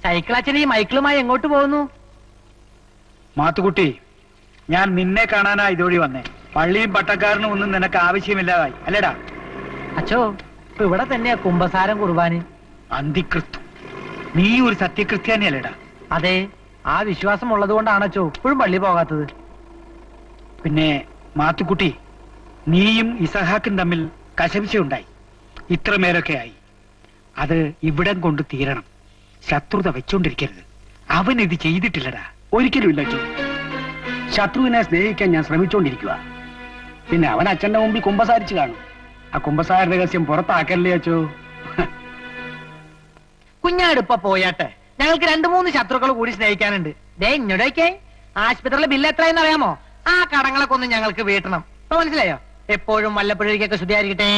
S3: സൈക്കിൾ അച്ഛൻ ഈ മൈക്കിളുമായി എങ്ങോട്ട് പോകുന്നു?
S2: മാത്തുക്കുട്ടി, ഞാൻ നിന്നെ കാണാനാ ഇതോടി വന്നേ. പള്ളിയും പട്ടക്കാരനും ഒന്നും നിനക്ക് ആവശ്യമില്ലാതായി അല്ലേടാ?
S3: അച്ചോ, ഇപ്പൊ ഇവിടെ തന്നെയാ കുമ്പസാരം കുർബാന്.
S2: അന്തിക്രിസ്തു, നീ ഒരു സത്യക്രിസ്ത്യാനി അല്ലേടാ?
S3: അതെ, ആ വിശ്വാസം ഉള്ളത് കൊണ്ടാണ് അച്ചോ ഇപ്പോഴും പള്ളി പോകാത്തത്.
S2: പിന്നെ മാത്തുക്കുട്ടി, നീയും ഇസഹാക്കും തമ്മിൽ കശപിശയുണ്ടായി. ഇത്രമേലൊക്കെ ആയി. അത് ഇവിടം കൊണ്ട് തീരണം. ശത്രുത വെച്ചോണ്ടിരിക്കരുത്. അവൻ ഇത് ചെയ്തിട്ടില്ലടാ.
S6: ഒരിക്കലും ഇല്ല അച്ഛൻ. ശത്രുവിനെ സ്നേഹിക്കാൻ ഞാൻ ശ്രമിച്ചോണ്ടിരിക്കുക. പിന്നെ അവൻ അച്ഛന്റെ മുമ്പിൽ കുമ്പസാരിച്ചു കാണും. ആ കുമ്പസാര രഹസ്യം പുറത്താക്കല്ലേ അച്ചോ?
S3: കുഞ്ഞാടിപ്പ പോയാട്ടെ. ഞങ്ങൾക്ക് 2-3 ശത്രുക്കൾ കൂടി സ്നേഹിക്കാനുണ്ട്. ദേ ഇങ്ങോട്ടേക്കേ, ആശുപത്രിയിലെ ബില്ല് എത്രയെന്ന് അറിയാമോ? ആ കടങ്ങളൊക്കെ ഒന്ന് ഞങ്ങൾക്ക് വീട്ടണം. ഇപ്പൊ മനസ്സിലായോ? എപ്പോഴും വല്ലപ്പോഴേക്കൊക്കെ ശുദ്ധിയായിരിക്കട്ടെ.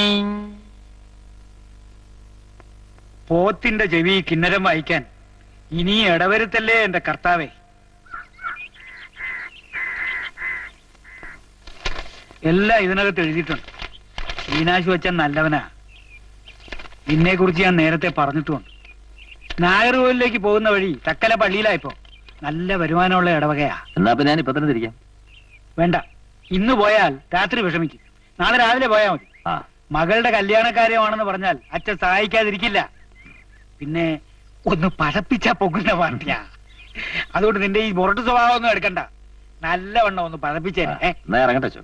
S2: പോത്തിന്റെ ചെവി കിന്നരം വായിക്കാൻ ഇനി ഇടവരുത്തല്ലേ എന്റെ കർത്താവേ. എല്ലാം ഇതിനകത്ത് എഴുതിയിട്ടുണ്ട്. ഈനാശു വച്ചൻ നല്ലവനാ. നിന്നെ കുറിച്ച് ഞാൻ നേരത്തെ പറഞ്ഞിട്ടുമുണ്ട്. നായർകോവിലേക്ക് പോകുന്ന വഴി തക്കല പള്ളിയിലായപ്പോ നല്ല വരുമാനമുള്ള ഇടവകയാ.
S5: എന്നാ പിന്നെ ഞാൻ ഇപ്പൊ തന്നെ തിരിക്കാം.
S2: വേണ്ട, ഇന്ന് പോയാൽ രാത്രി വിഷമിക്കും. നാളെ രാവിലെ പോയാൽ മതി. മകളുടെ കല്യാണക്കാര്യമാണെന്ന് പറഞ്ഞാൽ അച്ഛൻ സഹായിക്കാതിരിക്കില്ല. പിന്നെ ഒന്ന് പഴപ്പിച്ചാ പൊങ്ങുന്ന പാർട്ടിയാ. അതുകൊണ്ട് നിന്റെ ഈ മുരട്ട് സ്വഭാവം ഒന്നും എടുക്കണ്ട. നല്ലവണ്ണം ഒന്ന് പഴപ്പിച്ചേ.
S5: എന്നാ ഇറങ്ങട്ടെ അച്ചോ.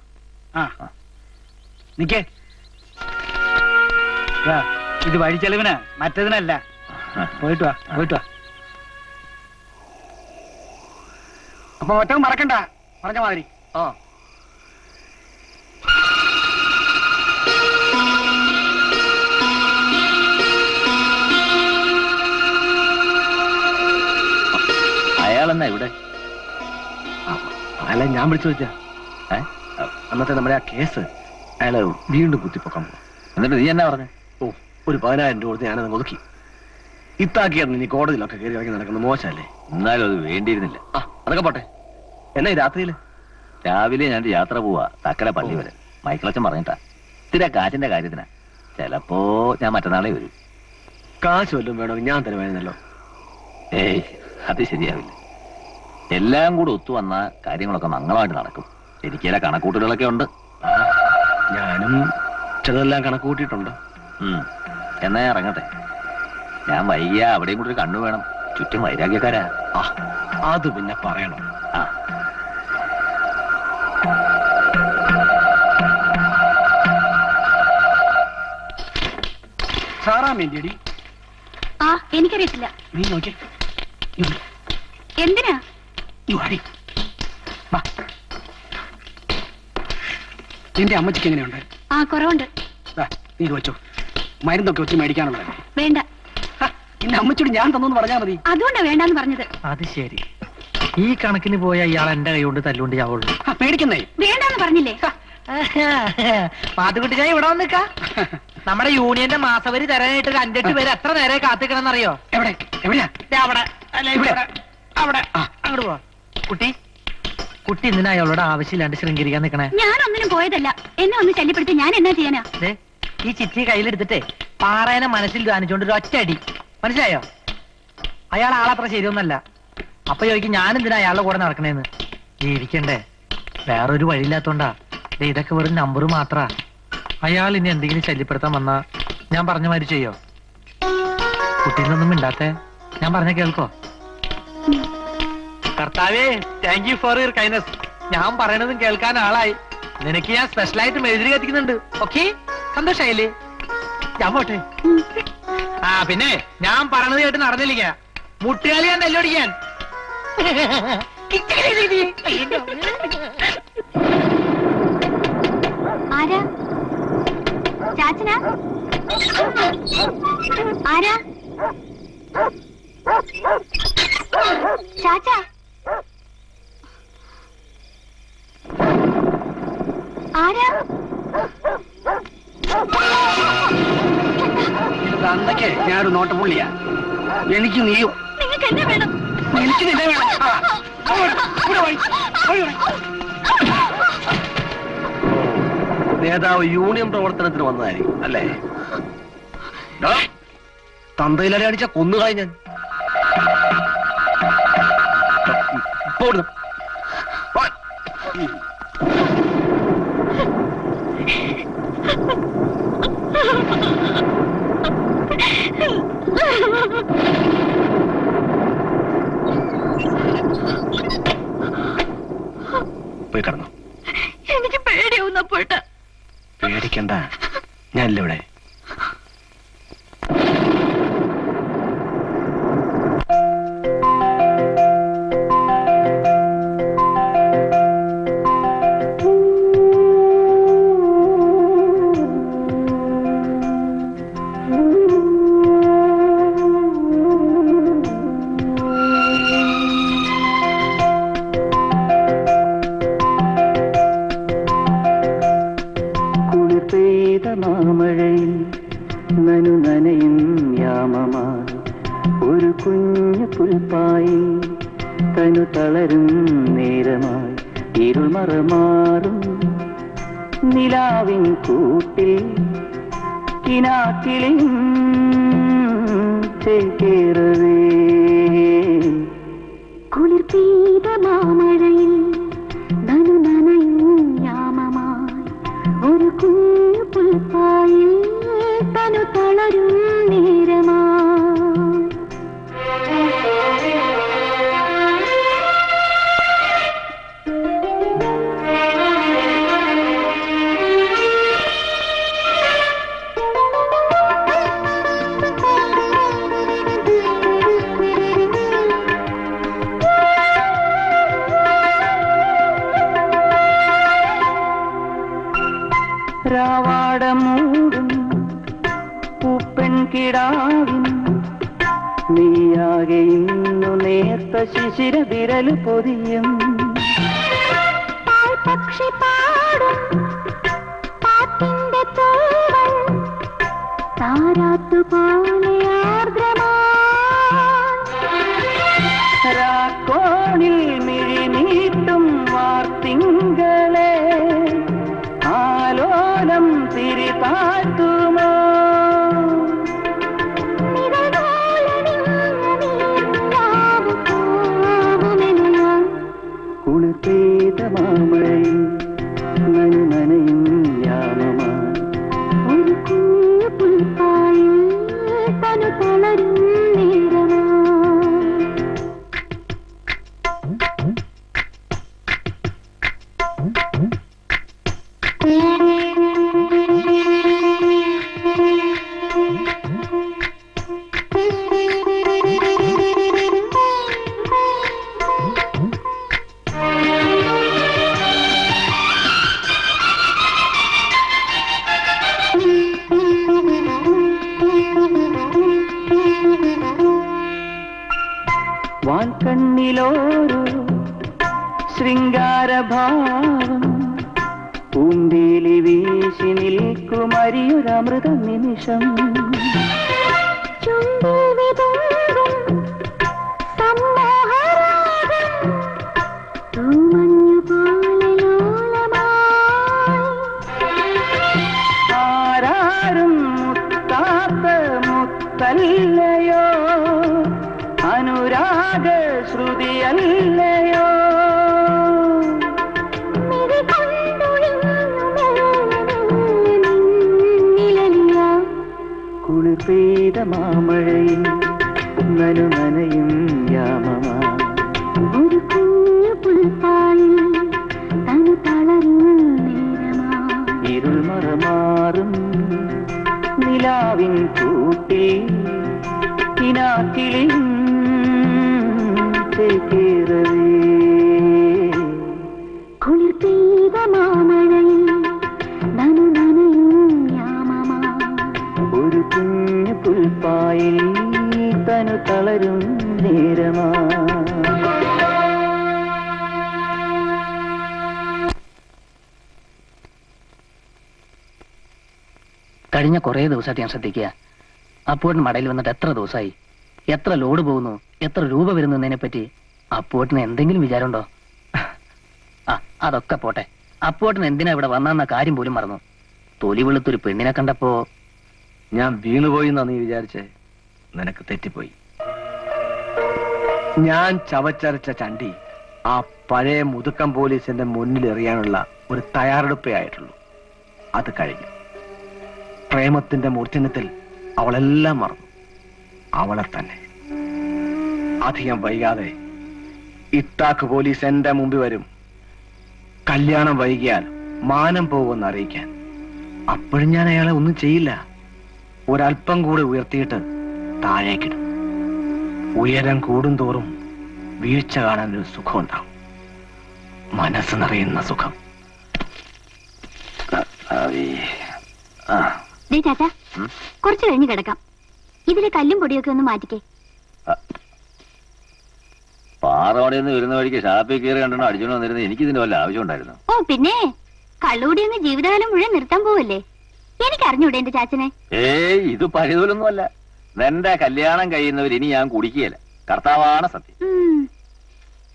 S2: ആ നിക്കേ, ഇത് വഴിച്ചെലവിനാ, മറ്റതിനല്ല. പോയിട്ട് വാ, പോയിട്ട് വാ.
S6: അപ്പൊ ഒറ്റവും മറക്കണ്ട പറഞ്ഞ മാതിരി.
S5: അയാളെന്നാ ഇവിടെ?
S6: അല്ല, ഞാൻ വിളിച്ചു വെച്ചാ അന്നത്തെ നമ്മുടെ ആ കേസ് അയാള് വീണ്ടും കുത്തിപ്പൊക്കാൻ പോകും.
S5: എന്നിട്ട് നീ എന്നാ പറഞ്ഞേ?
S6: ഓ, ഒരു 10,000 രൂപ കൊടുത്ത് ഞാനത് ഒതുക്കി. ഇത്താക്കിയായിരുന്നു ഇനി കോടതിയിലൊക്കെ കയറി ഇറങ്ങി നടക്കുന്നത്. മോശമല്ലേ?
S5: എന്നാലും അത് വേണ്ടിയിരുന്നില്ല.
S6: അതൊക്കെ പോട്ടെ. എന്നാ ഈ രാത്രിയില്?
S5: രാവിലെ ഞാൻ യാത്ര പോവാ തക്കല പള്ളി വരെ. മൈക്കിളച്ചൻ പറഞ്ഞിട്ടാ. ഇത്തിരി കാറ്റിന്റെ കാര്യത്തിനാ. ചിലപ്പോ ഞാൻ മറ്റന്നാളെ വരും.
S6: കാശ് വല്ലതും വേണമെങ്കിൽ ഞാൻ തരുമായിരുന്നല്ലോ.
S5: ഏയ്, അത് ശരിയാവില്ല. എല്ലാം കൂടെ ഒത്തു വന്ന കാര്യങ്ങളൊക്കെ മംഗളമായിട്ട് നടക്കും. എനിക്ക് ചില കണക്കൂട്ടലുകളൊക്കെ ഉണ്ട്.
S6: ഞാനും ചിലതെല്ലാം കണക്ക് കൂട്ടിയിട്ടുണ്ട്.
S5: എന്നാ ഞാൻ ഇറങ്ങട്ടെ. ഞാൻ വൈകിയ അവിടെയും കൂടി ഒരു കണ്ണു വേണം. ചുറ്റും വൈരാഗ്യക്കാരാ.
S6: അത് പിന്നെ പറയണം.
S5: ആ
S6: സാറാ മേന്തിയടി.
S1: ആ എനിക്കറിയത്തില്ല.
S6: നീ നോക്കി
S1: എന്തിനാ?
S6: നിന്റെ അമ്മച്ചിക്ക് എങ്ങനെയുണ്ട്?
S1: ആ കുറവുണ്ട്.
S6: നീ ഇത് വെച്ചോ. മരുന്നൊക്കെ ഒത്തിരി മേടിക്കാനുള്ളത്.
S1: വേണ്ട.
S6: നിന്റെ അമ്മച്ചോട് ഞാൻ തന്നു പറഞ്ഞാ മതി.
S1: അതുകൊണ്ടാ വേണ്ടാന്ന് പറഞ്ഞത്.
S3: അത് ശരി. ഈ കണക്കിന് പോയ ഇയാൾ എന്റെ കൈ കൊണ്ട് തല്ലുകൊണ്ട് ചാവുള്ളൂ.
S6: പേടിക്കുന്നേ.
S1: വേണ്ടാന്ന് പറഞ്ഞില്ലേ?
S3: മാത്തുകുട്ടി ഞാൻ ഇവിടെ വന്നിക്കാ. നമ്മുടെ യൂണിയന്റെ മാസവരി തരാനായിട്ട് ഒരു 5-8 പേര് എത്ര നേരെ കാത്തിക്കണമെന്നറിയോ?
S6: എവിടെ? എവിടെയാ?
S3: അവിടെ അല്ല ഇവിടെ അവിടെ. അങ്ങോട്ട് പോവാ. കുട്ടി കുട്ടി എന്തിനാ അയാളോട് ആവശ്യമില്ലാണ്ട് ശൃംഗരിക്കാൻ നിക്കണേ?
S1: ഞാനൊന്നിനും പോയതല്ല. എന്നെ ഒന്ന് ശല്യപ്പെടുത്തി ഞാൻ എന്നാ ചെയ്യാനാ?
S3: ഈ ചിറ്റി കയ്യിലെടുത്തിട്ടേ പാറേനെ മനസ്സിൽ ധ്യാനിച്ചോണ്ട് ഒരു ഒറ്റയടി. മനസ്സിലായോ? അയാൾ ആളത്ര ശരിയൊന്നല്ല. അപ്പൊ ചോദിക്കും ഞാൻ എന്തിനാ അയാളുടെ കൂടെ നടക്കണേന്ന്. ജീവിക്കണ്ടേ? വേറൊരു വഴിയില്ലാത്തോണ്ടാ. ഇതൊക്കെ വെറും നമ്പർ മാത്രാ. അയാൾ ഇനി എന്തെങ്കിലും ശല്യപ്പെടുത്താൻ വന്നാ ഞാൻ പറഞ്ഞ മാതിരി ചെയ്യോ? കുട്ടീനൊന്നും മിണ്ടാത്തെ. ഞാൻ പറഞ്ഞ കേൾക്കോ? കർത്താവേ, thank you for your kindness. ഞാൻ പറയണതും കേൾക്കാൻ ആളായി. നിനക്ക് ഞാൻ സ്പെഷ്യലായിട്ട് മെഴുതിരി കത്തിക്കുന്നുണ്ട്. ഓക്കെ, സന്തോഷായില്ലേ? ഞാൻ പോട്ടെ. ആ പിന്നെ ഞാൻ പറഞ്ഞത് കേട്ട് നടന്നില്ല. മുട്ടുകാലി ഞാൻ നെല്ലൊടിക്കാൻ.
S1: ആരാ? ചാച്ചനാ? ആരാ? ചാച്ച ആരാ?
S6: അന്നൊക്കെ ഞാനൊരു നോട്ടപ്പുള്ളിയാ. എനിക്ക് നീയും.
S1: നിങ്ങൾക്ക് എന്നെ വേണം.
S6: എനിക്ക് നിന്നെ വേണം. നേതാവ് യൂണിയൻ പ്രവർത്തനത്തിന് വന്നതായിരിക്കും അല്ലേ? തന്തയിലടി അടിച്ച കൊന്നുകളായി ഞാൻ. പോയി കിടന്നു.
S1: എനിക്ക് പേടിയാവുന്ന പോയിട്ട്.
S6: പേടിക്കണ്ട, ഞാനില്ല ഇവിടെ.
S4: മാമഴയിൽ നനു നനയും യാമമായി ഒരു കുഞ്ഞു പുൽപ്പായി തനു തളരും നേരമായി ഇരുൾ മറമാറും നിലാവിൻ കൂട്ടിൽ കിനാക്കിളിൻ ചേക്കേറവേ
S1: കുളിർ പെയ്ത മാമഴയിൽ നനു നനയും യാമമായി ഒരു കുഞ്ഞു പുൽപ്പായിൽ തനു തളരും നേരമായി.
S4: രാവാടമൂടും പൂപ്പെൺകിടാവിൻ നീയാകെ ഇന്നു നേർത്ത ശിശിര വിരല് പൊതിയും
S1: പക്ഷി പാടും പാട്ടിന്റെ തൂവൽ താരാട്ടുപോലെ
S4: രാക്കോണിൽ മിഴി നീട്ടും വാർത്തിങ്കളെ ആലോലം തിരി താഴ്ത്തുമോ
S1: ആർദ്രമായി
S4: ഭാവം പൂന്തേലി വീശി നിൽക്കുമരിയൊരമൃത നിമിഷം ആരാരും മുത്താത്ത മുത്തല്ലയോ അനുരാഗ ശ്രുതിയല്ലയോ കുളിർ പെയ്ത മാമഴയിൽ നനുനനയും യാമമാ ഒരു കുഞ്ഞു പുൽപ്പായിൽ തനു തളരും നേരമാ ഇരുൾ മറമാറും നിലാവിൻ കൂട്ടിൽ കിനാക്കിളിയും ചേക്കേറവേ കുളിർ പെയ്ത മാമഴയിൽ നനുനനയും യാമമാ ഒരു കുഞ്ഞു പുൽപ്പായിൽ തനു തളരും നേരമാ
S7: കഴിഞ്ഞ കുറേ ദിവസമായിട്ട് ഞാൻ ശ്രദ്ധിക്കുക അപ്പൂട്ടൻ മടയിൽ വന്നിട്ട് എത്ര ദിവസമായി, എത്ര ലോഡ് പോകുന്നു, എത്ര രൂപ വരുന്നു എന്നതിനെ പറ്റി അപ്പൂട്ടന് എന്തെങ്കിലും വിചാരമുണ്ടോ? ആ അതൊക്കെ പോട്ടെ, അപ്പൂട്ടൻ എന്തിനാ ഇവിടെ വന്നെന്ന കാര്യം പോലും മറന്നു. തൊലി വെളുത്തൊരു പെണ്ണിനെ കണ്ടപ്പോ
S6: ഞാൻ വീണുപോയി എന്നാ നീ വിചാരിച്ചേ? നിനക്ക് തെറ്റിപ്പോയി. ഞാൻ ചവച്ചരച്ച ചണ്ടി ആ പഴയ മുതുക്കം പോലീസിന്റെ മുന്നിൽ എറിയാനുള്ള ഒരു തയ്യാറെടുപ്പേ ആയിട്ടുള്ളൂ. അത് കഴിഞ്ഞു. പ്രേമത്തിന്റെ മൂർച്ഛനത്തിൽ അവളെല്ലാം മറന്നു, അവളെ തന്നെ. അധികം വൈകാതെ ഇത്താക്ക് പോലീസ് എന്റെ മുമ്പിൽ വരും. കല്യാണം വൈകിയാൽ മാനം പോകുമെന്ന് അറിയിക്കാൻ. അപ്പോഴും ഞാൻ അയാളെ ഒന്നും ചെയ്യില്ല. ഒരല്പം കൂടെ ഉയർത്തിയിട്ട് താഴേക്കിടും. ഉയരം കൂടുന്തോറും വീഴ്ച കാണാൻ ഒരു സുഖം ഉണ്ടാവും, മനസ്സ് നിറയുന്ന സുഖം.
S1: ചാച്ചാ, കുറച്ച് കഴിഞ്ഞ് കിടക്കാം. ഇതിലെ കല്ലും പൊടിയൊക്കെ ഒന്ന് മാറ്റിക്കേ.
S5: പാറവാടിന്ന് വരുന്ന വഴിക്ക് ഷാപ്പിൽ കയറി കണ്ടോ അടിച്ചോണ്ട് വന്നിരുന്നത് എനിക്ക് ഇതിന്റെ വല്ല ആവശ്യം ഉണ്ടായിരുന്നു?
S1: ഓ പിന്നെ, കള്ളുകൂടിയൊന്ന് ജീവിതകാലം മുഴുവൻ നിർത്താൻ പോവല്ലേ? എനിക്ക് അറിഞ്ഞൂടെ എന്റെ ചാച്ചനെ?
S5: ഏയ്, ഇത് പഴുതലൊന്നും അല്ല. എന്റെ കല്യാണം കഴിയുന്നവർ ഇനി ഞാൻ കുടിക്കുകയല്ല, കർത്താവാണ് സത്യം.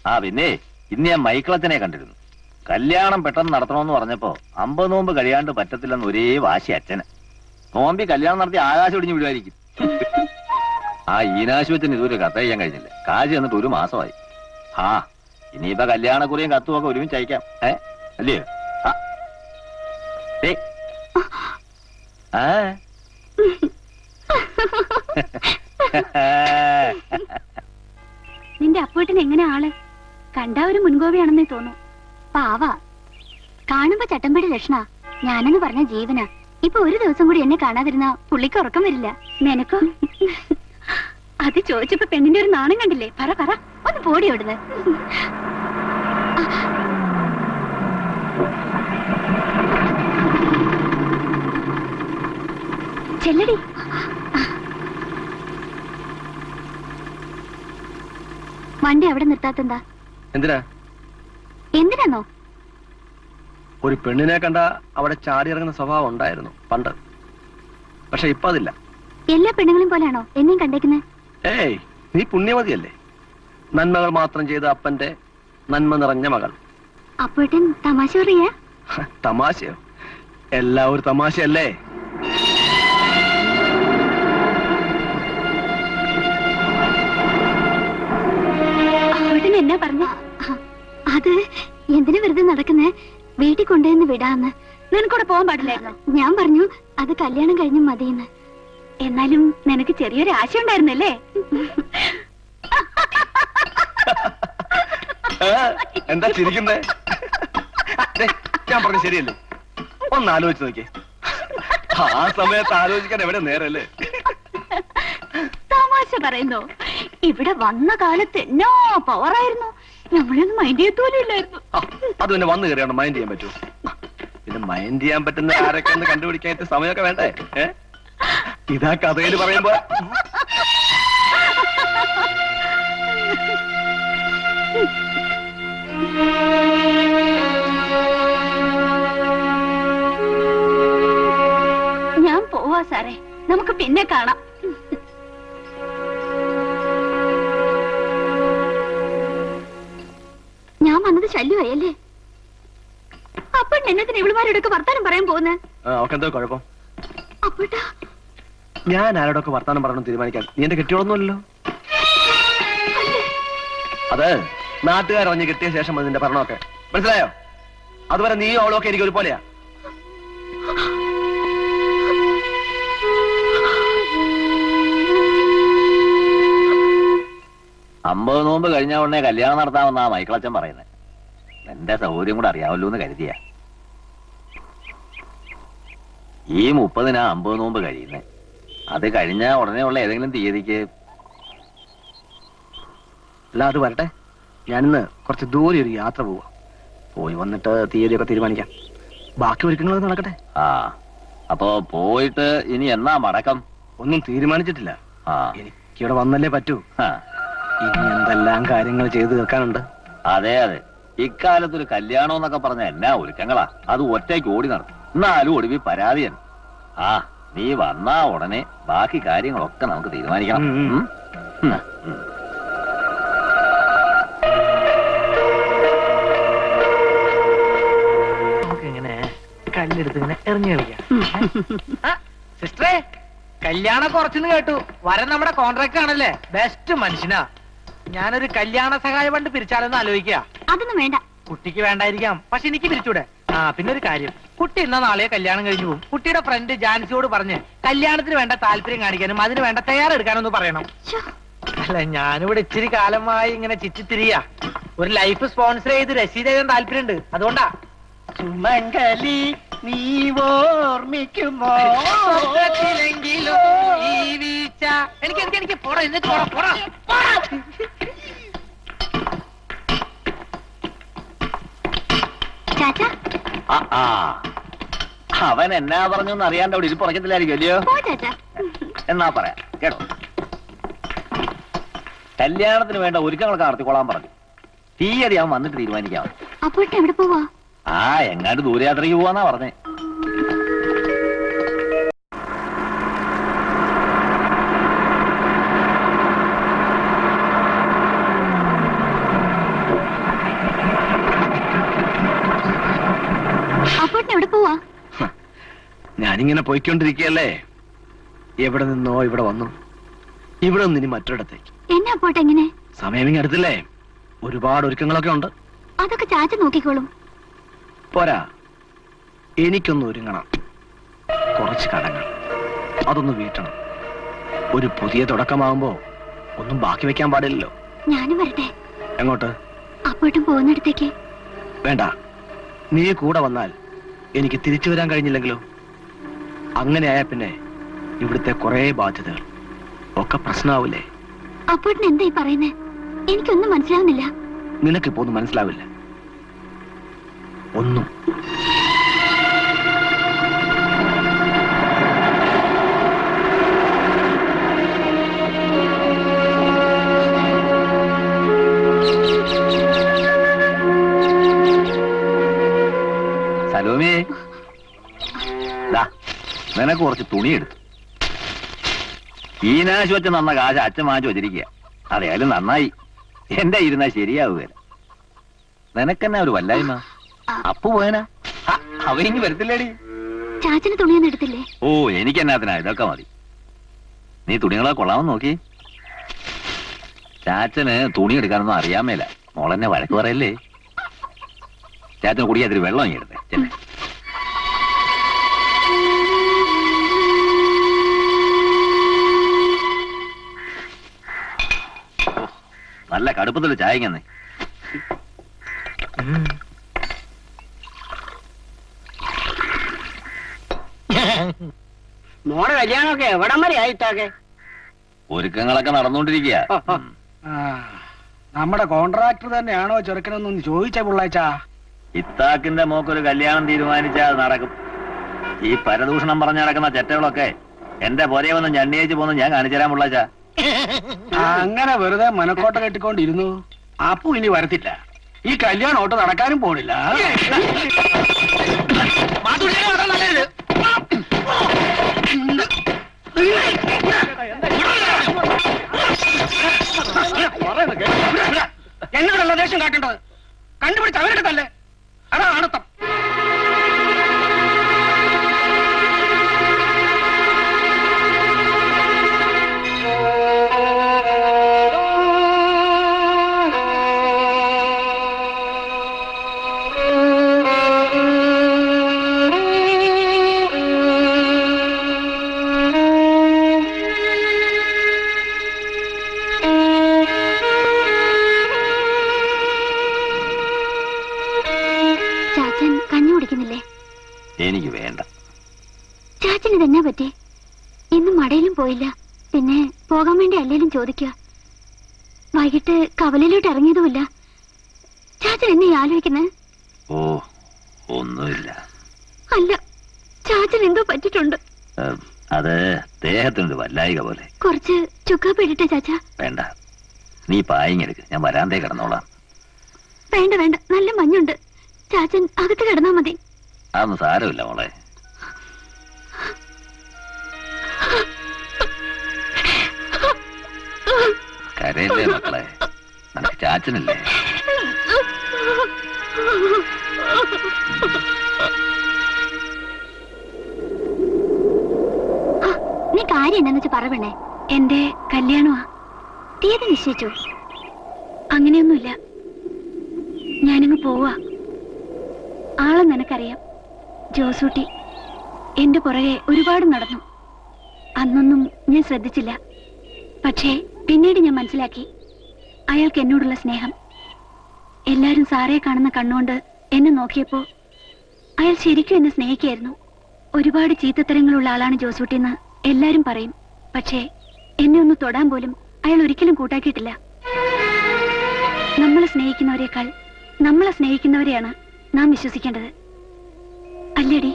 S5: ആ പിന്നെ, ഇന്ന് ഞാൻ മൈക്കിളത്തിനെ കണ്ടിരുന്നു. കല്യാണം പെട്ടെന്ന് നടത്തണമെന്ന് പറഞ്ഞപ്പോ 50 നോമ്പ് കഴിയാണ്ട് പറ്റത്തില്ലെന്ന് ഒരേ വാശി അച്ഛന്. നോമ്പി കല്യാണം നടത്തി ആകാശം ഒടിഞ്ഞു വിടുമായിരിക്കും. ആ ഈനാശുവച്ചന് ഇതുവരെ കത്തയക്കാൻ കഴിഞ്ഞില്ല. കാശ് എന്നിട്ട് 1 മാസമായി. ആ ഇനിയിപ്പോ കല്യാണക്കുറിയും കത്തുമൊക്കെ ഒരുമിച്ച് അയക്കാം. അല്ലയോ?
S1: നിന്റെ അപ്പൂട്ടൻ എങ്ങനെ ആള്? കണ്ടാ ഒരു മുൻകോപിയാണെന്നേ തോന്നും. പാവാ, കാണുമ്പോ ചട്ടമ്പടി ലക്ഷണ. ഞാനെന്ന് പറഞ്ഞ ജീവനാ. ഇപ്പൊ ഒരു ദിവസം കൂടി എന്നെ കാണാതിരുന്ന പുള്ളിക്ക് ഉറക്കം വരില്ല. നിനക്കോ? അത് ചോദിച്ചപ്പോ പെണ്ണിന്റെ ഒരു നാണം കണ്ടില്ലേ? പറ പറ, ഒന്ന് പോടി അവിടുന്ന്. ചെല്ലടി. വണ്ടി അവിടെ നിർത്താത്തെന്താ?
S6: എന്തിനാ?
S1: എന്തിനാന്നോ?
S6: ഒരു പെണ്ണിനെ കണ്ട അവിടെ ചാടി ഇറങ്ങുന്ന സ്വഭാവം ഉണ്ടായിരുന്നു പണ്ട്. പക്ഷെ ഇപ്പൊ അതില്ല.
S1: എല്ലാ പെണ്ണുങ്ങളും പോലെയാണോ എന്നെയും കണ്ടേക്കുന്നത്?
S6: ഏയ്, നീ പുണ്യവതിയല്ലേ. നന്മകൾ മാത്രം ചെയ്ത അപ്പന്റെ നന്മ നിറഞ്ഞ മകൾ.
S1: അപ്പോട്ടൻ തമാശ പറയാ?
S6: തമാശയോ? എല്ലാം ഒരു തമാശയല്ലേ?
S1: അപ്പോട്ടൻ എന്നാ പറഞ്ഞ? അത് എന്തിനു വെറുതെ നടക്കുന്നേ? വീട്ടിൽ കൊണ്ടുവന്ന് വിടാന്ന്. നിനക്കൂടെ പോകാൻ പാടില്ലായിരുന്നോ? ഞാൻ പറഞ്ഞു അത് കല്യാണം കഴിഞ്ഞ് മതിയെന്ന്. എന്നാലും നിനക്ക് ചെറിയൊരു ആശ ഉണ്ടായിരുന്നല്ലേ?
S6: എന്താ ചിരിക്കുന്നേ? ഞാൻ പറഞ്ഞു ശരിയല്ലേ? ഒന്ന് ആലോചിച്ച് നോക്കിയേ. ആ സമയത്ത് ആലോചിക്കാൻ എവിടെ നേരല്ലേ?
S1: തമാശ പറയുന്നോ? ഇവിടെ വന്ന കാലത്ത് എന്നാ പവറായിരുന്നു. നമ്മളൊന്നും മൈൻഡ് ചെയ്യത്തോലും ഇല്ലായിരുന്നു.
S6: അത് പിന്നെ വന്നു കയറിയാണ് മൈൻഡ് ചെയ്യാൻ പറ്റൂ. പിന്നെ മൈൻഡ് ചെയ്യാൻ പറ്റുന്ന ആരൊക്കെ ഒന്ന് കണ്ടുപിടിക്കാനായിട്ട് സമയമൊക്കെ വേണ്ടേ? ഇതാ കഥയിൽ പറയുമ്പോ
S1: ഞാൻ പോവാ സാറേ, നമുക്ക് പിന്നെ കാണാം. ഞാൻ വന്നത് ശല്യമായല്ലേ? അപ്പോൾ എന്നതിന് ഇവളുമാരോടൊക്കെ വർത്താനം പറയാൻ പോകുന്നേ?
S6: അവക്കെന്തോ കുഴപ്പം?
S1: അപ്പോട്ടാ
S6: ഞാൻ ആരോടൊക്കെ വർത്താനം പറയണം തീരുമാനിക്കാൻ നീ എന്റെ കെട്ടിയോളൊന്നുമല്ലോ. അത് നാട്ടുകാരറിഞ്ഞ് കിട്ടിയ ശേഷം അതിന്റെ ഭരണമൊക്കെ മനസ്സിലായോ? അതുവരെ നീയും അവളൊക്കെ എനിക്ക് ഒരുപോലെയാ.
S5: അമ്പത് നോമ്പ് കഴിഞ്ഞ ഉടനെ കല്യാണം നടത്താമെന്നാ മൈക്കിളച്ചൻ പറയുന്നത്. എന്റെ സൗകര്യം കൂടെ അറിയാമല്ലോ എന്ന് കരുതിയ. ഈ 30-നാ 50 നോമ്പ് കഴിയുന്നേ. അത് കഴിഞ്ഞ ഉടനെ ഉള്ള ഏതെങ്കിലും തീയതിക്ക്.
S6: അല്ല അത് വരട്ടെ, ഞാനിന്ന് കുറച്ച് ദൂരെ ഒരു യാത്ര പോവാ. പോയി വന്നിട്ട് തീയതിയൊക്കെ തീരുമാനിക്കാം. ബാക്കി ഒരുക്കങ്ങളൊക്കെ നടക്കട്ടെ.
S5: ആ അപ്പോ പോയിട്ട് ഇനി എന്നാ മടക്കം?
S6: ഒന്നും തീരുമാനിച്ചിട്ടില്ല.
S5: ആ
S6: എനിക്കിവിടെ വന്നല്ലേ പറ്റൂ.
S5: ആ,
S6: ഇനി എന്തെല്ലാം കാര്യങ്ങൾ ചെയ്തു തീർക്കാനുണ്ട്.
S5: അതെ അതെ, ഇക്കാലത്തൊരു കല്യാണം എന്നൊക്കെ പറഞ്ഞ എന്നാ ഒരുക്കങ്ങളാ. അത് ഒറ്റയ്ക്ക് ഓടി നടത്തും. എന്നാലും ഒടുവി പരാതിയാണ്. ആ നീ വന്നാ ഉടനെ ബാക്കി കാര്യങ്ങളൊക്കെ നമുക്ക് തീരുമാനിക്കണം. ഉം. ഉം. ഉം.
S3: നമുക്കിങ്ങനെ കല്ലെടുത്ത് ഇങ്ങനെ എറിഞ്ഞു കളിക്കാം. സിസ്റ്ററെ, കല്യാണം കുറച്ചെന്ന് കേട്ടു. വരൻ നമ്മുടെ കോൺട്രാക്ട് ആണല്ലേ? ബെസ്റ്റ് മനുഷ്യനാ. ഞാനൊരു കല്യാണ സഹായ ഫണ്ട് പിരിച്ചാലെന്ന് ആലോചിക്കുക.
S1: അതൊന്നും വേണ്ട.
S3: കുട്ടിക്ക് വേണ്ടായിരിക്കാം, പക്ഷെ എനിക്ക് പിരിച്ചൂടെ? ആ പിന്നെ ഒരു കാര്യം, കുട്ടി ഇന്നാ നാളെ കല്യാണം കഴിഞ്ഞു പോകും. കുട്ടിയുടെ ഫ്രണ്ട് ജാൻസിയോട് പറഞ്ഞ് കല്യാണത്തിന് വേണ്ട താല്പര്യം കാണിക്കാനും അതിന് വേണ്ട തയ്യാറെടുക്കാനൊന്ന് പറയണം.
S1: ശ്ശോ,
S3: അല്ല, ഞാനിവിടെ ഇച്ചിരി കാലമായി ഇങ്ങനെ ചിറ്റിത്തിരിയാ. ഒരു ലൈഫ് സ്പോൺസർ ചെയ്ത് രസീത് എഴുതാൻ താല്പര്യമുണ്ട്. അതുകൊണ്ടാ.
S4: സുമംഗലി നീ ഓർമ്മിക്കുമോ?
S3: സ്വർഗ്ഗത്തിലെങ്കിലും ഈ വീഴ്ച. എനിക്ക് പോടാ, എന്നിട്ട് പോടാ, പോടാ.
S1: ചാച്ചാ
S5: ആ, ആ. അവൻ എന്നാ പറഞ്ഞൊന്നും അറിയാണ്ട് അവിടെ ഇരിപ്പ് ഉറക്കത്തില്ലായിരിക്കും അല്ലയോ?
S1: പോ ചാച്ചാ.
S5: എന്നാ പറയാം കേട്ടോ. കല്യാണത്തിന് വേണ്ട ഒരുക്കങ്ങളൊക്കെ നടത്തിക്കൊള്ളാൻ പറഞ്ഞു. തീയതി അവൻ വന്നിട്ട് തീരുമാനിക്കാം.
S1: അപ്പോട്ട് എവിടെ പോവാ?
S5: ആ എങ്ങാണ്ട് ദൂരയാത്രയ്ക്ക് പോവാന്നാ പറഞ്ഞേ.
S1: അപ്പോട്ട് എവിടെ പോവാ?
S6: ഞാനിങ്ങനെ പോയിക്കൊണ്ടിരിക്കുകയല്ലേ. എവിടെ നിന്നോ ഇവിടെ വന്നു, ഇവിടെ നിന്ന് ഇനി മറ്റൊരിടത്തേക്ക്.
S1: എന്നെ അപ്പോട്ട് എങ്ങനെ?
S6: സമയം അടുത്തില്ലേ? ഒരുപാട് ഒരുക്കങ്ങളൊക്കെ ഉണ്ട്.
S1: അതൊക്കെ ചാച്ച നോക്കിക്കോളും.
S6: പോരാ, എനിക്കൊന്ന് ഒരുങ്ങണം. കുറച്ച് കടങ്ങൾ അതൊന്ന് വീട്ടണം. ഒരു പുതിയ തുടക്കമാകുമ്പോ ഒന്നും ബാക്കി വെക്കാൻ പാടില്ലല്ലോ.
S1: ഞാനും വരട്ടെ.
S6: എങ്ങോട്ട്?
S1: അപ്പോട്ടും പോകുന്നിടത്തേക്ക്.
S6: വേണ്ട, നീ കൂടെ വന്നാൽ എനിക്ക് തിരിച്ചു വരാൻ കഴിഞ്ഞില്ലെങ്കിലോ? അങ്ങനെ ആയാ പിന്നെ ഇവിടുത്തെ കുറെ ബാധ്യതകൾ ഒക്കെ പ്രശ്നമാവില്ലേ?
S1: അപ്പോട്ടിന് എന്തായി പറയുന്നേ? എനിക്കൊന്നും മനസ്സിലാവുന്നില്ല.
S6: നിനക്കിപ്പോ ഒന്നും മനസ്സിലാവില്ല. ഒന്നും.
S5: സലോമേ, ദാ നിനക്ക് കുറച്ച് തുണി എടുത്തു. ഈനാശ് വെച്ച് നന്ന കാശ് അച്ഛൻ വാങ്ങിച്ചു വെച്ചിരിക്കുക. അതേലും നന്നായി. എന്റെ ഇരുന്നാ ശരിയാവുകയില്ല. നിനക്കെന്നാ ഒരു വല്ലായ്മ? അപ്പു പോയനാ? അവ ഇനി വരത്തില്ലേടി?
S1: ചാച്ചന് തുണിയൊന്നും എടുത്തില്ലേ?
S5: ഓ എനിക്കെന്നാത്തിനാ, ഇതൊക്കെ മതി. നീ തുണികളെ കൊള്ളാമെന്ന് നോക്കി. ചാച്ചന് തുണി എടുക്കാനൊന്നും അറിയാൻ മേല. മോളെന്നെ വഴക്ക് പറയല്ലേ. ചാച്ചന് കുടിക്കാത്തിരി വെള്ളം ഇങ്ങ് എടുത്തേ. ചെല്ലേ. നല്ല കടുപ്പത്തിൽ ചായങ്ങന്നേ.
S4: മോടെ കല്യാണമൊക്കെ എവിടം വരെ ആയിട്ടാക്കെ?
S5: ഒരുക്കങ്ങളൊക്കെ നടന്നുകൊണ്ടിരിക്കുക.
S2: നമ്മുടെ കോൺട്രാക്ടർ തന്നെയാണോ ചെറുക്കനൊന്നും ചോദിച്ച പിള്ളാച്ച?
S5: ഇത്താക്കിന്റെ മോക്കൊരു കല്യാണം തീരുമാനിച്ചാൽ അത് നടക്കും. ഈ പരദൂഷണം പറഞ്ഞു നടക്കുന്ന ചെറ്റകളൊക്കെ എന്റെ പൊരയെ വന്ന് ഞണ്ണിയേച്ച് പോന്ന് ഞാൻ കാണിച്ചു തരാൻ പിള്ളാച്ച.
S2: അങ്ങനെ വെറുതെ മനക്കോട്ട കെട്ടിക്കൊണ്ടിരുന്നു. അപ്പു ഇനി വരത്തില്ല.
S6: ഈ കല്യാണം ഓട്ട് നടക്കാനും പോണില്ല.
S3: എന്നോടുള്ള ദേഷ്യം കാട്ടേണ്ടത് കണ്ടുപിടിച്ച് അവരുടെ തല്ലേ. അതാ ആണത്തം.
S1: ചാച്ചൻ കഞ്ഞി കുടിക്കുന്നില്ലേ?
S5: എനിക്ക് വേണ്ട.
S1: ചാച്ചന് ഇതെന്നാ പറ്റി? ഇന്ന് മടയിലും പോയില്ല. പിന്നെ പോകാൻ വേണ്ടി അല്ലേലും ചോദിക്കുക. വൈകിട്ട് കവലയിലോട്ട് ഇറങ്ങിയതുമില്ല. ചാച്ചൻ എന്നെ ആലോചിക്കുന്നത്?
S5: ഓ, ഒന്നുമില്ല.
S1: അല്ല, ചാച്ചൻ എന്തോ പറ്റിട്ടുണ്ട്.
S5: അത് ദേഹത്തിനൊരു വല്ലായിക പോലെ.
S1: കുറച്ച് ചുക്കാപ്പ് ഇടട്ടെ ചാച്ച?
S5: വേണ്ട, നീ പായിങ്ങെടുക്ക്, ഞാൻ വരാന്തേ കിടന്നോളാം.
S1: വേണ്ട വേണ്ട, നല്ല മഞ്ഞുണ്ട്. ചാച്ചൻ അകത്ത് കിടന്നാ മതി.
S5: അതൊന്നും സാരമില്ല മോളെ. കരയല്ലേ മക്കളെ, നിനക്ക് ചാച്ചനല്ലേ.
S1: നീ കാര്യം എന്താന്ന് വെച്ച് പറയണേ. എന്റെ കല്യാണമാ. തീയതി നിശ്ചയിച്ചു? അങ്ങനെയൊന്നുമില്ല, ഞാനിങ്ങ് പോവാ. ആളെ നിനക്കറിയാം, ജോസൂട്ടി. എന്റെ പുറകെ ഒരുപാട് നടന്നു. അന്നൊന്നും ഞാൻ ശ്രദ്ധിച്ചില്ല. പക്ഷേ പിന്നീട് ഞാൻ മനസ്സിലാക്കി അയാൾക്ക് എന്നോടുള്ള സ്നേഹം. എല്ലാരും സാറേ കാണുന്ന കണ്ണുകൊണ്ട് എന്നെ നോക്കിയപ്പോ അയാൾ ശരിക്കും എന്നെ സ്നേഹിക്കായിരുന്നു. ഒരുപാട് ചീത്തത്തരങ്ങളുള്ള ആളാണ് ജോസൂട്ടിന്ന് എല്ലാരും പറയും. പക്ഷേ എന്നെ ഒന്ന് തൊടാൻ പോലും അയാൾ ഒരിക്കലും കൂട്ടാക്കിയിട്ടില്ല. നമ്മളെ സ്നേഹിക്കുന്നവരെക്കാൾ നമ്മളെ സ്നേഹിക്കുന്നവരെയാണ് നാം വിശ്വസിക്കേണ്ടത്. അല്ലേടി?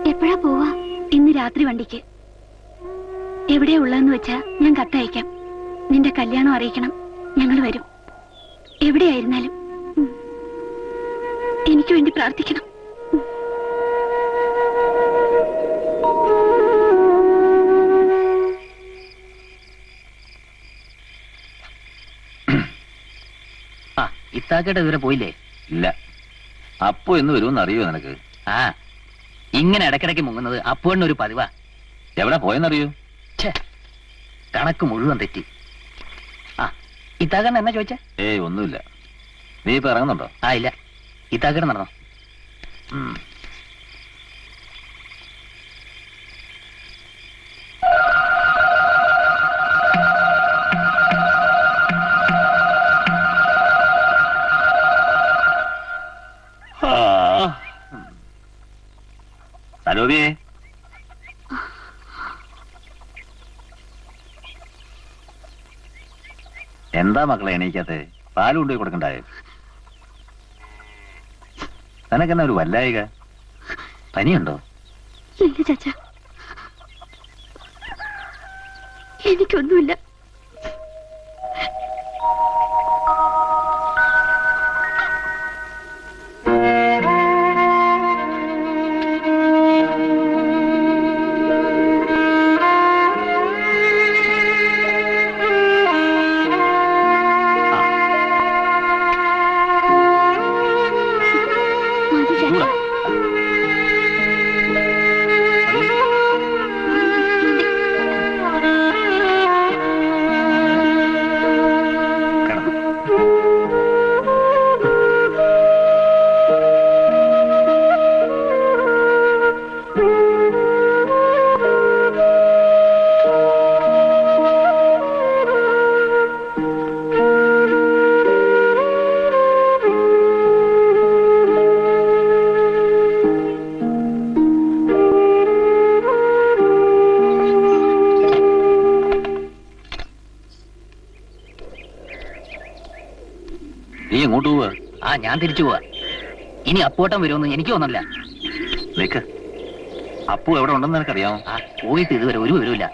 S1: എപ്പോഴാ പോവാ? ഇന്ന് രാത്രി വണ്ടിക്ക്. എവിടെയാ ഉള്ളതെന്ന് വെച്ചാ ഞാൻ കത്തയക്കാം. നിന്റെ കല്യാണം അറിയിക്കണം. ഞങ്ങൾ വരും. എവിടെയായിരുന്നാലും എനിക്ക് വേണ്ടി പ്രാർത്ഥിക്കണം.
S7: ഇത്താക്കയുടെ ഇതുവരെ പോയില്ലേ?
S5: ഇല്ല. അപ്പോ എന്ന് വരുമെന്ന് അറിയോ നിനക്ക്?
S7: ആ, ഇങ്ങനെ ഇടയ്ക്കിടയ്ക്ക് മുങ്ങുന്നത് അപ്പോഴിന് ഒരു പതിവാ.
S5: എവിടെ പോയെന്നറിയോ?
S7: ഛേ, കണക്ക് മുഴുവൻ തെറ്റി. ആ, ഇത്താക്കണ്ണ എന്നാ ചോദിച്ചേ?
S5: ഏയ് ഒന്നുമില്ല. നീ ഇപ്പൊ ഇറങ്ങുന്നുണ്ടോ?
S7: ആ, ഇല്ല. ഇത്താക്കണ്ണ നടന്നോ?
S5: സരോബിയേ, എന്താ മക്കളെ എണീക്കാത്തെ? പാല് കൊണ്ടുപോയി കൊടുക്കണ്ടായോ? നിനക്കെന്നാ ഒരു വല്ലായിക? പനിയുണ്ടോ?
S1: ഇല്ല ചാച്ച, എനിക്കൊന്നുമില്ല.
S5: നീ എങ്ങോട്ട് പോവാ?
S7: ആ, ഞാൻ തിരിച്ചു പോവാ. ഇനി അപ്പോട്ടം വരുമെന്ന് എനിക്ക് തോന്നില്ല.
S5: നിക്ക്, അപ്പു എവിടെ ഉണ്ടെന്ന് നിനക്കറിയാമോ?
S7: ആ, പോയിട്ട് ഇതുവരെ ഒരു വിവരമില്ല.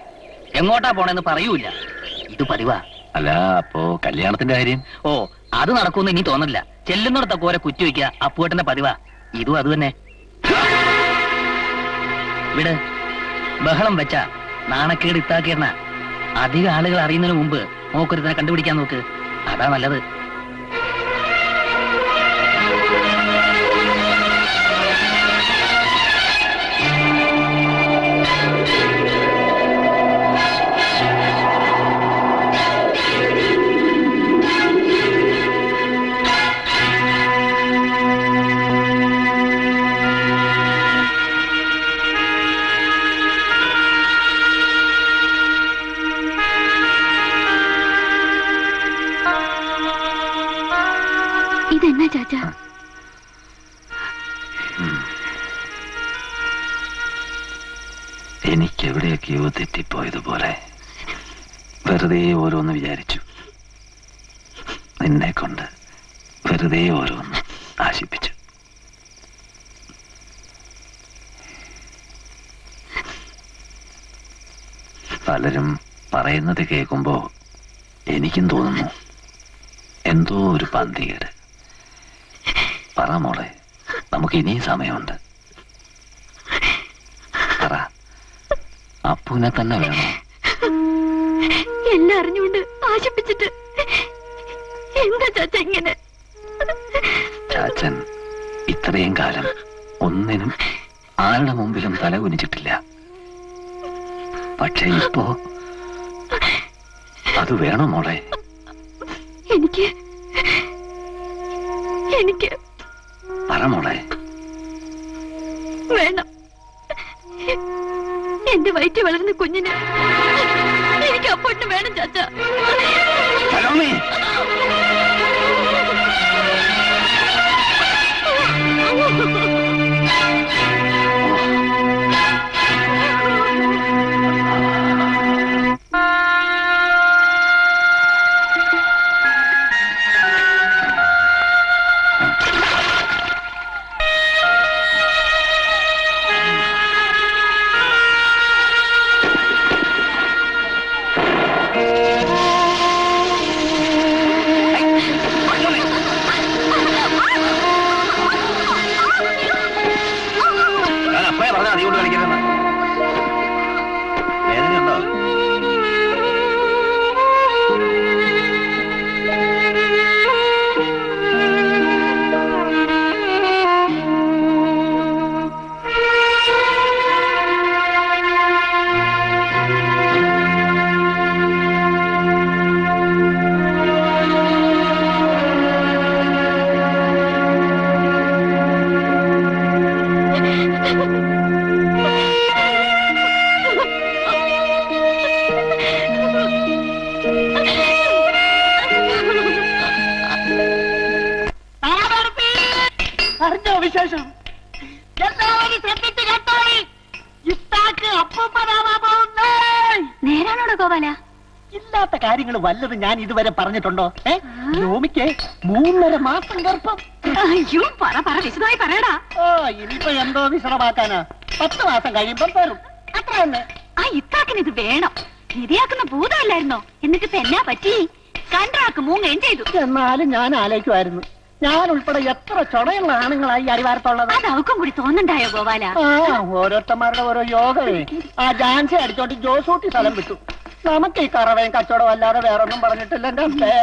S7: എങ്ങോട്ടാ പോണെന്ന് പറയൂല. ഇത് പതിവാ.
S5: അല്ല, അപ്പോ കല്യാണത്തിന്റെ കാര്യം?
S7: ഓ, അത് നടക്കുമെന്ന് ഇനി തോന്നില്ല. ചെല്ലുന്നിടത്തൊക്കെ ഓരോ കുറ്റി വയ്ക്കുക അപ്പുവേട്ടന്റെ പതിവാ. ഇതും അത് തന്നെ. വിട്, ബഹളം വെച്ച നാണക്കേട് ഇത്താക്കിയിരുന്ന അധികം ആളുകൾ അറിയുന്നതിന് മുമ്പ് നോക്കൊരുത്തനെ കണ്ടുപിടിക്കാൻ നോക്ക്. അതാ നല്ലത്.
S1: ഇതെന്നാ ചാച്ച?
S5: എനിക്കെവിടെയൊക്കെയോ തെറ്റിപ്പോയതുപോലെ വെറുതെ ഓരോന്ന് വിചാരിച്ചു. നിന്നെ കൊണ്ട് വെറുതെ ഓരോന്ന് ആശിപ്പിച്ചു. പലരും പറയുന്നത് കേൾക്കുമ്പോ എനിക്കും തോന്നുന്നു എന്തോ ഒരു പന്തികേട്. പറ മോളെ, നമുക്ക് ഇനിയും സമയമുണ്ട്. പറ, അപ്പുവിനെ തന്നെ വേണോ?
S1: എല്ലാം അറിഞ്ഞുകൊണ്ട് ആശിപ്പിച്ചിട്ട് എന്താ ചാച്ച ഇങ്ങനെ?
S5: ചാച്ചൻ ഇത്രയും കാലം ഒന്നിനും ആരുടെ മുമ്പിലും തല കുനിച്ചിട്ടില്ല. പക്ഷെ ഇപ്പോ അത് വേണോ മോളെ?
S1: എനിക്ക്
S5: പറ മോളെ.
S1: വേണം. എന്റെ വയറ്റിൽ വളർന്ന കുഞ്ഞിന് എനിക്ക് അപ്പോട്ട് വേണം ചാച്ച.
S5: സലോമി! ഞാൻ അപ്പഴേ പറഞ്ഞാ നീ കൊണ്ട് കളിക്കരുതെന്ന്. വേദനയുണ്ടോ?
S4: അറിഞ്ഞോ വിശേഷം? എല്ലാവരും ശ്രദ്ധിച്ച് കേട്ടോളി. ഇത്താക്ക് അപ്പൂപ്പനാവാൻ പോകുന്നേ.
S1: നേരാണോടോ ഗോപാല?
S4: ഇല്ലാത്ത കാര്യങ്ങൾ വല്ലതും ഞാൻ ഇതുവരെ പറഞ്ഞിട്ടുണ്ടോ? നോമിക്ക് 3.5 മാസം ഗർഭം.
S1: അയ്യോ, പറ വിശദമായി പറയടാ.
S4: ഓ, ഇനിയിപ്പോ എന്തോ വിശ്രമാക്കാനാ? 10 മാസം കഴിയുമ്പം തരും. അത്ര തന്നെ.
S1: ആ ഇത്താക്കിന് ഇത് വേണം. നിധിയാക്കുന്ന ഭൂതമല്ലായിരുന്നോ? എന്നിട്ട് ഇപ്പൊ എന്നാ പറ്റി? കണ്ടാക്ക് മൂങ്ങയും ചെയ്തു.
S4: എന്നാലും ഞാൻ ആലോചിക്കുമായിരുന്നു, ഞാൻ ഉൾപ്പെടെ എത്ര ചുടയുള്ള ആണുങ്ങളായി അടിവാരത്തുള്ളത്.
S1: അത് അവക്കും കൂടി തോന്നണ്ടായോ ഗോപാല?
S4: ഓരോരുത്തന്മാരുടെ ഓരോ യോഗമേ. ആ ജാൻസി അടിച്ചോണ്ട് ജോസൂട്ടി സ്ഥലം വിട്ടു. നമുക്ക് ഈ കറവയും കച്ചവടം അല്ലാതെ വേറൊന്നും പറഞ്ഞിട്ടില്ല എന്റെ അമ്മേ.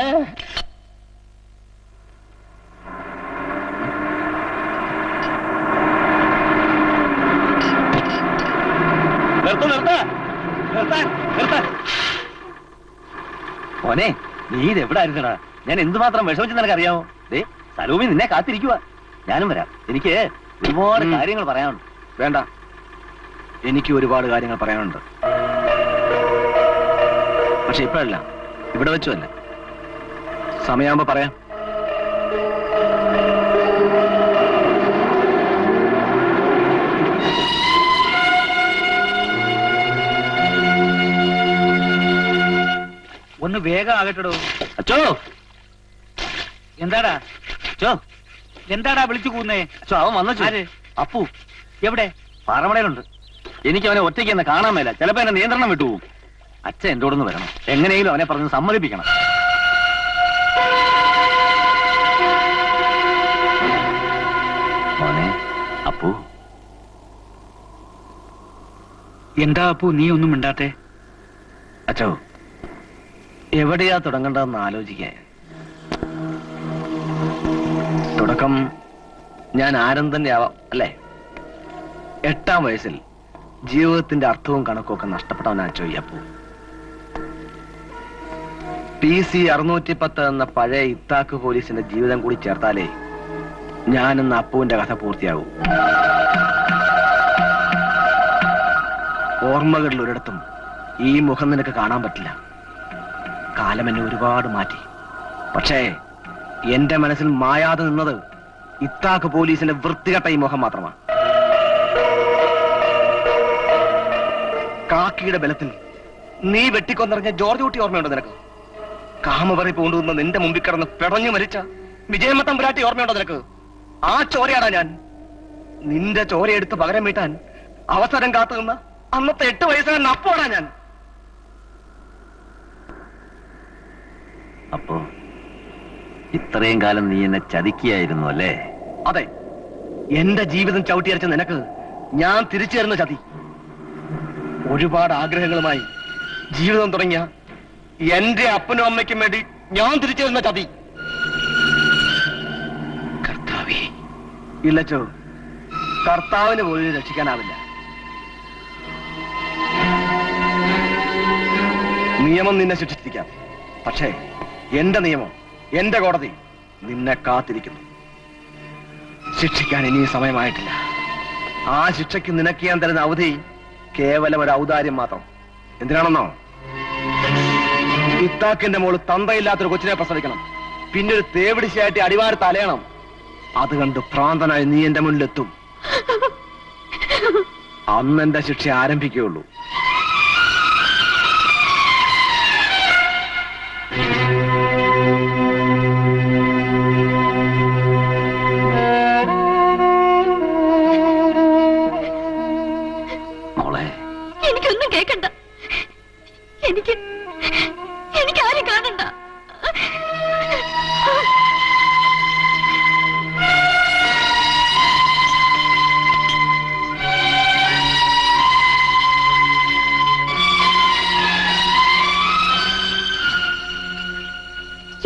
S5: മോനെ, നീ ഇതെവിടെ ആയിരുന്നടാ? ഞാൻ എന്തുമാത്രം വിഷമിച്ച് നിനക്കറിയാമോ? ദേ, സലൂമി നിന്നെ കാത്തിരിക്കുക. ഞാനും വരാം. എനിക്ക് ഒരുപാട് കാര്യങ്ങൾ പറയാനുണ്ട്.
S6: വേണ്ട, എനിക്ക് ഒരുപാട് കാര്യങ്ങൾ പറയാനുണ്ട്. പക്ഷെ ഇപ്പോഴല്ല, ഇവിടെ വെച്ചുമല്ല. സമയമാകുമ്പോ പറയാം.
S2: ഒന്ന് വേഗം ആകട്ടെടോ.
S5: അച്ചോ,
S2: എന്താടാ
S5: അച്ചോ,
S2: എന്താടാ വിളിച്ചു കൂന്നേ?
S5: അച്ചോ, അവൻ വന്നു.
S2: ആര്?
S5: അപ്പു
S2: എവിടെ?
S5: പാറമടയിലുണ്ട്. എനിക്ക് അവനെ ഒറ്റയ്ക്ക് എന്നെ കാണാൻ മേല. ചിലപ്പോ എന്നെ നിയന്ത്രണം വിട്ടുപോകും. അച്ഛൻ എന്റെ കൂടെ ഒന്ന് വരണം. എങ്ങനെയെങ്കിലും അവനെ പറഞ്ഞ് സമ്മതിപ്പിക്കണം. മോനെ അപ്പു.
S2: എന്താ അപ്പു നീ ഒന്നും മിണ്ടാത്തെ?
S6: അച്ഛോ, എവിടെയാ തുടങ്ങേണ്ടതെന്ന് ആലോചിക്കാൻ. തുടക്കം ഞാൻ ആരും തന്നെ ആവാം, അല്ലേ? 8-ാം വയസ്സിൽ ജീവിതത്തിന്റെ അർത്ഥവും കണക്കും ഒക്കെ നഷ്ടപ്പെട്ടവനാ അച്ഛോ ഈ അപ്പു. PC 610 എന്ന പഴയ ഇത്താക്ക് പോലീസിന്റെ ജീവിതം കൂടി ചേർത്താലേ ഞാനെന്ന അപ്പുവിന്റെ കഥ പൂർത്തിയാകും. ഓർമ്മകളിൽ ഒരിടത്തും ഈ മുഖം നിനക്ക് കാണാൻ പറ്റില്ല. കാലം എന്നെ ഒരുപാട് മാറ്റി. പക്ഷേ എന്റെ മനസ്സിൽ മായാതെ നിന്നത് ഇത്താക്ക് പോലീസിന്റെ വൃത്തികെട്ട ഈ മുഖം മാത്രമാണ്. കാക്കിയുടെ ബലത്തിൽ നീ വെട്ടിക്കൊന്നിറങ്ങിയ ജോർജ് കുട്ടി ഓർമ്മയുണ്ടോ നിനക്ക്? കാമപറി പൂണ്ടുന്ന നിന്റെ മുമ്പിൽ കിടന്ന് പിടഞ്ഞു മരിച്ച വിജയമ്മ തമ്പുരാട്ടി ഓർമ്മയുണ്ടോ നിനക്ക്? ആ ചോരയാടാ ഞാൻ. നിന്റെ ചോരയെടുത്ത് പകരം വീട്ടാൻ അവസരം കാത്തു നിന്ന അന്നത്തെ 8 വയസ്സുകാരൻ അപ്പോടാ ഞാൻ.
S5: അപ്പോ ഇത്രയും കാലം നീ എന്നെ ചതിക്കുകയായിരുന്നു അല്ലേ?
S6: അതെ, എന്റെ ജീവിതം ചവിട്ടിയരച്ച നിനക്ക് ഞാൻ തിരിച്ചു തരുന്ന ചതി. ഒരുപാട് ആഗ്രഹങ്ങളുമായി ജീവിതം തുടങ്ങിയ എന്റെ അപ്പനും അമ്മയ്ക്കും വേണ്ടി ഞാൻ തിരിച്ചു തരുന്ന ചതി. കർത്താവേ, ഇല്ലച്ചോ, കർത്താവിന് പോലും രക്ഷിക്കാനാവില്ല. നിയമം നിന്നെ ശിക്ഷിച്ചിരിക്കാം, പക്ഷേ എന്റെ നിയമം, എന്റെ കോടതി നിന്നെ കാത്തിരിക്കുന്നു. ശിക്ഷിക്കാൻ ഇനിയും സമയമായിട്ടില്ല. ആ ശിക്ഷയ്ക്ക് നിനക്ക് ഞാൻ തരുന്ന അവധി കേവലം ഒരു ഔദാര്യം മാത്രം. എന്തിനാണെന്നോ? ഇത്താക്കിന്റെ മോള് തന്തയില്ലാത്തൊരു കൊച്ചിനെ പ്രസവിക്കണം, പിന്നെ ഒരു തേവിടിശയായിട്ട് അടിവാര തലയണം. അത് കണ്ട് ഭ്രാന്തനായി നീ എന്റെ മുന്നിലെത്തും. അന്ന് എന്റെ ശിക്ഷ ആരംഭിക്കുകയുള്ളൂ.
S1: എനിക്കൊന്നും കേൾക്കണ്ട. എനിക്ക് ആരും കാണണ്ട.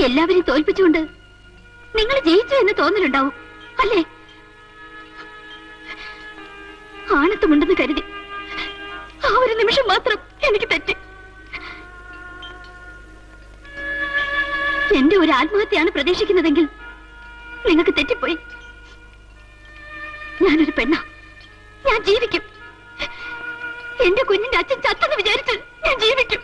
S1: എല്ലാവരെയും തോൽപ്പിച്ചുകൊണ്ട് നിങ്ങൾ ജയിച്ചു എന്ന് തോന്നലുണ്ടാവും, അല്ലേ? ആണത്തുമുണ്ടെന്ന് കരുതി ആ ഒരു നിമിഷം മാത്രം എനിക്ക് തെറ്റി. എന്റെ ഒരു ആത്മഹത്യയാണ് പ്രതീക്ഷിക്കുന്നതെങ്കിൽ നിങ്ങൾക്ക് തെറ്റിപ്പോയി. ഞാനൊരു പെണ്ണ, ഞാൻ ജീവിക്കും. എന്റെ കുഞ്ഞിന്റെ അച്ഛൻ ചത്തെന്ന് വിചാരിച്ച് ഞാൻ ജീവിക്കും.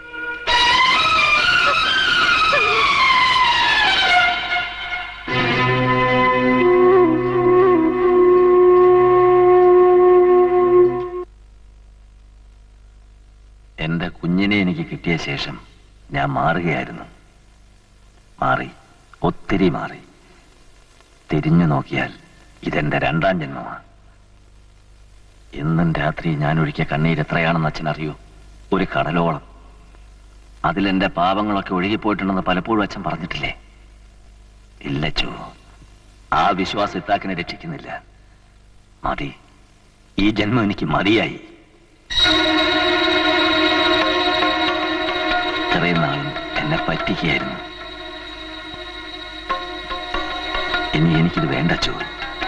S5: എന്റെ കുഞ്ഞിനെ എനിക്ക് കിട്ടിയ ശേഷം ഞാൻ മാറുകയായിരുന്നു. മാറി, ഒത്തിരി മാറി. തിരിഞ്ഞു നോക്കിയാൽ ഇതെന്റെ 2ാം ജന്മമാണ്. ഇന്നും രാത്രി ഞാൻ ഒഴുക്കിയ കണ്ണീര് എത്രയാണെന്ന് അച്ഛൻ അറിയൂ? ഒരു കടലോളം. അതിലെന്റെ പാപങ്ങളൊക്കെ ഒഴുകിപ്പോയിട്ടുണ്ടെന്ന് പലപ്പോഴും അച്ഛൻ പറഞ്ഞിട്ടില്ലേ? ഇല്ലച്ചോ, ആ വിശ്വാസം ഇത്താക്കിനെ രക്ഷിക്കുന്നില്ല. മതി, ഈ ജന്മം എനിക്ക് മതിയായി. ഇത്രയും നാളും എന്നെ പറ്റിക്കുകയായിരുന്നു. ഇനി എനിക്കിത് വേണ്ട ചോ,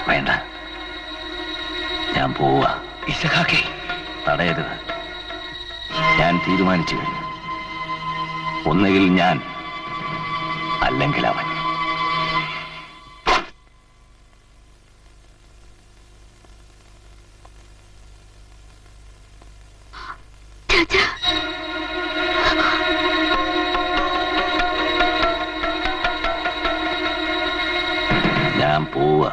S5: വേണ്ട. ഞാൻ പോവാ.
S6: ഇസഹാക്കേ,
S5: തടയരുത്. ഞാൻ തീരുമാനിച്ചു കഴിഞ്ഞു. ഒന്നുകിൽ ഞാൻ, അല്ലെങ്കിൽ അവൻ. ഞാൻ പോവാ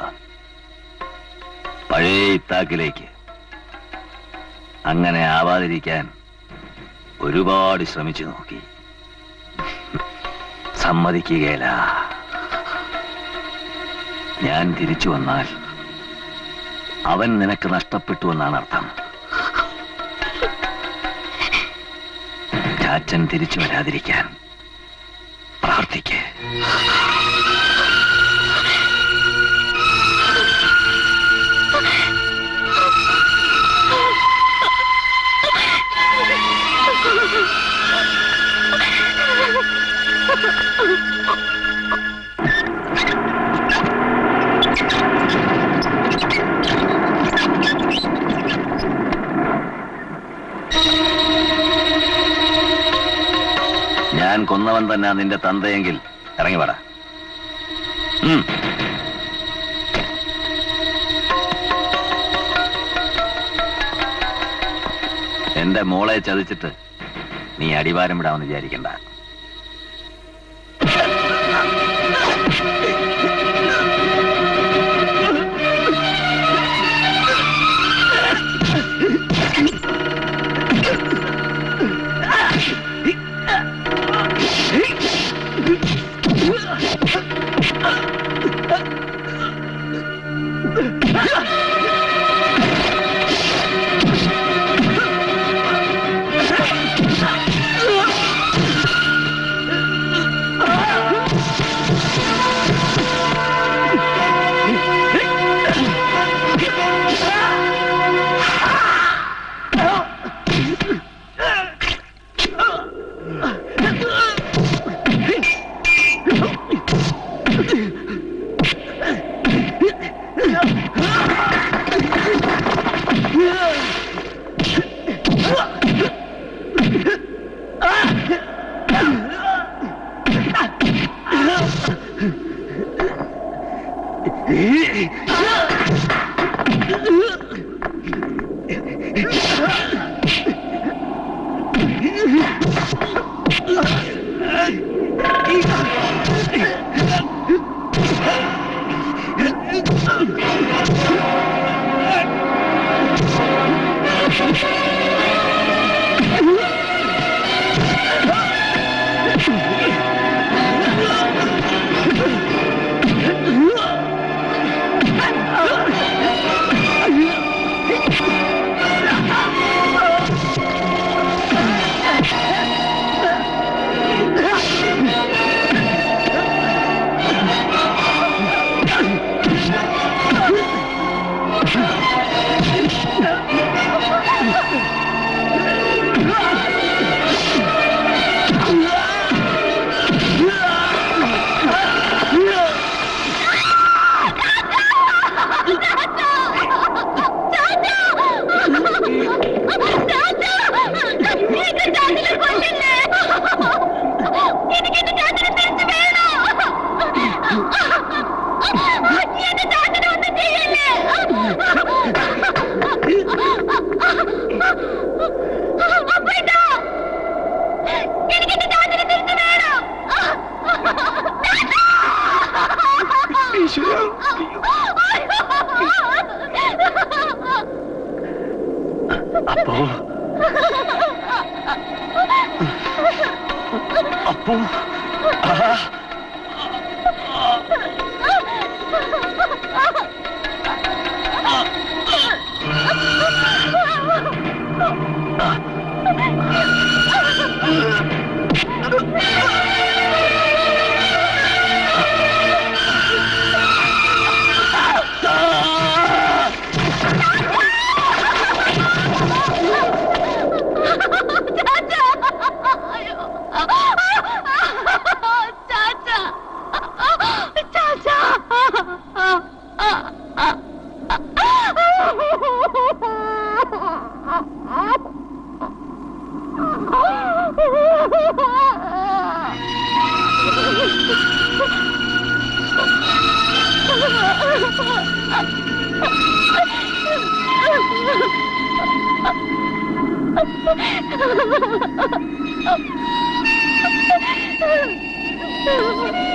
S5: പഴയ ഇത്താക്കിലേക്ക്. അങ്ങനെ ആവാതിരിക്കാൻ ഒരുപാട് ശ്രമിച്ചു നോക്കി, സമ്മതിക്കുകയില്ല. ഞാൻ തിരിച്ചു വന്നാൽ അവൻ നിനക്ക് നഷ്ടപ്പെട്ടു എന്നാണ് അർത്ഥം. ചാച്ചൻ തിരിച്ചു വരാതിരിക്കാൻ പ്രാർത്ഥിക്കേ. ഞാൻ കൊന്നവൻ തന്നെ നിന്റെ തന്തയെങ്കിൽ ഇറങ്ങി വാടാ. എന്റെ മോളെ ചതിച്ചിട്ട് നീ അടിവാരം വിടാമെന്ന് വിചാരിക്കണ്ട. അപ്പോ
S1: Oh,